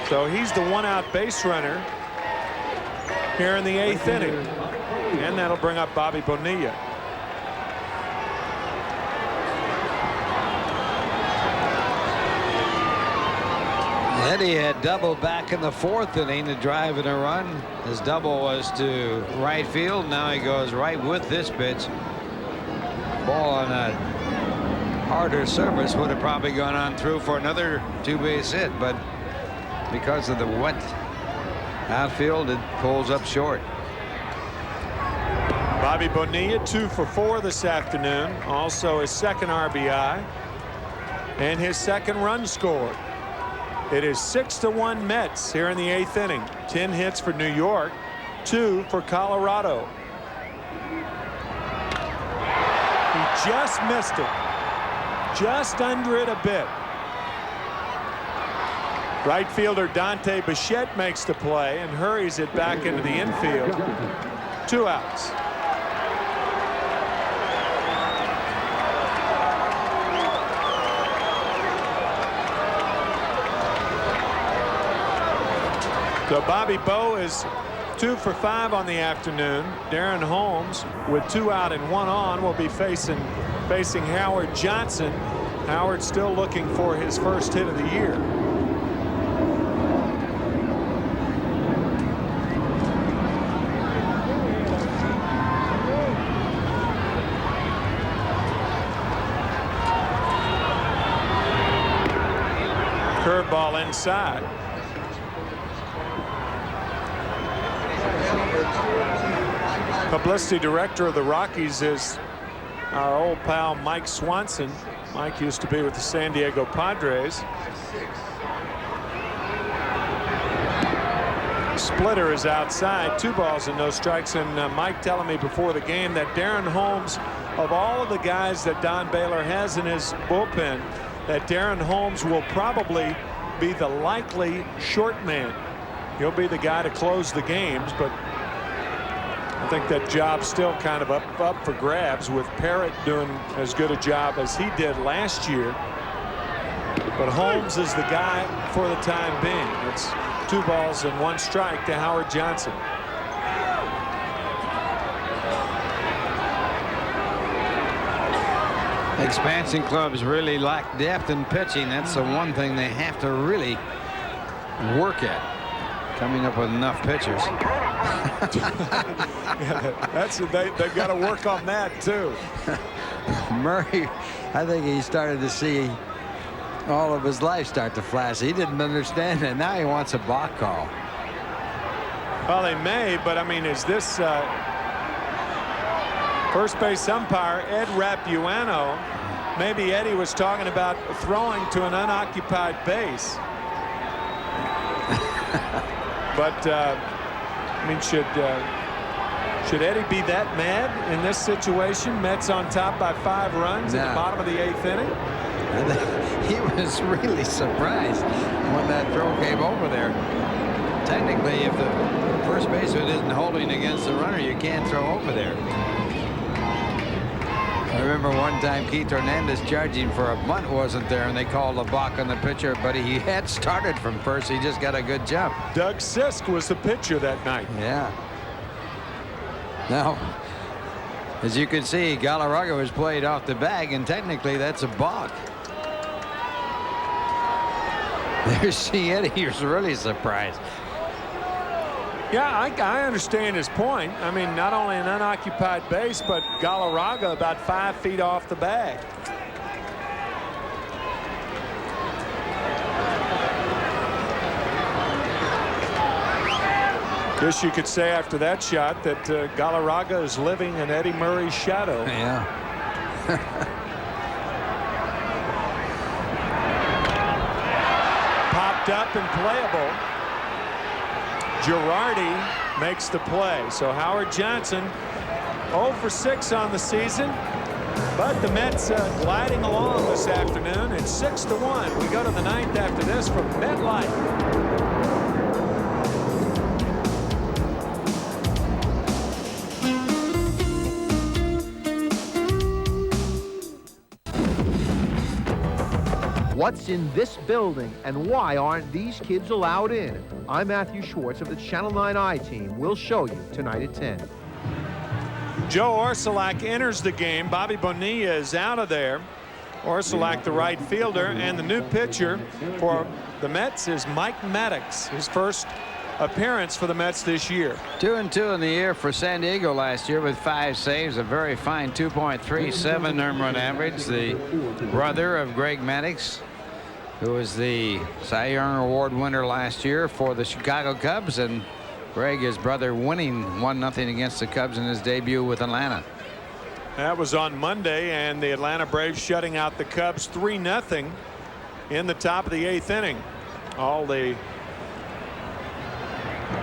So he's the 1-out base runner here in the 8th inning. And that'll bring up Bobby Bonilla. Eddie had double back in the 4th inning to drive in a run. His double was to right field. Now he goes right with this pitch. Ball on a harder surface would have probably gone on through for another 2-base hit, but because of the wet outfield, it pulls up short. Bobby Bonilla 2 for 4 this afternoon. Also his 2nd RBI and his 2nd run scored. It is 6-1 Mets here in the 8th inning. 10 hits for New York, 2 for Colorado. He just missed it. Just under it a bit. Right fielder Dante Bichette makes the play and hurries it back into the infield. 2 outs. So Bobby Bowe is 2 for 5 on the afternoon. Darren Holmes, with 2 out and 1 on, will be facing Howard Johnson. Howard still looking for his first hit of the year. Curveball inside. Publicity director of the Rockies is our old pal Mike Swanson. Mike used to be with the San Diego Padres. Splitter is outside. 2 balls and no strikes. And Mike telling me before the game that Darren Holmes, of all of the guys that Don Baylor has in his bullpen, that Darren Holmes will probably be the likely short man. He'll be the guy to close the games, but I think that job's still kind of up for grabs, with Parrott doing as good a job as he did last year. But Holmes is the guy for the time being. It's 2 balls and 1 strike to Howard Johnson. Expansion clubs really lack depth in pitching. That's the one thing they have to really work at, coming up with enough pitchers. Yeah, they've got to work on that too. Murray, I think he started to see all of his life start to flash. He didn't understand it. Now he wants a balk call. Well, they may, but I mean, is this first base umpire Ed Rapuano? Maybe Eddie was talking about throwing to an unoccupied base. But I mean, should Eddie be that mad in this situation? Mets on top by 5 runs in the bottom of the 8th inning. He was really surprised when that throw came over there. Technically, if the first baseman isn't holding against the runner, you can't throw over there. I remember one time Keith Hernandez charging for a bunt wasn't there, and they called a balk on the pitcher, but he had started from first. He just got a good jump. Doug Sisk was the pitcher that night. Yeah. Now, as you can see, Galarraga was played off the bag, and technically that's a balk. There's Siete. He was really surprised. Yeah, I understand his point. I mean, not only an unoccupied base, but Galarraga about 5 feet off the bag. Guess you could say after that shot that Galarraga is living in Eddie Murray's shadow. Yeah. Popped up and playable. Girardi makes the play. So Howard Johnson 0 for 6 on the season. But the Mets gliding along this afternoon. It's 6-1. We go to the 9th after this from MetLife. What's in this building and why aren't these kids allowed in? I'm Matthew Schwartz of the Channel 9 I-Team. We'll show you tonight at 10. Joe Orsulak enters the game. Bobby Bonilla is out of there. Orsulak, the right fielder, and the new pitcher for the Mets is Mike Maddox, his first appearance for the Mets this year. 2-2 in the year for San Diego last year with 5 saves, a very fine 2.37 home run average. The brother of Greg Maddox, who was the Cy Young Award winner last year for the Chicago Cubs, and Greg, his brother, winning 1-0 against the Cubs in his debut with Atlanta. That was on Monday, and the Atlanta Braves shutting out the Cubs 3-0 in the top of the 8th inning. All the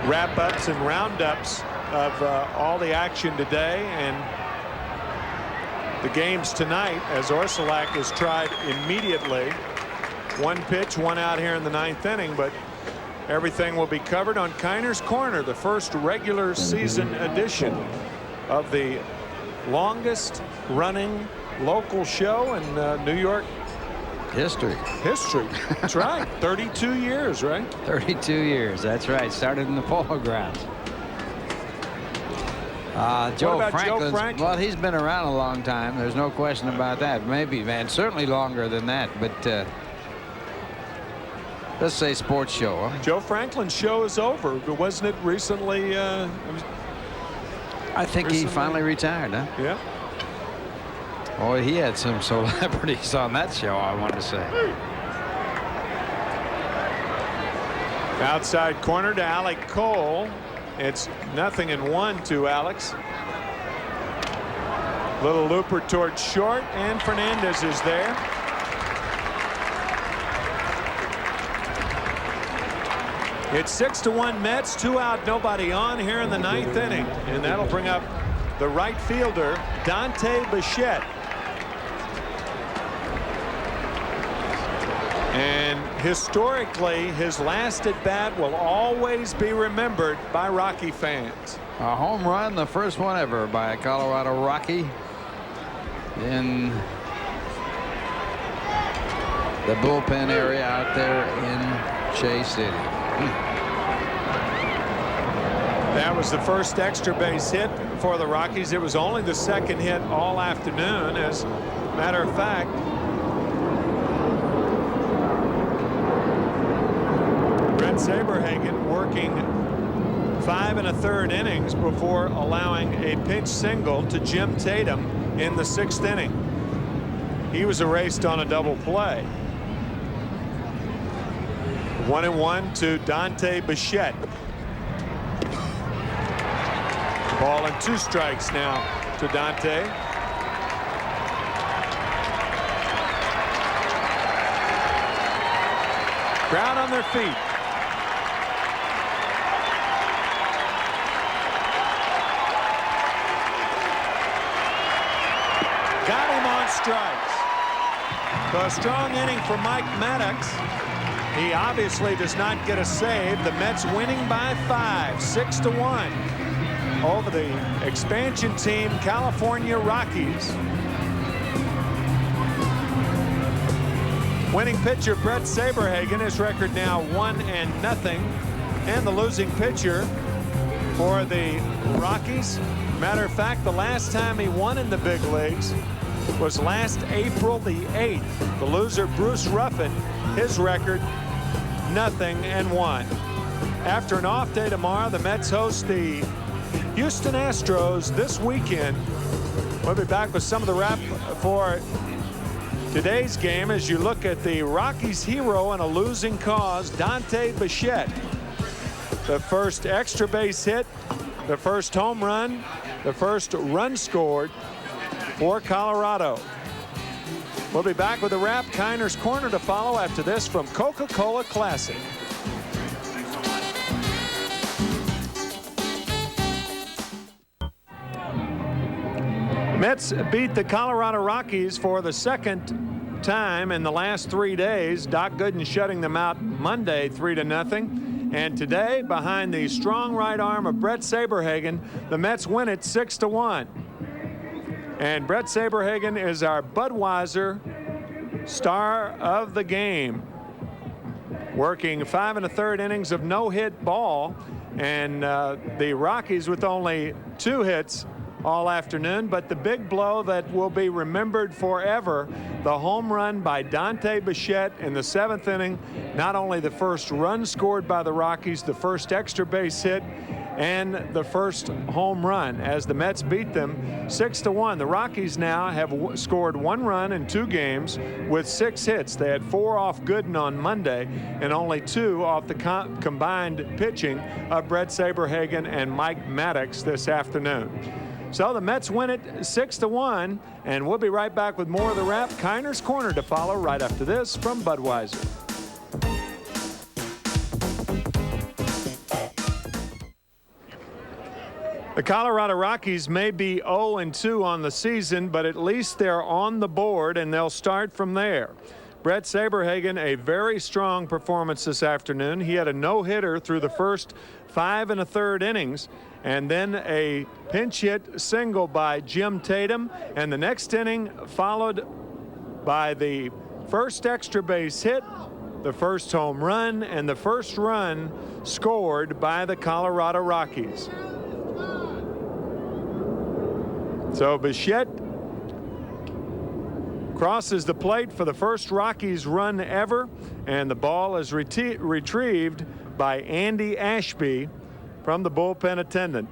wrap-ups and roundups of all the action today and the games tonight, as Orsulak is tried immediately. 1 pitch, 1 out here in the 9th inning, but everything will be covered on Kiners Korner, the first regular season edition of the longest running local show in New York history. That's right. 32 years, right? 32 years. That's right. Started in the Polo Grounds. Joe Franklin. Well, he's been around a long time. There's no question about that. Maybe, man, certainly longer than that. But let's say sports show. Huh? Joe Franklin's show is over. Wasn't it recently? I think he finally retired. Huh? Yeah. Oh, he had some celebrities on that show, I want to say. Outside corner to Alec Cole. It's 0-1 to Alex. Little looper towards short, and Fernandez is there. It's 6-1 Mets, 2 out, nobody on here in the 9th inning, and that'll bring up the right fielder, Dante Bichette. And historically, his last at bat will always be remembered by Rocky fans. A home run, the first one ever by a Colorado Rocky in the bullpen area out there in Shea Stadium. That was the first extra base hit for the Rockies. It was only the second hit all afternoon. As a matter of fact, Brett Saberhagen working 5 1/3 innings before allowing a pinch single to Jim Tatum in the 6th inning. He was erased on a double play. 1-1 to Dante Bichette. Ball and 2 strikes now to Dante. Crowd on their feet. Got him on strikes. So a strong inning for Mike Maddox. He obviously does not get a save. The Mets winning by 5, 6-1 over the expansion team California Rockies. Winning pitcher Brett Saberhagen, his record now 1-0. And the losing pitcher for the Rockies. Matter of fact, the last time he won in the big leagues was last April the 8th. The loser, Bruce Ruffin, his record 0-1. After an off day tomorrow, the Mets host the Houston Astros this weekend. We'll be back with some of the wrap for today's game as you look at the Rockies hero in a losing cause, Dante Bichette. The first extra base hit, the first home run, the first run scored for Colorado. We'll be back with a wrap. Kiners Korner to follow after this from Coca-Cola Classic. Mets beat the Colorado Rockies for the second time in the last 3 days. Doc Gooden shutting them out Monday 3-0. And today, behind the strong right arm of Brett Saberhagen, the Mets win it 6-1. And Brett Saberhagen is our Budweiser star of the game, working 5 1/3 innings of no-hit ball, and the Rockies with only 2 hits all afternoon. But the big blow that will be remembered forever, the home run by Dante Bichette in the 7th inning. Not only the first run scored by the Rockies, the first extra base hit, and the first home run as the Mets beat them 6-1. The Rockies now have scored 1 run in 2 games with 6 hits. They had 4 off Gooden on Monday and only 2 off the combined pitching of Brett Saberhagen and Mike Maddox this afternoon. So the Mets win it 6-1, and we'll be right back with more of the wrap. Kiners Korner to follow right after this from Budweiser. The Colorado Rockies may be 0-2 on the season, but at least they're on the board, and they'll start from there. Brett Saberhagen, a very strong performance this afternoon. He had a no-hitter through the first 5 1/3 innings, and then a pinch hit single by Jim Tatum, and the next inning followed by the first extra base hit, the first home run, and the first run scored by the Colorado Rockies. So Bichette crosses the plate for the first Rockies run ever, and the ball is retrieved by Andy Ashby from the bullpen attendant.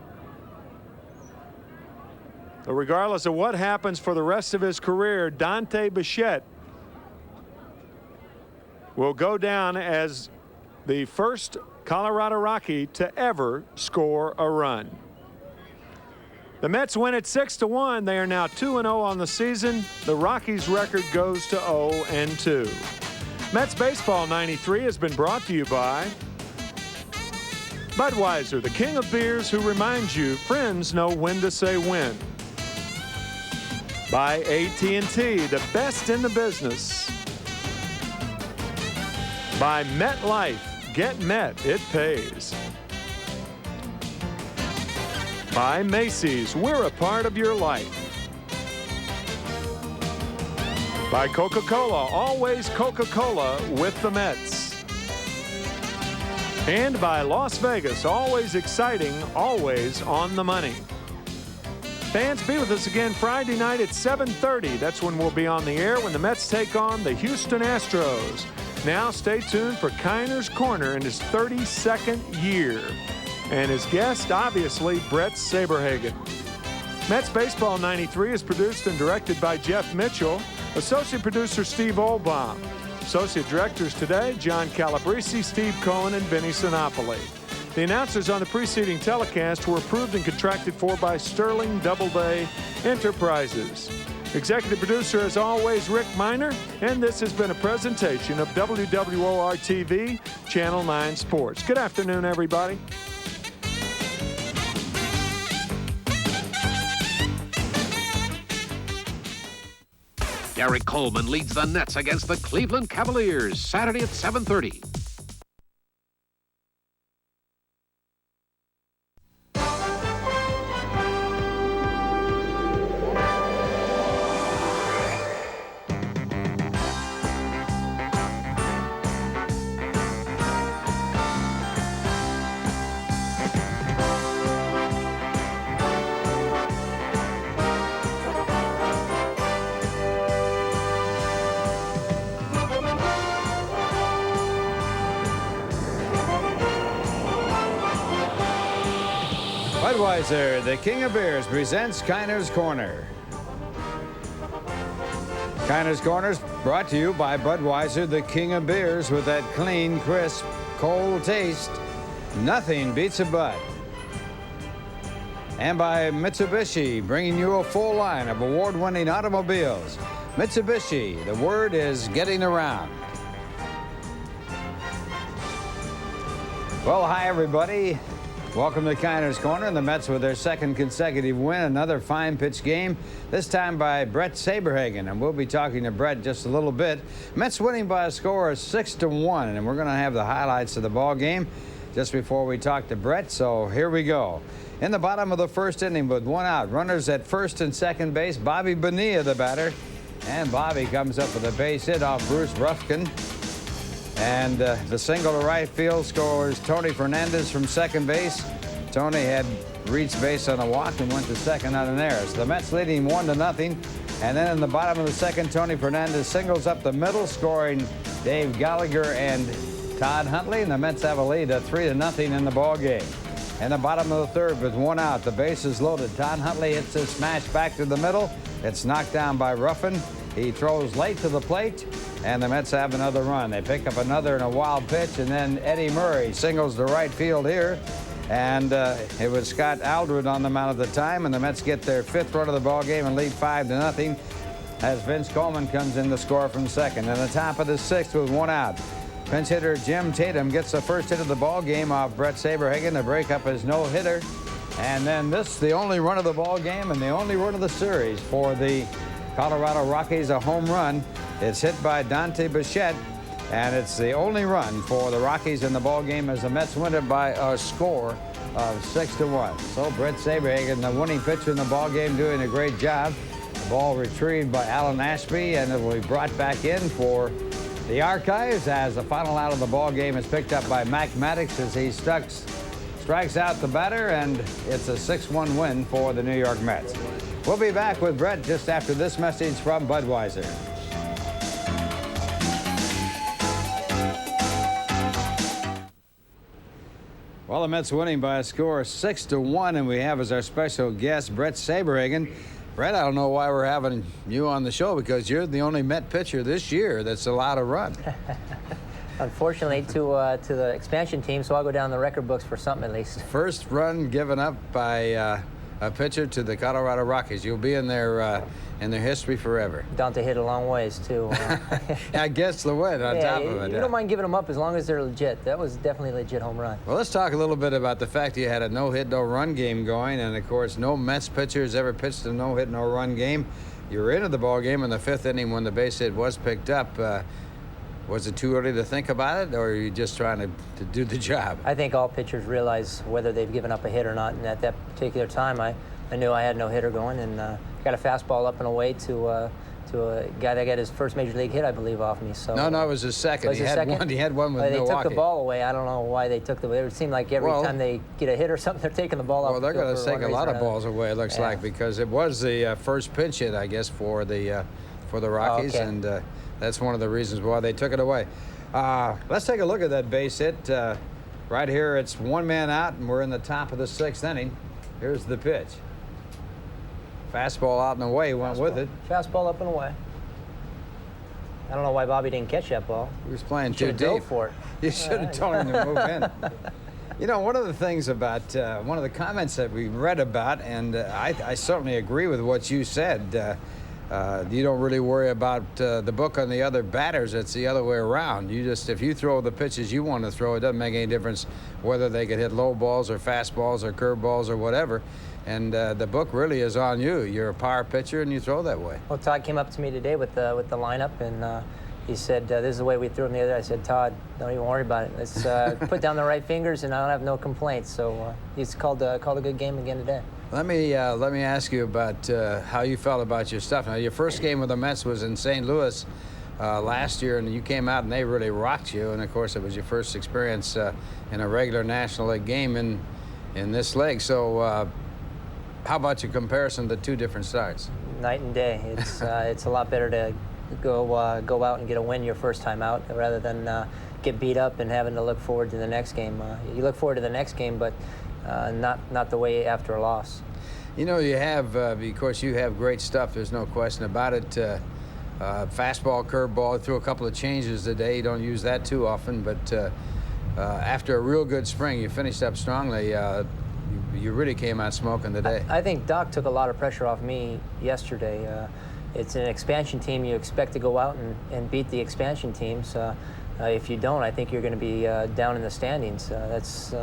So regardless of what happens for the rest of his career, Dante Bichette will go down as the first Colorado Rocky to ever score a run. The Mets win it 6-1. They are now 2-0 on the season. The Rockies' record goes to 0-2. Mets Baseball 93 has been brought to you by Budweiser, the king of beers who reminds you friends know when to say when. By AT&T, the best in the business. By MetLife, get Met, it pays. By Macy's, we're a part of your life. By Coca-Cola, always Coca-Cola with the Mets. And by Las Vegas, always exciting, always on the money. Fans, be with us again Friday night at 7:30. That's when we'll be on the air when the Mets take on the Houston Astros. Now stay tuned for Kiners Korner in his 32nd year. And his guest, obviously, Brett Saberhagen. Mets Baseball 93 is produced and directed by Jeff Mitchell. Associate producer Steve Olbaum. Associate directors today, John Calabrese, Steve Cohen, and Vinny Sinopoli. The announcers on the preceding telecast were approved and contracted for by Sterling Doubleday Enterprises. Executive producer, as always, Rick Miner, and this has been a presentation of WWOR-TV, Channel 9 Sports. Good afternoon, everybody. Derek Coleman leads the Nets against the Cleveland Cavaliers Saturday at 7:30. Budweiser, the King of Beers, presents Kiners Korner. Kiners Korner is brought to you by Budweiser, the King of Beers, with that clean, crisp, cold taste. Nothing beats a Bud. And by Mitsubishi, bringing you a full line of award-winning automobiles. Mitsubishi, the word is getting around. Well, hi, everybody. Welcome to Kiners Korner, and the Mets with their second consecutive win. Another fine pitch game, this time by Brett Saberhagen, and we'll be talking to Brett just a little bit. Mets winning by a score of 6-1, and we're going to have the highlights of the ball game just before we talk to Brett, so here we go. In the bottom of the first inning with one out, runners at first and second base, Bobby Bonilla, the batter, and Bobby comes up with a base hit off Bruce Ruffin. And the single to right field scores Tony Fernandez from second base. Tony had reached base on a walk and went to second on an error. So the Mets leading 1-0. And then in the bottom of the second, Tony Fernandez singles up the middle, scoring Dave Gallagher and Todd Huntley. And the Mets have a lead of 3-0 in the ball game. In the bottom of the third with one out, the bases loaded. Todd Huntley hits his smash back to the middle. It's knocked down by Ruffin. He throws late to the plate, and the Mets have another run. They pick up another in a wild pitch, and then Eddie Murray singles to right field here. And it was Scott Aldred on the mound at the time, and the Mets get their fifth run of the ball game and lead 5-0 as Vince Coleman comes in to score from second. In the top of the sixth with one out, pinch hitter Jim Tatum gets the first hit of the ball game off Brett Saberhagen to break up his no-hitter. And then this, the only run of the ball game and the only run of the series for the Colorado Rockies, a home run. It's hit by Dante Bichette, and it's the only run for the Rockies in the ball game as the Mets win it by a score of 6-1. So Brett Saberhagen, the winning pitcher in the ball game, doing a great job. The ball retrieved by Alan Ashby, and it will be brought back in for the archives as the final out of the ball game is picked up by Mac Maddox as he strikes out the batter, and it's a 6-1 win for the New York Mets. We'll be back with Brett just after this message from Budweiser. Well, the Mets winning by a score of 6-1, and we have as our special guest Brett Saberhagen. Brett, I don't know why we're having you on the show, because you're the only Met pitcher this year that's allowed to run. Unfortunately, to the expansion team, so I'll go down the record books for something at least. First run given up by a pitcher to the Colorado Rockies. You'll be in their history forever. Dante hit a long ways, too. I guess the win on top of it. You don't mind giving them up as long as they're legit. That was definitely a legit home run. Well, let's talk a little bit about the fact you had a no-hit, no-run game going, and, of course, no Mets pitchers ever pitched a no-hit, no-run game. You were into the ball game in the fifth inning when the base hit was picked up. Was it too early to think about it, or are you just trying to do the job? I think all pitchers realize whether they've given up a hit or not, and at that particular time, I knew I had no hitter going, and got a fastball up and away to a guy that got his first major league hit, I believe, off me. So no, it was his second. He had one with Milwaukee. They took the ball away. I don't know why they took the. It seemed like every time they get a hit or something, they're taking the ball off. Well, they're going to take a lot of balls away, it looks like, because it was the first pinch hit, I guess, for the Rockies, and that's one of the reasons why they took it away. Let's take a look at that base hit. Right here, it's one man out, and we're in the top of the sixth inning. Here's the pitch. Fastball out and away, went with it. Fastball up and away. I don't know why Bobby didn't catch that ball. He was playing too deep. For it. You should have told him to move in. You know, one of the things about one of the comments that we read about, and I certainly agree with what you said. You don't really worry about the book on the other batters. It's the other way around. If you throw the pitches you want to throw, it doesn't make any difference whether they could hit low balls or fast balls or curve balls or whatever. And the book really is on you. You're a power pitcher, and you throw that way. Well, Todd came up to me today with the lineup, and he said, "This is the way we threw him the other day." I said, "Todd, don't even worry about it. Let's put down the right fingers, and I don't have no complaints." So he's called a good game again today. Let me ask you about how you felt about your stuff. Now, your first game with the Mets was in St. Louis last year, and you came out and they really rocked you. And of course, it was your first experience in a regular National League game in this league. So, how about your comparison to two different starts? Night and day. It's a lot better to go out and get a win your first time out rather than get beat up and having to look forward to the next game. You look forward to the next game, but not the way after a loss. You know, you have, of course, you have great stuff. There's no question about it. Fastball, curveball, threw a couple of changes today. You don't use that too often, but after a real good spring, you finished up strongly. You really came out smoking today. I think Doc took a lot of pressure off me yesterday. It's an expansion team. You expect to go out and beat the expansion teams. If you don't, I think you're going to be down in the standings. That's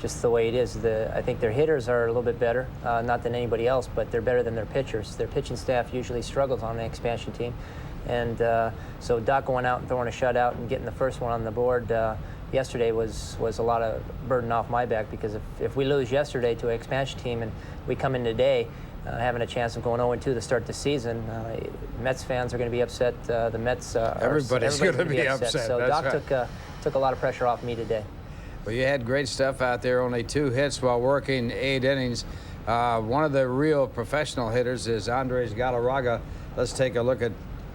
just the way it is. I think their hitters are a little bit better, not than anybody else, but they're better than their pitchers. Their pitching staff usually struggles on an expansion team. And so Doc going out and throwing a shutout and getting the first one on the board yesterday was a lot of burden off my back, because if we lose yesterday to an expansion team and we come in today having a chance of going 0-2 to start the season, Mets fans are going to be upset. The Mets everybody's going to be upset. So That's Doc right. took a lot of pressure off me today. Well, you had great stuff out there, only 2 hits while working 8 innings. One of the real professional hitters is Andres Galarraga. Let's take a look at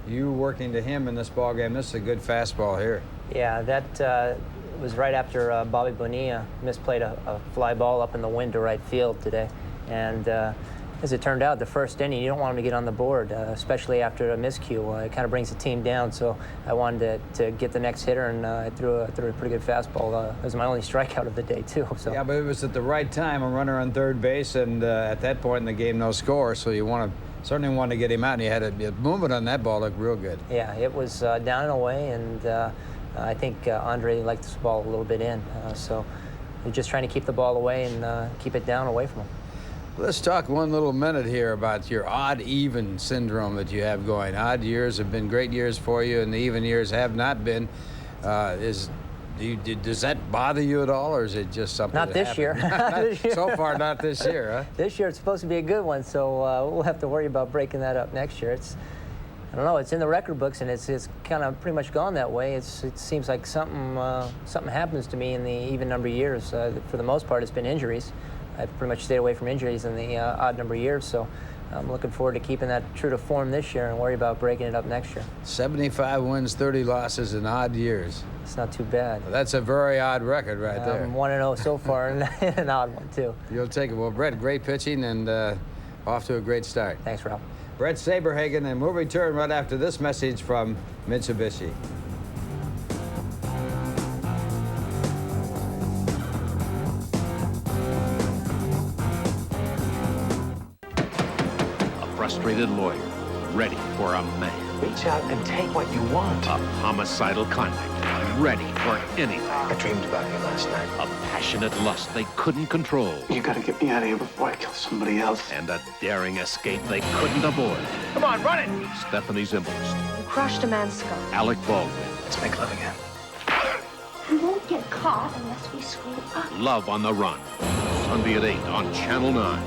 you working to him in this ball game. This is a good fastball here. Yeah, that was right after Bobby Bonilla misplayed a fly ball up in the wind to right field today. And as it turned out, the first inning, you don't want him to get on the board, especially after a miscue. It kind of brings the team down, so I wanted to get the next hitter, and I threw a pretty good fastball. It was my only strikeout of the day, too. So. Yeah, but it was at the right time, a runner on third base, and at that point in the game, no score, so you certainly want to get him out, and you had a movement on that ball looked real good. Yeah, it was down and away, and I think Andre liked this ball a little bit in, so we're just trying to keep the ball away and keep it down away from him. Let's talk one little minute here about your odd-even syndrome that you have going. Odd years have been great years for you, and the even years have not been. Does that bother you at all, or is it just something Not this year. So far, not this year, huh? This year it's supposed to be a good one, so we'll have to worry about breaking that up next year. I don't know. It's in the record books, and it's kind of pretty much gone that way. It seems like something happens to me in the even number of years. For the most part, it's been injuries. I've pretty much stayed away from injuries in the odd number of years, so I'm looking forward to keeping that true to form this year and worry about breaking it up next year. 75 wins, 30 losses in odd years. It's not too bad. Well, that's a very odd record right there. I'm 1-0 so far, and an odd one, too. You'll take it. Well, Brett, great pitching and off to a great start. Thanks, Ralph. Brett Saberhagen, and we'll return right after this message from Mitsubishi. Frustrated lawyer, ready for a man. Reach out and take what you want. A homicidal convict, ready for anything. I dreamed about you last night. A passionate lust they couldn't control. You gotta get me out of here before I kill somebody else. And a daring escape they couldn't avoid. Come on, run it! Stephanie Zimbalist. You crushed a man's skull. Alec Baldwin. Let's make love again. We won't get caught unless we screw up. Love on the Run. Sunday at 8 on Channel 9.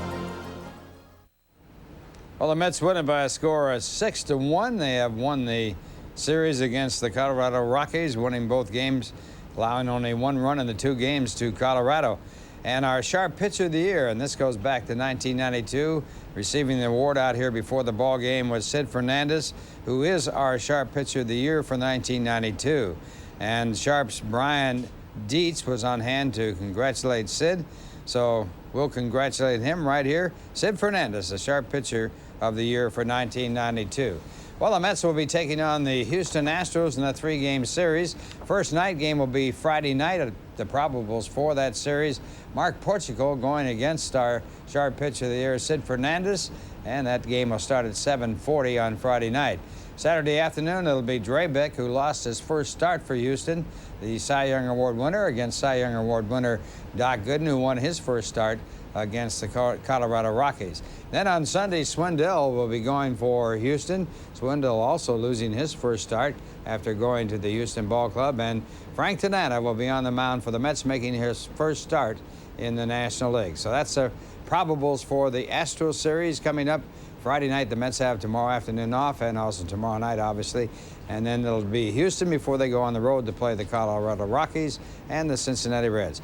Well, the Mets win it by a score of 6-1. They have won the series against the Colorado Rockies, winning both games, allowing only 1 run in the 2 games to Colorado. And our sharp pitcher of the year, and this goes back to 1992, receiving the award out here before the ball game was Sid Fernandez, who is our sharp pitcher of the year for 1992. And Sharp's Brian Dietz was on hand to congratulate Sid. So we'll congratulate him right here. Sid Fernandez, the sharp pitcher of the year for 1992. Well, the Mets will be taking on the Houston Astros in a 3-game series. First night game will be Friday night at the probables for that series. Mark Portugal going against our sharp pitcher of the year, Sid Fernandez, and that game will start at 7:40 on Friday night. Saturday afternoon, it'll be Drabek, who lost his first start for Houston, the Cy Young Award winner, against Cy Young Award winner Doc Gooden, who won his first start against the Colorado Rockies. Then on Sunday, Swindell will be going for Houston. Swindell also losing his first start after going to the Houston Ball Club. And Frank Tanana will be on the mound for the Mets, making his first start in the National League. So that's the probables for the Astros series coming up. Friday night, the Mets have tomorrow afternoon off, and also tomorrow night, obviously. And then it'll be Houston before they go on the road to play the Colorado Rockies and the Cincinnati Reds.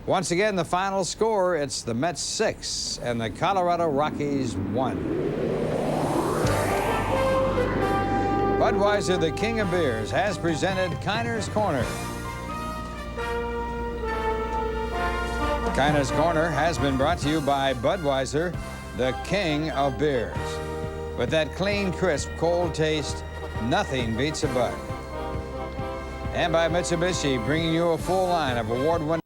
Once again, the final score, it's the Mets 6 and the Colorado Rockies 1. Budweiser, the king of beers, has presented Kiners Korner. Kiners Korner has been brought to you by Budweiser, the king of beers. With that clean, crisp, cold taste, nothing beats a Bud. And by Mitsubishi, bringing you a full line of award-winning